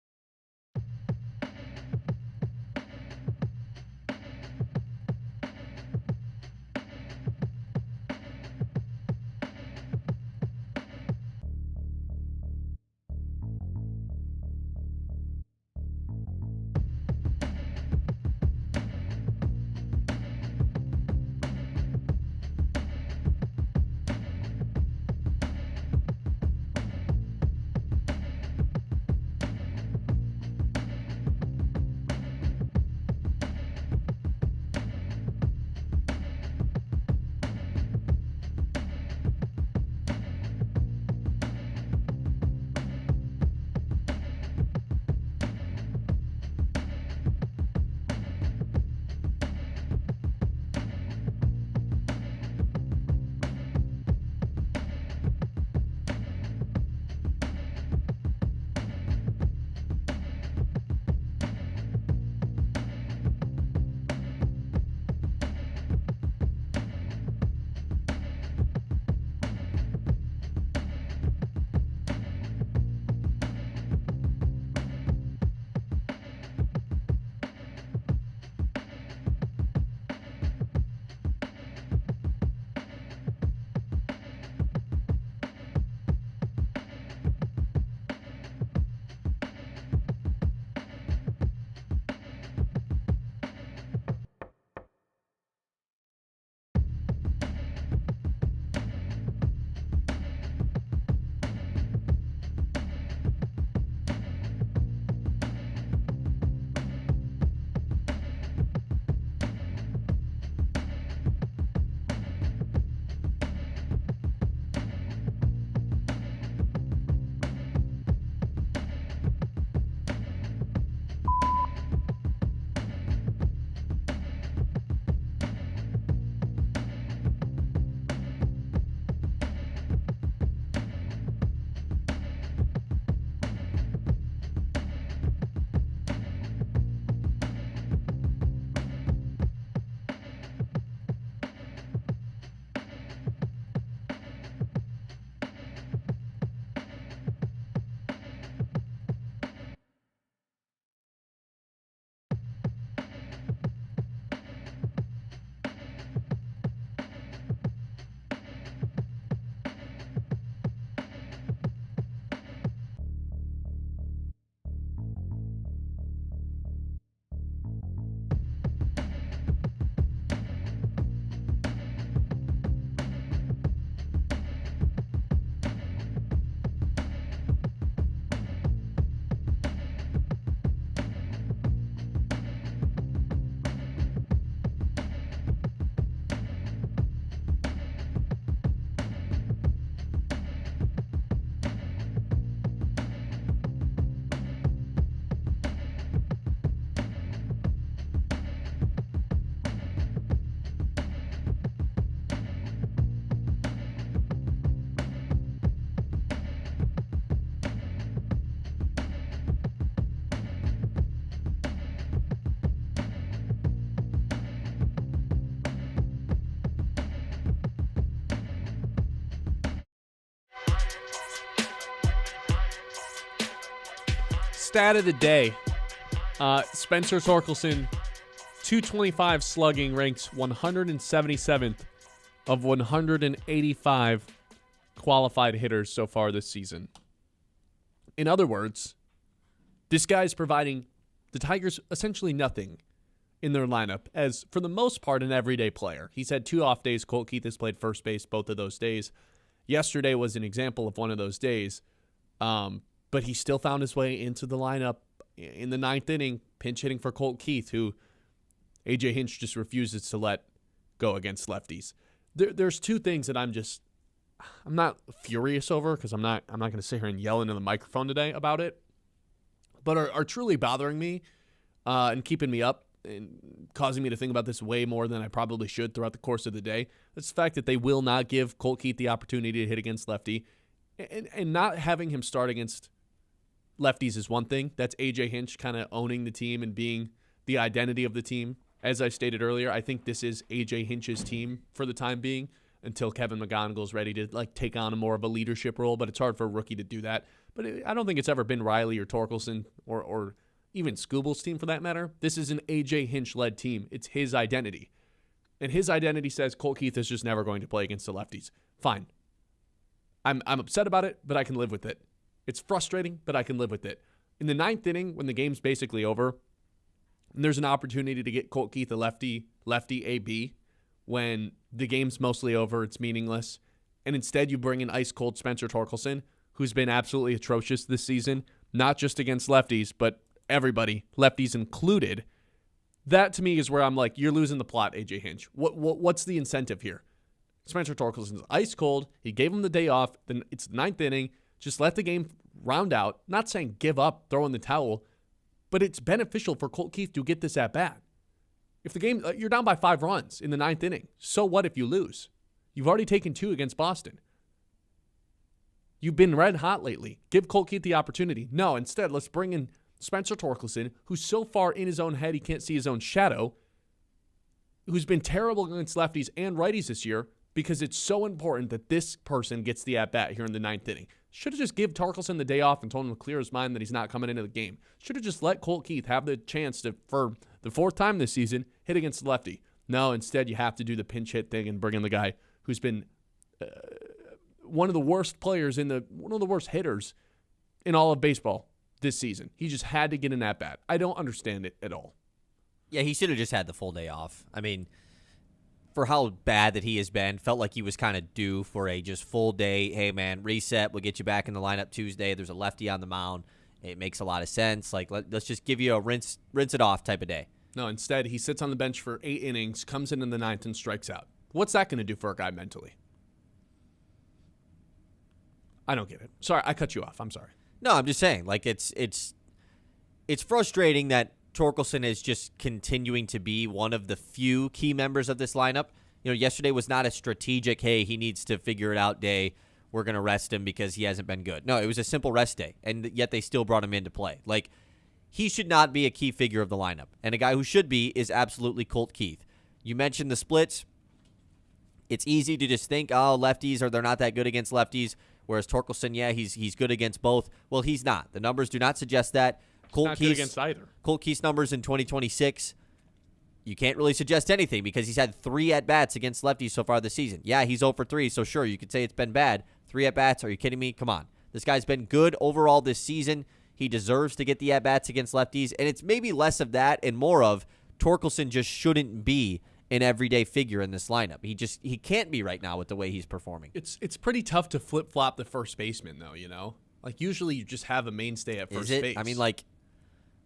Stat of the day. Spencer Torkelson, 225 slugging, ranks 177th of 185 qualified hitters so far this season. In other words, this guy's providing the Tigers essentially nothing in their lineup as, for the most part, an everyday player. He's had 2 off days. Colt Keith has played first base both of those days. Yesterday was an example of one of those days. But he still found his way into the lineup in the 9th inning, pinch hitting for Colt Keith, who A.J. Hinch just refuses to let go against lefties. There's 2 things that I'm not furious over, because I'm not going to sit here and yell into the microphone today about it, but are truly bothering me and keeping me up and causing me to think about this way more than I probably should throughout the course of the day. It's the fact that they will not give Colt Keith the opportunity to hit against lefty, and not having him start against Lefties is one thing. That's A.J. Hinch kind of owning the team and being the identity of the team. As I stated earlier, I think this is A.J. Hinch's team for the time being until Kevin McGonigal's ready to take on a more of a leadership role, but it's hard for a rookie to do that. But I don't think it's ever been Riley or Torkelson or even Scooble's team for that matter. This is an A.J. Hinch-led team. It's his identity. And his identity says Colt Keith is just never going to play against the lefties. Fine. I'm upset about it, but I can live with it. It's frustrating, but I can live with it. In the 9th inning, when the game's basically over, and there's an opportunity to get Colt Keith a lefty AB, when the game's mostly over, it's meaningless, and instead you bring in ice-cold Spencer Torkelson, who's been absolutely atrocious this season, not just against lefties, but everybody, lefties included. That, to me, is where I'm like, you're losing the plot, A.J. Hinch. What's the incentive here? Spencer Torkelson's ice cold. He gave him the day off. Then it's the 9th inning. Just let the game round out. Not saying give up, throw in the towel, but it's beneficial for Colt Keith to get this at bat. If the game, you're down by 5 runs in the 9th inning, so what if you lose? You've already taken 2 against Boston. You've been red hot lately. Give Colt Keith the opportunity. No, instead, let's bring in Spencer Torkelson, who's so far in his own head he can't see his own shadow, who's been terrible against lefties and righties this year because it's so important that this person gets the at-bat here in the 9th inning. Should have just give Torkelson the day off and told him to clear his mind that he's not coming into the game. Should have just let Colt Keith have the chance to, for the 4th time this season, hit against the lefty. No, instead you have to do the pinch hit thing and bring in the guy who's been one of the worst players one of the worst hitters in all of baseball this season. He just had to get an at-bat. I don't understand it at all. Yeah, he should have just had the full day off. I mean, for how bad that he has been, felt like he was kind of due for a just full day. Hey, man, reset. We'll get you back in the lineup Tuesday. There's a lefty on the mound. It makes a lot of sense. Like, let's just give you a rinse it off type of day. No, instead, he sits on the bench for 8 innings, comes in the 9th, and strikes out. What's that going to do for a guy mentally? I don't get it. Sorry, I cut you off. I'm sorry. No, I'm just saying, like, it's frustrating that Torkelson is just continuing to be one of the few key members of this lineup. You know, yesterday was not a strategic, hey, he needs to figure it out day. We're going to rest him because he hasn't been good. No, it was a simple rest day, and yet they still brought him into play. Like, he should not be a key figure of the lineup, and a guy who should be is absolutely Colt Keith. You mentioned the splits. It's easy to just think, oh, lefties, they're not that good against lefties. Whereas Torkelson, yeah, he's good against both. Well, he's not. The numbers do not suggest that. Not good against either. Colt Keith's numbers in 2026, you can't really suggest anything because he's had 3 at-bats against lefties so far this season. Yeah, he's 0 for 3, so sure, you could say it's been bad. 3 at-bats, are you kidding me? Come on. This guy's been good overall this season. He deserves to get the at-bats against lefties, and it's maybe less of that and more of Torkelson just shouldn't be an everyday figure in this lineup. He can't be right now with the way he's performing. It's pretty tough to flip-flop the first baseman, though, you know? Like, usually you just have a mainstay at first base. I mean, like,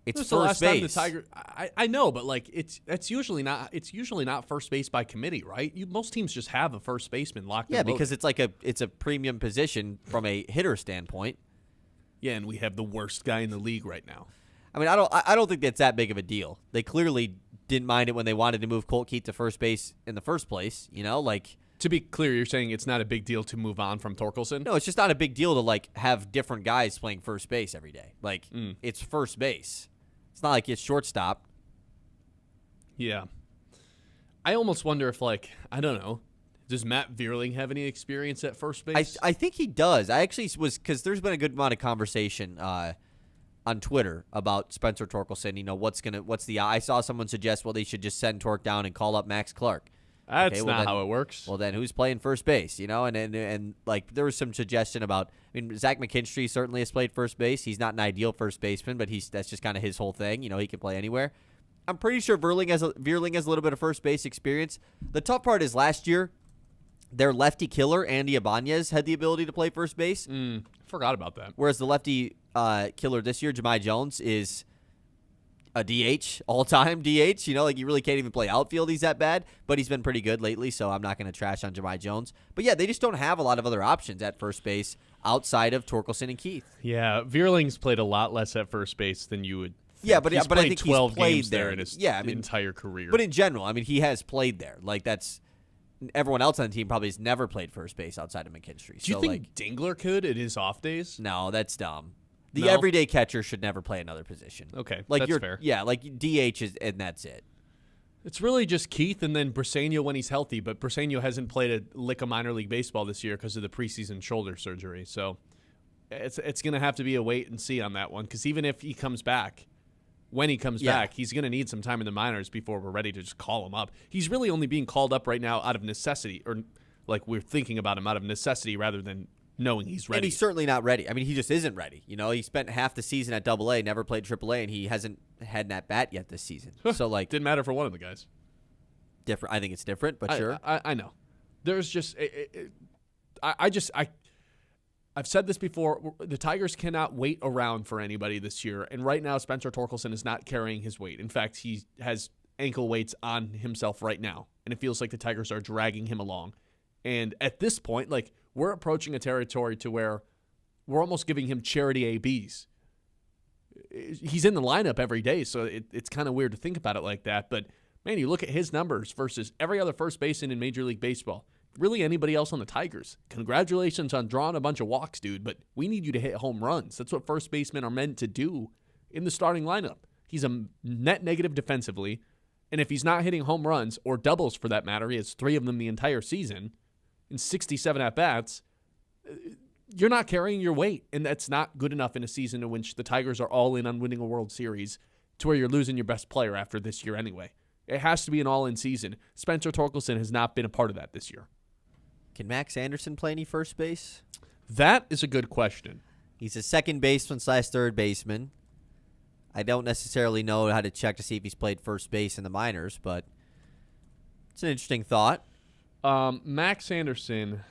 it's first the last base. Time the Tiger, I know, but like it's usually not first base by committee, right? Most teams just have a first baseman locked. Yeah, because it's a premium position from a hitter standpoint. Yeah, and we have the worst guy in the league right now. I mean, I don't think that's that big of a deal. They clearly didn't mind it when they wanted to move Colt Keith to first base in the first place. You know, like, to be clear, you're saying it's not a big deal to move on from Torkelson? No, it's just not a big deal to like have different guys playing first base every day. Like, it's first base. It's not like it's shortstop. Yeah. I almost wonder if, like, I don't know, does Matt Vierling have any experience at first base? I think he does. I actually was, because there's been a good amount of conversation on Twitter about Spencer Torkelson. You know, I saw someone suggest, well, they should just send Tork down and call up Max Clark. That's not how it works. Well, then who's playing first base? You know, and like there was some suggestion about. I mean, Zach McKinstry certainly has played first base. He's not an ideal first baseman, but that's just kind of his whole thing. You know, he can play anywhere. I'm pretty sure Vierling has a little bit of first base experience. The tough part is last year, their lefty killer Andy Ibanez had the ability to play first base. Forgot about that. Whereas the lefty killer this year, Jahmai Jones, is a DH, all-time DH. You know, like, you really can't even play outfield. He's that bad, but he's been pretty good lately, so I'm not going to trash on Jahmai Jones. But, yeah, they just don't have a lot of other options at first base outside of Torkelson and Keith. Yeah, Vierling's played a lot less at first base than you would think. Yeah, but I think 12 he's played games there in his I mean, entire career. But in general, I mean, he has played there. Like, that's everyone else on the team probably has never played first base outside of McKinstry. Do you think Dingler could at his off days? No, that's dumb. The No? everyday catcher should never play another position. Okay, like that's you're, fair. Yeah, like DH is, and that's it. It's really just Keith and then Briseño when he's healthy, but Briseño hasn't played a lick of minor league baseball this year because of the preseason shoulder surgery. So it's going to have to be a wait and see on that one, because even if he comes back, when he comes back, he's going to need some time in the minors before we're ready to just call him up. He's really only being called up right now out of necessity, or like we're thinking about him out of necessity rather than knowing he's ready. And he's certainly not ready. I mean, he just isn't ready. You know, he spent half the season at AA, never played AAA, and he hasn't had an at-bat yet this season. So, like, didn't matter for one of the guys. different. I think it's different, but sure. I know. There's just I've said this before. The Tigers cannot wait around for anybody this year, and right now Spencer Torkelson is not carrying his weight. In fact, he has ankle weights on himself right now, and it feels like the Tigers are dragging him along. And at this point, like, we're approaching a territory to where we're almost giving him charity ABs. He's in the lineup every day, so it's kind of weird to think about it like that. But, man, you look at his numbers versus every other first baseman in Major League Baseball. Really anybody else on the Tigers. Congratulations on drawing a bunch of walks, dude, but we need you to hit home runs. That's what first basemen are meant to do in the starting lineup. He's a net negative defensively, and if he's not hitting home runs, or doubles for that matter, he has 3 of them the entire season, in 67 at-bats, you're not carrying your weight, and that's not good enough in a season in which the Tigers are all in on winning a World Series to where you're losing your best player after this year anyway. It has to be an all-in season. Spencer Torkelson has not been a part of that this year. Can Max Anderson play any first base? That is a good question. He's a second baseman / third baseman. I don't necessarily know how to check to see if he's played first base in the minors, but it's an interesting thought. Max Anderson,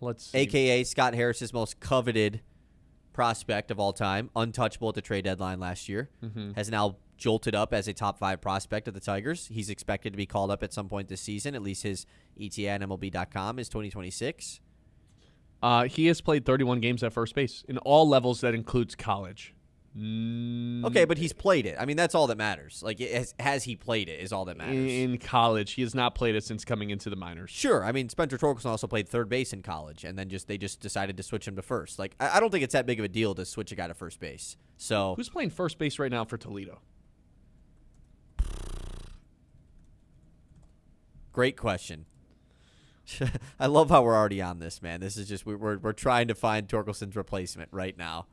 let's see. A.K.A. Scott Harris's most coveted prospect of all time, untouchable at the trade deadline last year, has now jolted up as a top 5 prospect of the Tigers. He's expected to be called up at some point this season. At least his ETA on MLB.com is 2026. He has played 31 games at first base in all levels. That includes college. Okay, but he's played it. I mean, that's all that matters. Like, has he played it is all that matters. In college, he has not played it since coming into the minors. Sure. I mean, Spencer Torkelson also played third base in college, and then they just decided to switch him to first. Like, I don't think it's that big of a deal to switch a guy to first base. So who's playing first base right now for Toledo? Great question. I love how we're already on this, man. This is just we're trying to find Torkelson's replacement right now.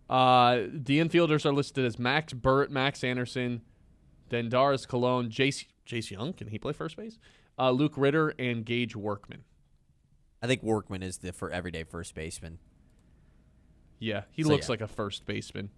The infielders are listed as Max Burt, Max Anderson, Dendaris Colon, Jace Young. Can he play first base? Luke Ritter, and Gage Workman. I think Workman is the for everyday first baseman. Yeah, he looks like a first baseman.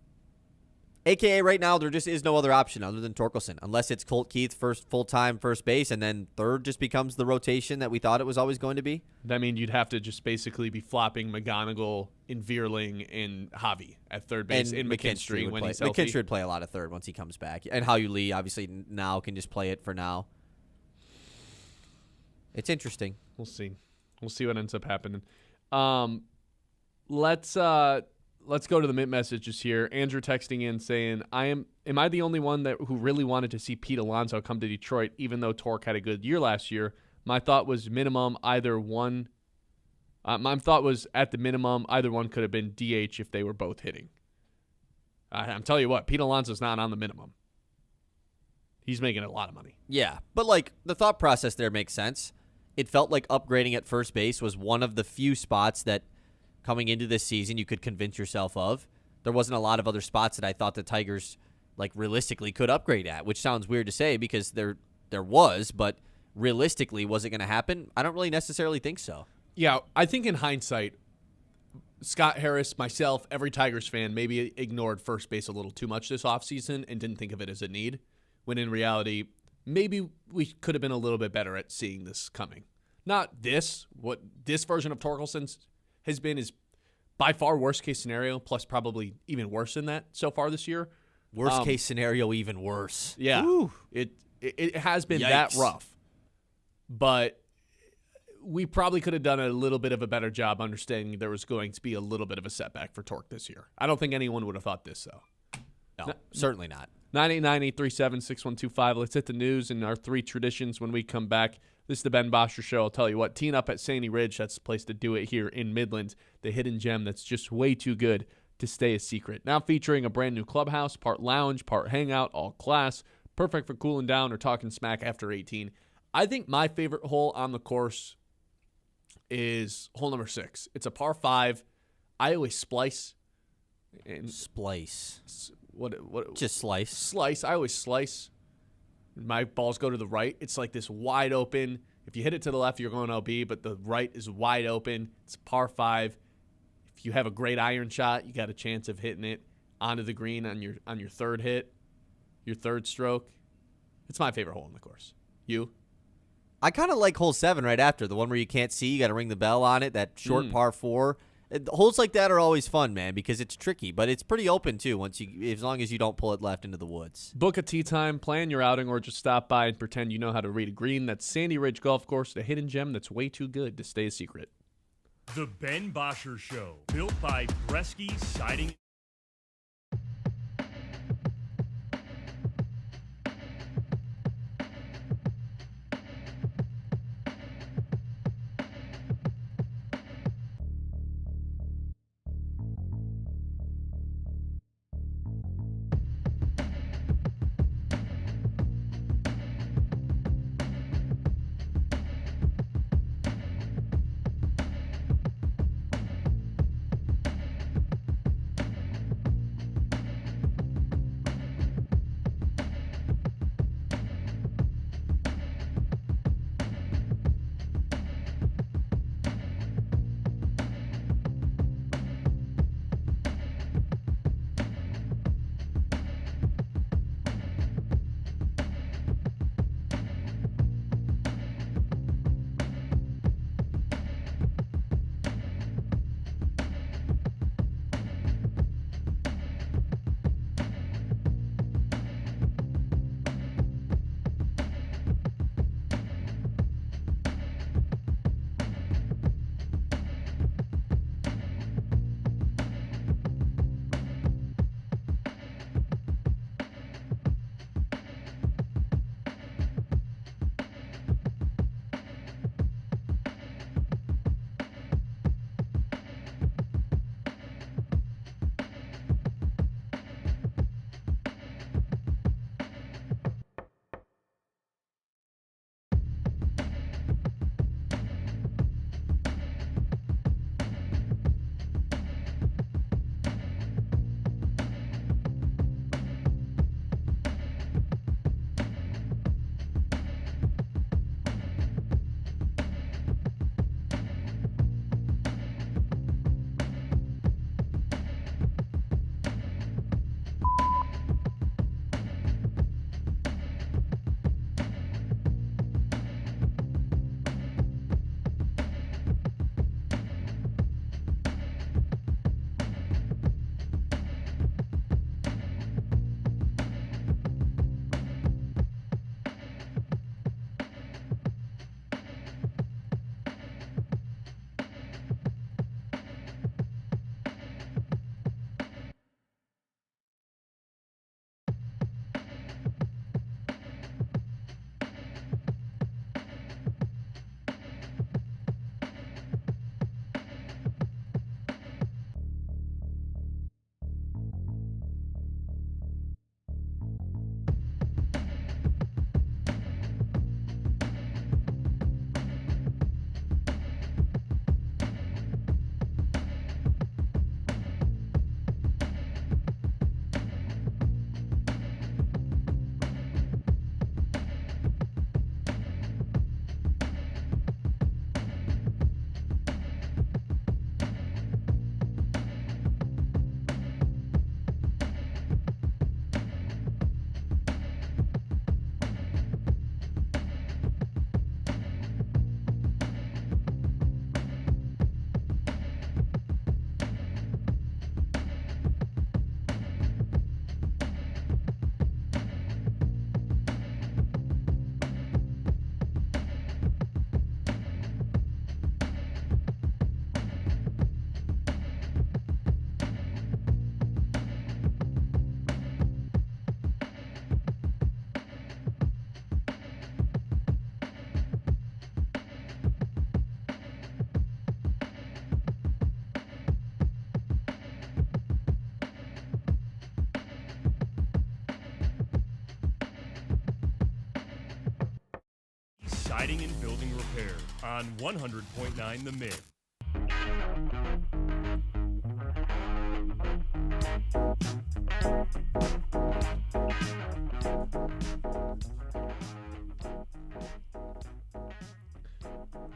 AKA right now, there just is no other option other than Torkelson, unless it's Colt Keith first full-time first base, and then third just becomes the rotation that we thought it was always going to be. That means you'd have to just basically be flopping McGonigal and Vierling and Javi at third base, and McKinstry when he's healthy. McKinstry would play a lot of third once he comes back, and Hao Lee obviously now can just play it for now. It's interesting. We'll see. We'll see what ends up happening. Let's go to the Mint messages here. Andrew texting in saying, Am I the only one who really wanted to see Pete Alonso come to Detroit, even though Torque had a good year last year? My thought was minimum either one. My thought was at the minimum either one could have been DH if they were both hitting. I'm telling you what, Pete Alonso's not on the minimum. He's making a lot of money. Yeah, but like the thought process there makes sense. It felt like upgrading at first base was one of the few spots that coming into this season you could convince yourself of. There wasn't a lot of other spots that I thought the Tigers like realistically could upgrade at, which sounds weird to say because there was, but realistically, was it going to happen? I don't really necessarily think so. Yeah, I think in hindsight, Scott Harris, myself, every Tigers fan maybe ignored first base a little too much this offseason and didn't think of it as a need, when in reality, maybe we could have been a little bit better at seeing this coming. Not this. What this version of Torkelson's has been is by far worst case scenario, plus probably even worse than that so far this year. Worst case scenario, even worse. Yeah. Ooh. It has been Yikes. that rough. But we probably could have done a little bit of a better job understanding there was going to be a little bit of a setback for Torque this year. I don't think anyone would have thought this, though. No, certainly not. 989-837-6125. Let's hit the news and our 3 traditions when we come back. This is the Ben Bosscher Show. I'll tell you what, teeing up at Sandy Ridge, that's the place to do it here in Midland. The hidden gem that's just way too good to stay a secret. Now featuring a brand new clubhouse, part lounge, part hangout, all class, perfect for cooling down or talking smack after 18. I think my favorite hole on the course is hole number 6. It's a par 5. I always splice. Splice. What? Just slice. Slice. I always slice. My balls go to the right. It's like this wide open. If you hit it to the left, you're going OB, but the right is wide open. It's a par 5. If you have a great iron shot, you got a chance of hitting it onto the green on your third hit, your third stroke. It's my favorite hole in the course. You? I kind of like hole 7 right after, the one where you can't see. You got to ring the bell on it, that short par 4. Holes like that are always fun, man, because it's tricky, but it's pretty open too. As long as you don't pull it left into the woods. Book a tee time, plan your outing, or just stop by and pretend you know how to read a green. That's Sandy Ridge Golf Course, the hidden gem that's way too good to stay a secret. The Ben Bosscher Show, built by Bresky Siding. Siding and Building Repair on 100.9 The Mid.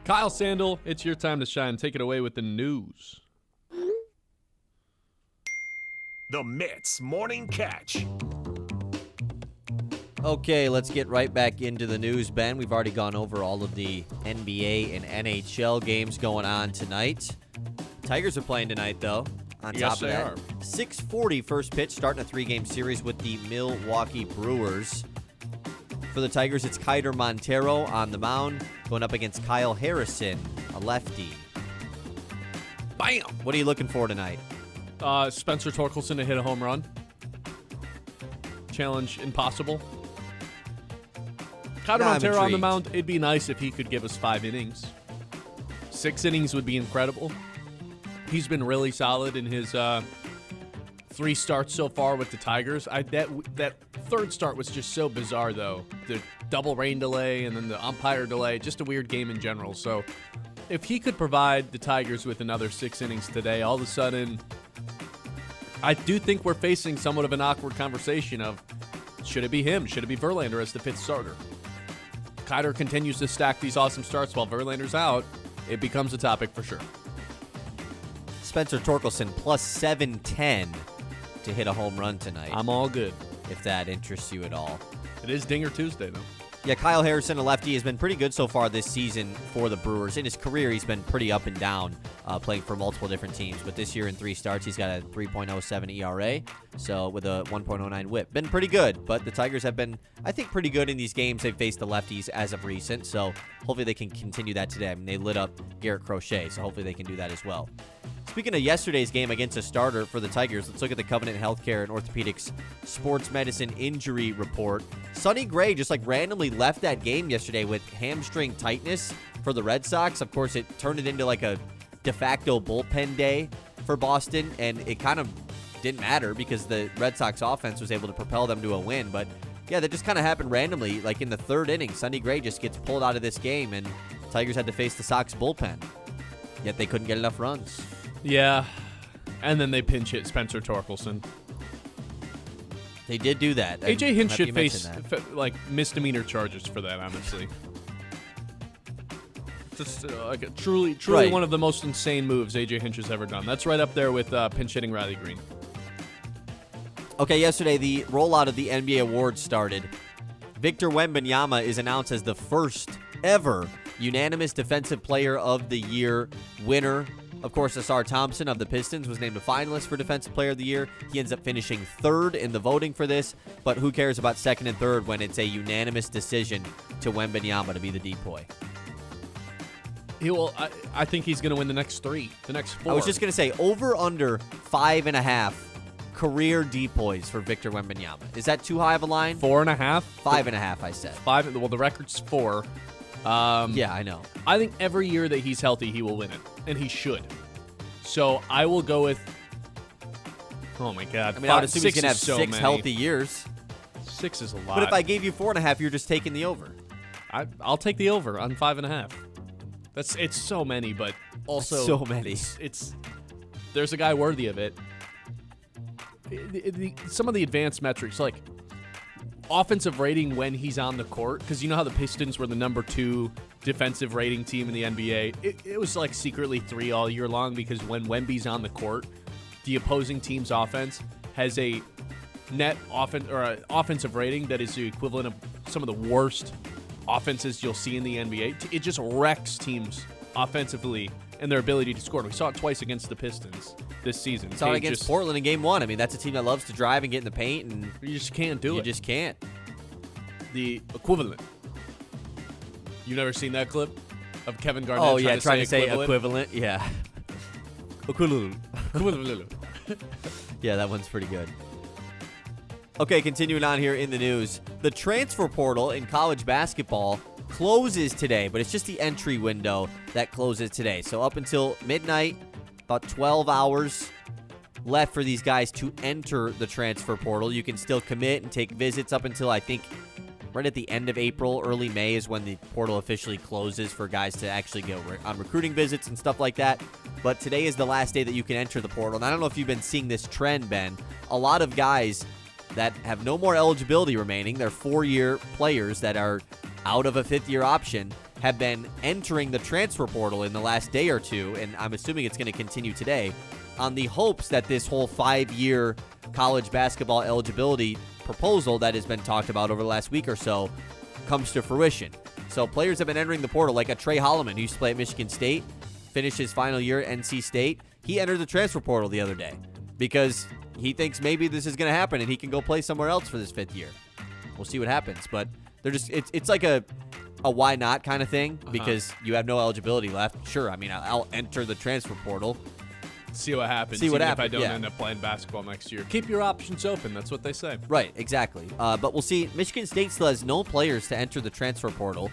Kyle Sandel, it's your time to shine. Take it away with the news. The Mitts Morning Catch. Okay, let's get right back into the news, Ben. We've already gone over all of the NBA and NHL games going on tonight. Tigers are playing tonight, though. On Yes, top of they that, are. 6:40 first pitch, starting a 3-game series with the Milwaukee Brewers. For the Tigers, it's Kiter Montero on the mound, going up against Kyle Harrison, a lefty. Bam! What are you looking for tonight? Spencer Torkelson to hit a home run. Challenge impossible. Kyle I'm Montero on the intrigued. mound, it'd be nice if he could give us 5 innings. 6 innings would be incredible. He's been really solid in his 3 starts so far with the Tigers. That third start was just so bizarre, though. The double rain delay and then the umpire delay, just a weird game in general. So if he could provide the Tigers with another 6 innings today, all of a sudden, I do think we're facing somewhat of an awkward conversation of, should it be him? Should it be Verlander as the 5th starter? Kiter continues to stack these awesome starts while Verlander's out. It becomes a topic for sure. Spencer Torkelson plus 710 to hit a home run tonight, I'm all good. if that interests you at all. It is Dinger Tuesday, though. Yeah, Kyle Harrison, a lefty, has been pretty good so far this season for the Brewers. In his career, he's been pretty up and down, playing for multiple different teams. But this year in 3 starts, he's got a 3.07 ERA, so with a 1.09 whip. Been pretty good, but the Tigers have been, I think, pretty good in these games they've faced the lefties as of recent. So hopefully they can continue that today. I mean, they lit up Garrett Crochet, so hopefully they can do that as well. Speaking of yesterday's game against a starter for the Tigers, let's look at the Covenant Healthcare and Orthopedics Sports Medicine Injury Report. Sonny Gray just randomly left that game yesterday with hamstring tightness for the Red Sox. Of course, it turned it into like a de facto bullpen day for Boston, and it kind of didn't matter because the Red Sox offense was able to propel them to a win. But yeah, that just kind of happened randomly. Like in the 3rd inning, Sonny Gray just gets pulled out of this game, and Tigers had to face the Sox bullpen. Yet they couldn't get enough runs. Yeah, and then they pinch hit Spencer Torkelson. They did do that. AJ I'm Hinch happy should you face mentioned that. misdemeanor charges for that, honestly. Just like a truly Right. one of the most insane moves AJ Hinch has ever done. That's right up there with pinch hitting Riley Green. Okay, yesterday the rollout of the NBA awards started. Victor Wembanyama is announced as the first ever unanimous Defensive Player of the Year winner. Of course, Asar Thompson of the Pistons was named a finalist for Defensive Player of the Year. He ends up finishing 3rd in the voting for this, but who cares about 2nd and 3rd when it's a unanimous decision to Wembanyama to be the decoy? He will. I think he's going to win the next 3, the next 4. I was just going to say, over under 5.5 career decoys for Victor Wembanyama. Is that too high of a line? 4.5, 5.5, I said. 5. Well, the record's 4. Yeah, I know. I think every year that he's healthy, he will win it, and he should. So I will go with. Oh my God! I mean, I would assume he's going to have is so 6 many. healthy years. 6 is a lot. But if I gave you 4.5, you're just taking the over. I'll take the over on 5.5. It's so many, but also So many. It's there's a guy worthy of it. Some of the advanced metrics, like offensive rating when he's on the court, because you know how the Pistons were the number 2 defensive rating team in the NBA. It was like secretly 3 all year long, because when Wemby's on the court, the opposing team's offense has a net offensive rating that is the equivalent of some of the worst offenses you'll see in the NBA. It just wrecks teams offensively and their ability to score. We saw it twice against the Pistons this season. Saw it against Portland in Game 1. I mean, that's a team that loves to drive and get in the paint, and You just can't do you it. just can't. The equivalent. You never seen that clip of Kevin Garnett? Oh, yeah, trying to say equivalent? equivalent. Yeah. Equivalent. Equivalent. Yeah, that one's pretty good. Okay, continuing on here in the news. The transfer portal in college basketball closes today, but it's just the entry window that closes today. So up until midnight, about 12 hours left for these guys to enter the transfer portal. You can still commit and take visits up until, I think, right at the end of April, early May is when the portal officially closes for guys to actually go on recruiting visits and stuff like that. But today is the last day that you can enter the portal. And I don't know if you've been seeing this trend, Ben. A lot of guys that have no more eligibility remaining, they're 4-year players that are out of a 5th-year option, have been entering the transfer portal in the last day or two, and I'm assuming it's going to continue today, on the hopes that this whole 5-year college basketball eligibility proposal that has been talked about over the last week or so comes to fruition. So players have been entering the portal, like a Trey Holloman, who used to play at Michigan State, finished his final year at NC State. He entered the transfer portal the other day because he thinks maybe this is going to happen and he can go play somewhere else for this 5th year. We'll see what happens, but they're just it's like a why not kind of thing because you have no eligibility left. Sure, I mean, I'll enter the transfer portal. See what happens. See what happens. If I don't end up playing basketball next year. Keep your options open. That's what they say. Right, exactly. But we'll see. Michigan State still has no players to enter the transfer portal.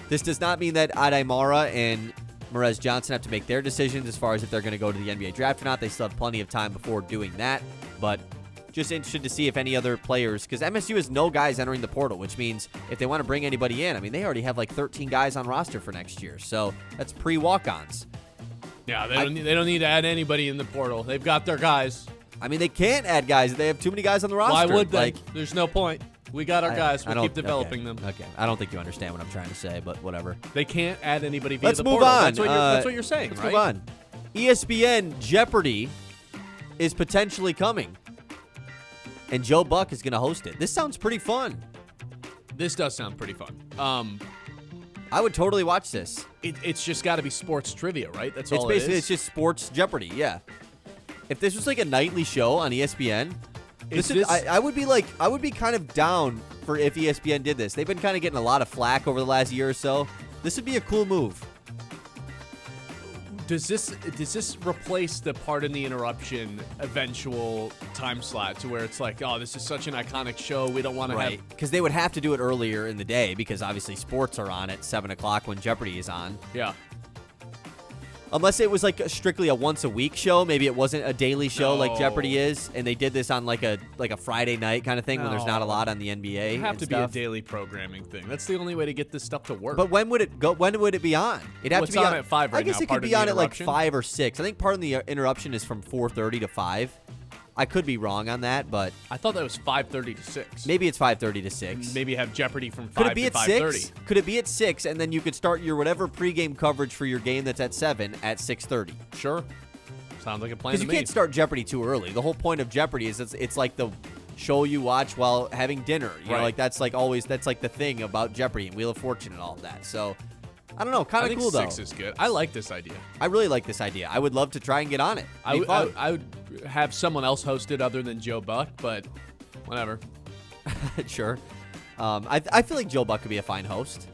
This does not mean that Adaimara and Merez Johnson have to make their decisions as far as if they're going to go to the NBA draft or not. They still have plenty of time before doing that. But just interested to see if any other players, because MSU has no guys entering the portal, which means if they want to bring anybody in, I mean, they already have like 13 guys on roster for next year. So that's pre-walk-ons. Yeah, they don't need to add anybody in the portal. They've got their guys. I mean, they can't add guys. They have too many guys on the roster. Why would they? There's no point. We got our guys. We'll keep developing them. Okay. I don't think you understand what I'm trying to say, but whatever. They can't add anybody via Let's the move portal. on. That's what you're saying, let's right? move on. ESPN Jeopardy is potentially coming, and Joe Buck is going to host it. This sounds pretty fun. This does sound pretty fun. I would totally watch this. It's just got to be sports trivia, right? That's It's all basically it is. it's just sports Jeopardy. Yeah. If this was like a nightly show on ESPN, I would be kind of down for if ESPN did this. They've been kind of getting a lot of flack over the last year or so. This would be a cool move. Does this replace the Pardon the Interruption eventual time slot to where it's like, oh, this is such an iconic show, we don't want to have... Because they would have to do it earlier in the day because obviously sports are on at 7 o'clock when Jeopardy is on. Yeah. Unless it was like strictly a once-a-week show. Maybe it wasn't a daily show like Jeopardy is, and they did this on like a Friday night kind of thing when there's not a lot on the NBA. It have to be a daily programming thing. That's the only way to get this stuff to work. But when would it go? When would it be on? It'd have to be on at 5 right now. I guess it could be on at like 5 or 6. I think part of the interruption is from 4:30 to 5. I could be wrong on that, but I thought that was 5:30 to 6. Maybe it's 5:30 to 6. Maybe have Jeopardy from 5 could it be to at 5:30. 6? Could it be at 6, and then you could start your whatever pregame coverage for your game that's at 7 at 6:30? Sure. Sounds like a plan to me. Because you can't start Jeopardy too early. The whole point of Jeopardy is it's like the show you watch while having dinner. You know, like that's like the thing about Jeopardy and Wheel of Fortune and all of that. So I don't know, kind of cool though. 6 is good. I like this idea. I really like this idea. I would love to try and get on it. I would have someone else host it other than Joe Buck, but whatever. Sure. I feel like Joe Buck could be a fine host.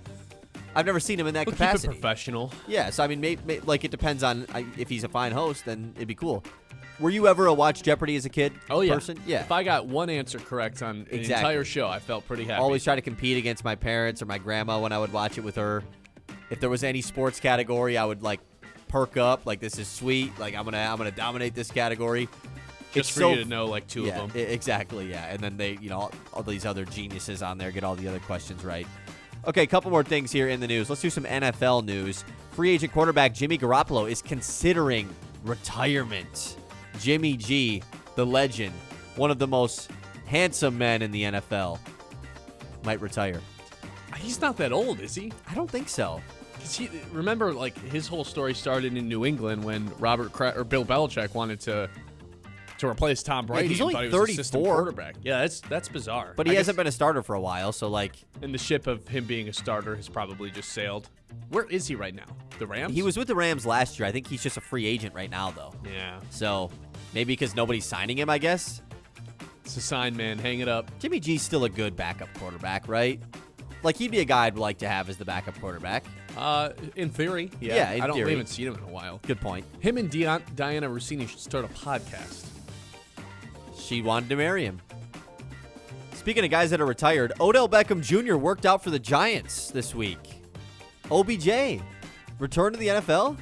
I've never seen him in that capacity. Keep it professional. Yeah, so I mean, like it depends on if he's a fine host, then it'd be cool. Were you ever a Watch Jeopardy as a kid? Oh yeah. Person? Yeah. If I got one answer correct on an entire show, I felt pretty happy. Always try to compete against my parents or my grandma when I would watch it with her. If there was any sports category, I would like perk up. Like, this is sweet. Like, I'm gonna dominate this category. Just for you to know like two of them. Exactly. Yeah, and then they, all these other geniuses on there get all the other questions right. Okay, a couple more things here in the news. Let's do some NFL news. Free agent quarterback Jimmy Garoppolo is considering retirement. Jimmy G, the legend, one of the most handsome men in the NFL, might retire. He's not that old, is he? I don't think so. Remember, like, his whole story started in New England when Bill Belichick wanted to replace Tom Brady. He's only and thought he was 34. Quarterback. Yeah, that's bizarre. But he hasn't been a starter for a while, so like. And the ship of him being a starter has probably just sailed. Where is he right now? The Rams? He was with the Rams last year. I think he's just a free agent right now, though. Yeah. So maybe because nobody's signing him, I guess. It's a sign, man. Hang it up. Jimmy G's still a good backup quarterback, right? Like, he'd be a guy I'd like to have as the backup quarterback. In theory, yeah. Yeah, in I theory. haven't seen him in a while. Good point. Him and Diana Rossini should start a podcast. She wanted to marry him. Speaking of guys that are retired, Odell Beckham Jr. worked out for the Giants this week. OBJ, return to the NFL?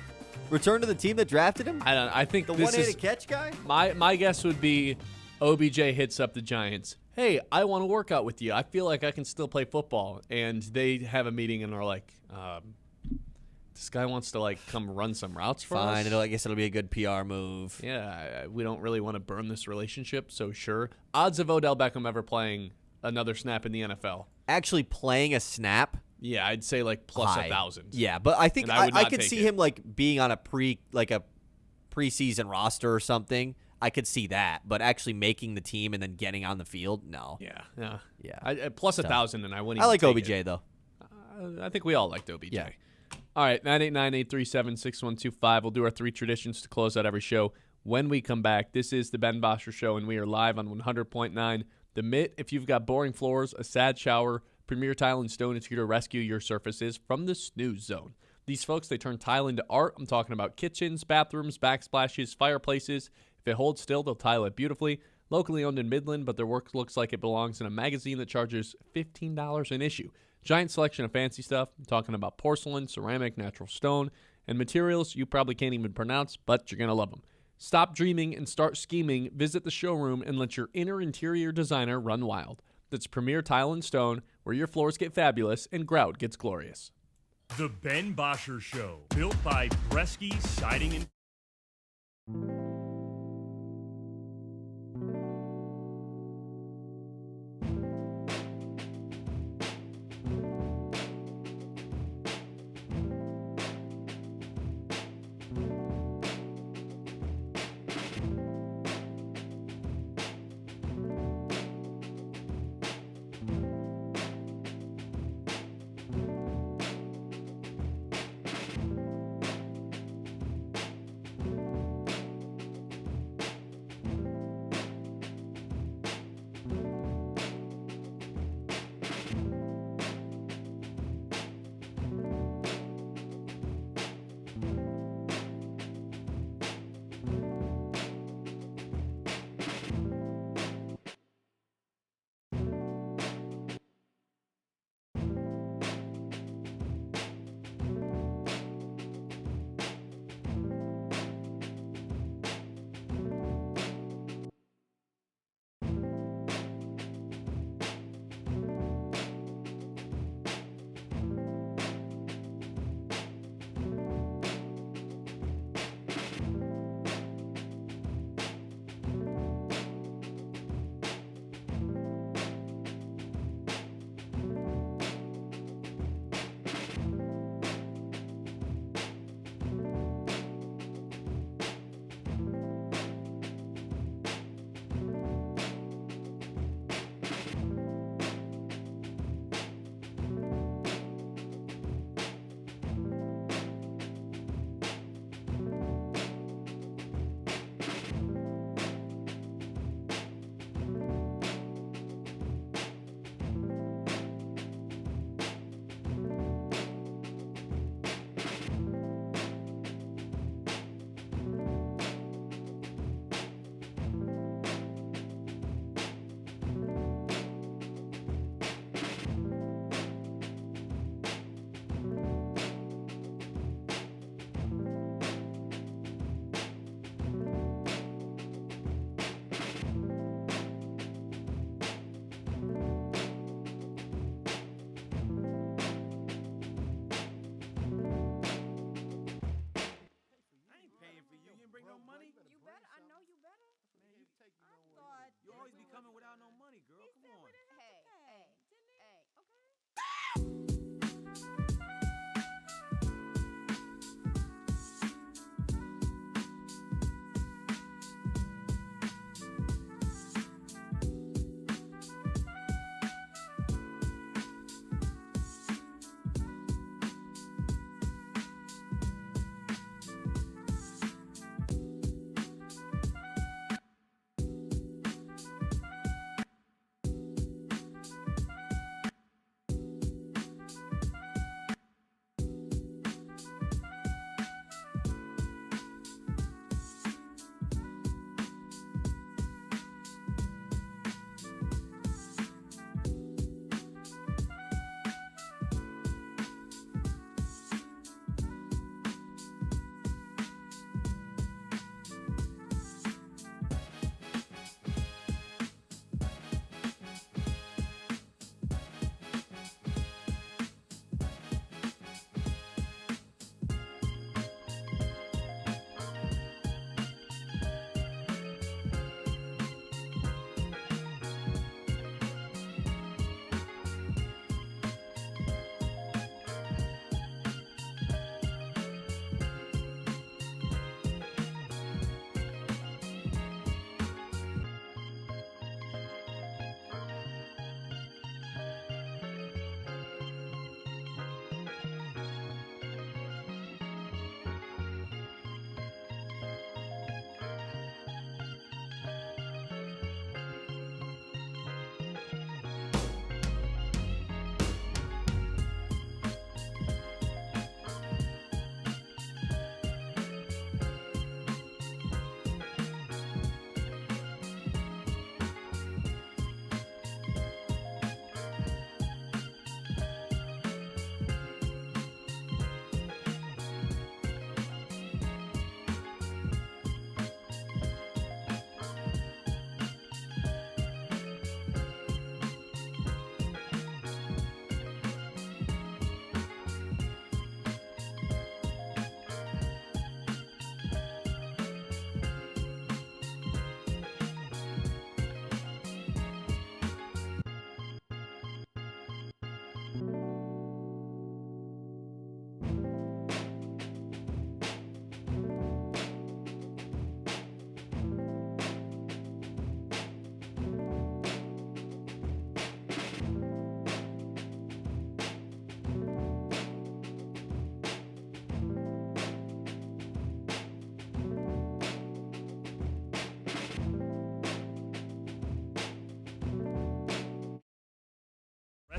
Return to the team that drafted him? I think the this one-handed catch guy? My guess would be OBJ hits up the Giants. hey, I want to work out with you. I feel like I can still play football. And they have a meeting and are like, this guy wants to like come run some routes for us. Fine, I guess it'll be a good PR move. Yeah, we don't really want to burn this relationship, so sure. Odds of Odell Beckham ever playing another snap in the NFL? Actually playing a snap? Yeah, I'd say like plus High. 1,000. Yeah, but I think And I would I not could take see it. him like being on a preseason roster or something. I could see that, but actually making the team and then getting on the field, no. Yeah. Yeah. Plus 1,000, and I wouldn't. I like even take OBJ it. though. I think we all liked OBJ. Yeah. All right, 989-837-6125. We'll do our 3 traditions to close out every show. When we come back, this is the Ben Bosscher Show, and we are live on 100.9 The Mitt. If you've got boring floors, a sad shower, Premier Tile and Stone is here to rescue your surfaces from the snooze zone. These folks, they turn tile into art. I'm talking about kitchens, bathrooms, backsplashes, fireplaces. If it holds still, they'll tile it beautifully. Locally owned in Midland, but their work looks like it belongs in a magazine that charges $15 an issue. Giant selection of fancy stuff. I'm talking about porcelain, ceramic, natural stone, and materials you probably can't even pronounce, but you're going to love them. Stop dreaming and start scheming. Visit the showroom and let your inner interior designer run wild. That's Premier Tile and Stone, where your floors get fabulous and grout gets glorious. The Ben Bosscher Show, built by Bresky Siding and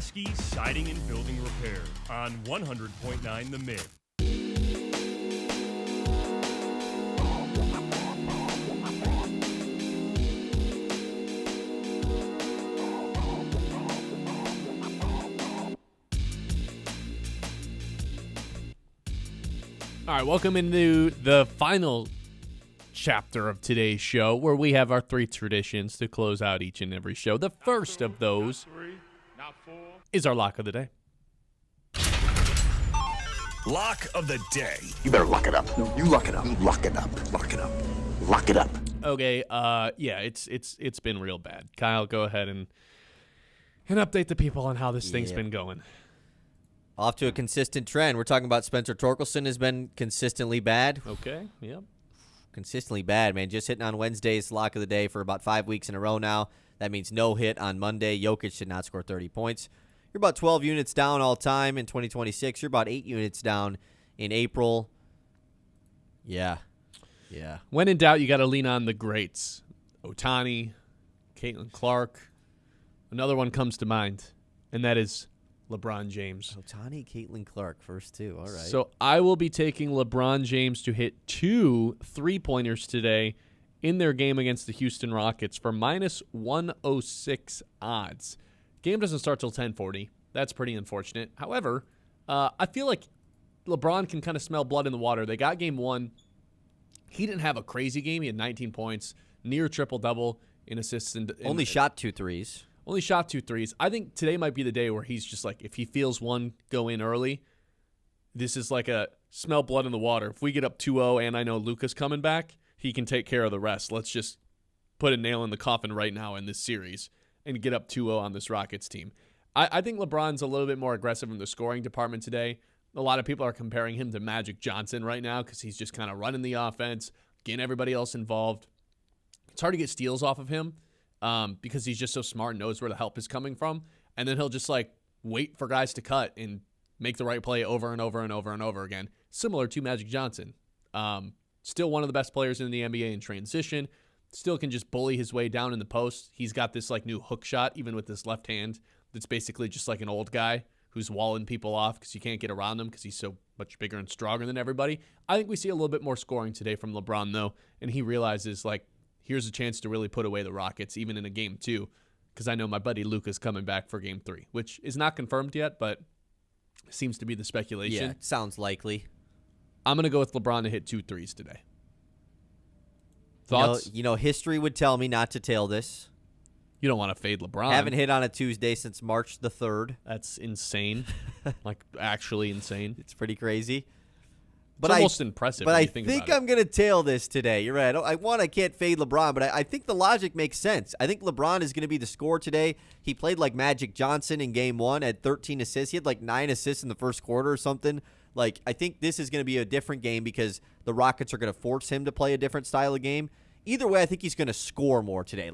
Bresky Siding and Building Repair on 100.9 The Mid. All right, welcome into the final chapter of today's show where we have our 3 traditions to close out each and every show. The first of those is our lock of the day. Lock of the day. You better lock it up. No, you lock it up. Lock it up. Lock it up. Lock it up. Okay, yeah, it's been real bad. Kyle, go ahead and update the people on how this thing's been going. Off to a consistent trend. We're talking about Spencer Torkelson has been consistently bad. Okay, yep. Consistently bad, man. Just hitting on Wednesday's lock of the day for about 5 weeks in a row now. That means no hit on Monday. Jokic did not score 30 points. You're about 12 units down all time in 2026. You're about 8 units down in April. Yeah. When in doubt, you got to lean on the greats. Ohtani, Caitlin Clark. Another one comes to mind, and that is LeBron James. Ohtani, Caitlin Clark, first 2. All right. So I will be taking LeBron James to hit 2 3-pointers today in their game against the Houston Rockets for minus 106 odds. Game doesn't start till 10:40. That's pretty unfortunate. However, I feel like LeBron can kind of smell blood in the water. They got game 1. He didn't have a crazy game. He had 19 points, near triple-double in assists. Only shot 2 threes. Only shot 2 threes. I think today might be the day where he's just like, if he feels one go in early, this is like a smell blood in the water. If we get up 2-0 and I know Luka's coming back, he can take care of the rest. Let's just put a nail in the coffin right now in this series and get up 2-0 on this Rockets team. I think LeBron's a little bit more aggressive in the scoring department today. A lot of people are comparing him to Magic Johnson right now because he's just kind of running the offense, getting everybody else involved. It's hard to get steals off of him. Because he's just so smart and knows where the help is coming from. And then he'll just wait for guys to cut and make the right play over and over and over and over again, similar to Magic Johnson. Still one of the best players in the NBA in transition. Still can just bully his way down in the post. He's got this new hook shot, even with this left hand, that's basically just like an old guy who's walling people off because you can't get around him because he's so much bigger and stronger than everybody. I think we see a little bit more scoring today from LeBron, though, and he realizes, here's a chance to really put away the Rockets, even in a game 2, because I know my buddy Luka's coming back for game 3, which is not confirmed yet, but seems to be the speculation. Yeah, it sounds likely. I'm going to go with LeBron to hit 2 threes today. Thoughts? History would tell me not to tail this. You don't want to fade LeBron. Haven't hit on a Tuesday since March the 3rd. That's insane. Actually insane. It's pretty crazy. But it's almost impressive. But I think I'm going to tail this today. You're right. I can't fade LeBron, but I think the logic makes sense. I think LeBron is going to be the scorer today. He played like Magic Johnson in game 1 at 13 assists. He had 9 assists in the first quarter or something. I think this is going to be a different game because the Rockets are going to force him to play a different style of game. Either way, I think he's going to score more today.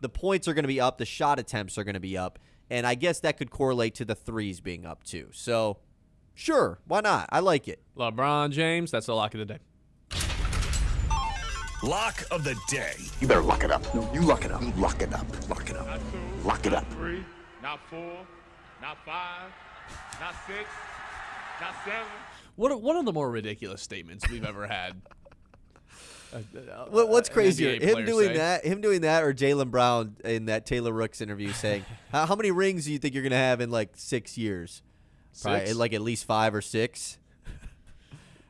The points are going to be up. The shot attempts are going to be up. And I guess that could correlate to the threes being up too. So, sure, why not? I like it. LeBron James, that's the lock of the day. Lock of the day. You better lock it up. No, you lock it up. Lock it up. Lock it up. Not 2, Lock it up. Not 3, not 4, not 5, not 6, not 7. One of the more ridiculous statements we've ever had. What's crazier, NBA him doing say. him doing that, or Jaylen Brown in that Taylor Rooks interview saying, "How many rings do you think you're gonna have in 6 years? Probably, at least 5 or 6.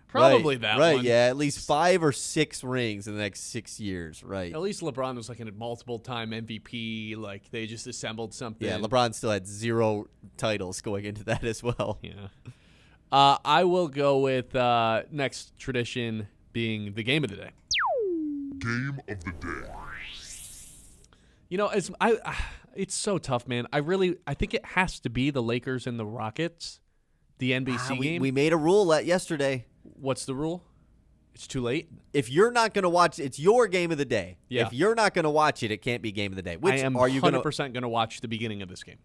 Probably right, that right, one. Yeah, at least 5 or 6 rings in the next 6 years. Right. At least LeBron was a multiple-time MVP. They just assembled something. Yeah, LeBron still had 0 titles going into that as well. Yeah. I will go with next tradition being the game of the day. Game of the day. It's so tough, man. I think it has to be the Lakers and the Rockets, the NBC game. We made a rule yesterday. What's the rule? It's too late. If you're not going to watch, it's your game of the day. Yeah. If you're not going to watch it, it can't be game of the day. I am 100% going to watch the beginning of this game.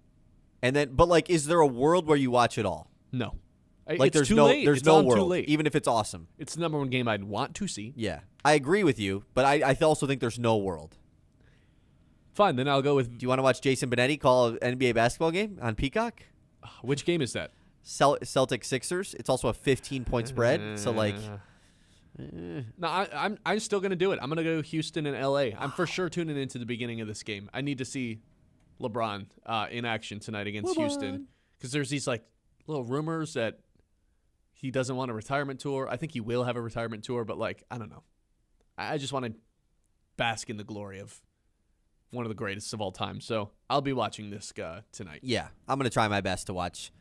And then, but is there a world where you watch it all? No. It's there's too late. There's it's no on world, too late. even if it's awesome. It's the number one game I'd want to see. Yeah, I agree with you, but I also think there's no world. Fine, then I'll go with Do you want to watch Jason Benetti call an NBA basketball game on Peacock? which game is that? Celtics Sixers. It's also a 15-point spread. So like, No, I'm still gonna do it. I'm gonna go Houston and LA. I'm for sure tuning into the beginning of this game. I need to see LeBron in action tonight against Houston because there's these like little rumors that he doesn't want a retirement tour. I think he will have a retirement tour, but like I don't know. I just want to bask in the glory of one of the greatest of all time. So I'll be watching this tonight. yeah, I'm gonna try my best to watch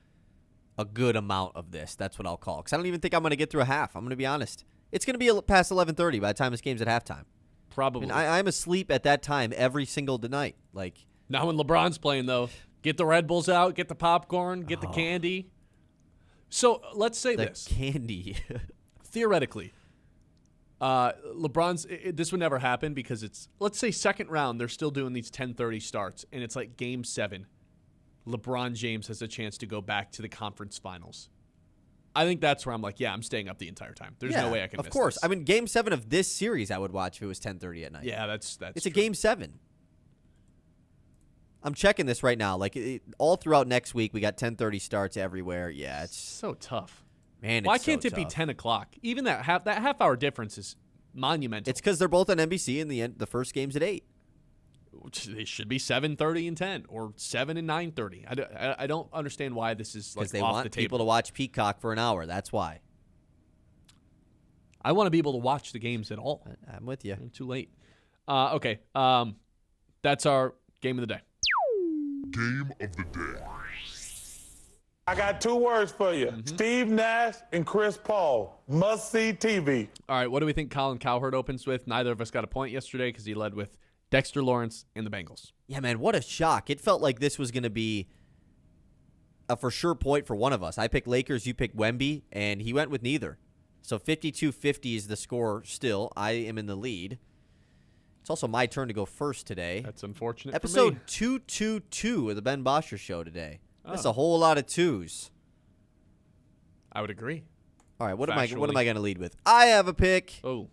a good amount of this. That's what I'll call. Because I don't even think I'm gonna get through a half. I'm gonna be honest. It's gonna be past 11:30 by the time this game's at halftime. Probably. And I'm asleep at that time every single night. Like, Now when LeBron's playing, though, get the Red Bulls out, get the popcorn, get the candy. So let's say the this. candy. Theoretically, LeBron's this would never happen because it's, let's say, second round, they're still doing these 10:30 starts, and it's like Game 7. LeBron James has a chance to go back to the conference finals. I think that's where I'm like, yeah, I'm staying up the entire time. There's no way I can miss Of course. this. I mean, Game 7 of this series I would watch if it was 10:30 at night. Yeah, that's It's true. a Game 7. I'm checking this right now. Like, all throughout next week, we got 10:30 starts everywhere. Yeah, it's So tough. man. Why It's can't so it be tough. 10 o'clock? Even that half hour difference is monumental. It's because they're both on NBC, and the first game's at 8. They should be 7:30 and 10 or 7 and 9:30. I don't understand why this is like Because they off want the table. people to watch Peacock for an hour. That's why. I want to be able to watch the games at all. I'm with you. Too late. Okay. That's our game of the day. Game of the day. I got 2 words for you. Steve Nash and Chris Paul. Must-see TV. All right. What do we think Colin Cowherd opens with? Neither of us got a point yesterday because he led with Dexter Lawrence and the Bengals. Yeah, man, what a shock. It felt like this was going to be a for sure point for one of us. I picked Lakers, you picked Wemby, and he went with neither. So 52-50 is the score still. I am in the lead. It's also my turn to go first today. That's unfortunate for me. Episode 222 of the Ben Bosscher Show today. That's a whole lot of twos. I would agree. All right, what am I Factually. going to lead with? I have a pick. Oh.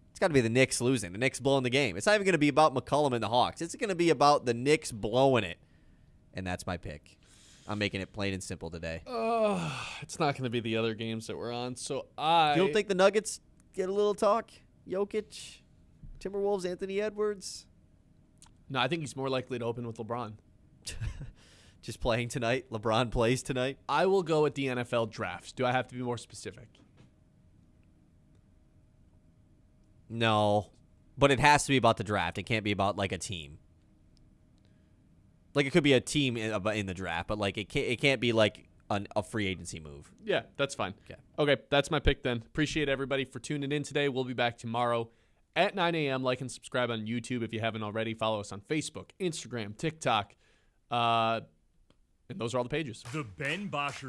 It's got to be the Knicks losing. The Knicks blowing the game. It's not even going to be about McCollum and the Hawks. It's going to be about the Knicks blowing it. And that's my pick. I'm making it plain and simple today. It's not going to be the other games that we're on. So You don't think the Nuggets get a little talk? Jokic, Timberwolves, Anthony Edwards. No, I think he's more likely to open with LeBron. Just playing tonight. LeBron plays tonight. I will go with the NFL drafts. Do I have to be more specific? No. But it has to be about the draft. It can't be about, like, a team. Like, it could be a team in the draft, but, like, it can't be, like, a free agency move. Yeah, that's fine. Okay. Okay, that's my pick then. Appreciate everybody for tuning in today. We'll be back tomorrow at 9 a.m. Like and subscribe on YouTube if you haven't already. Follow us on Facebook, Instagram, TikTok. And those are all the pages. The Ben Bosscher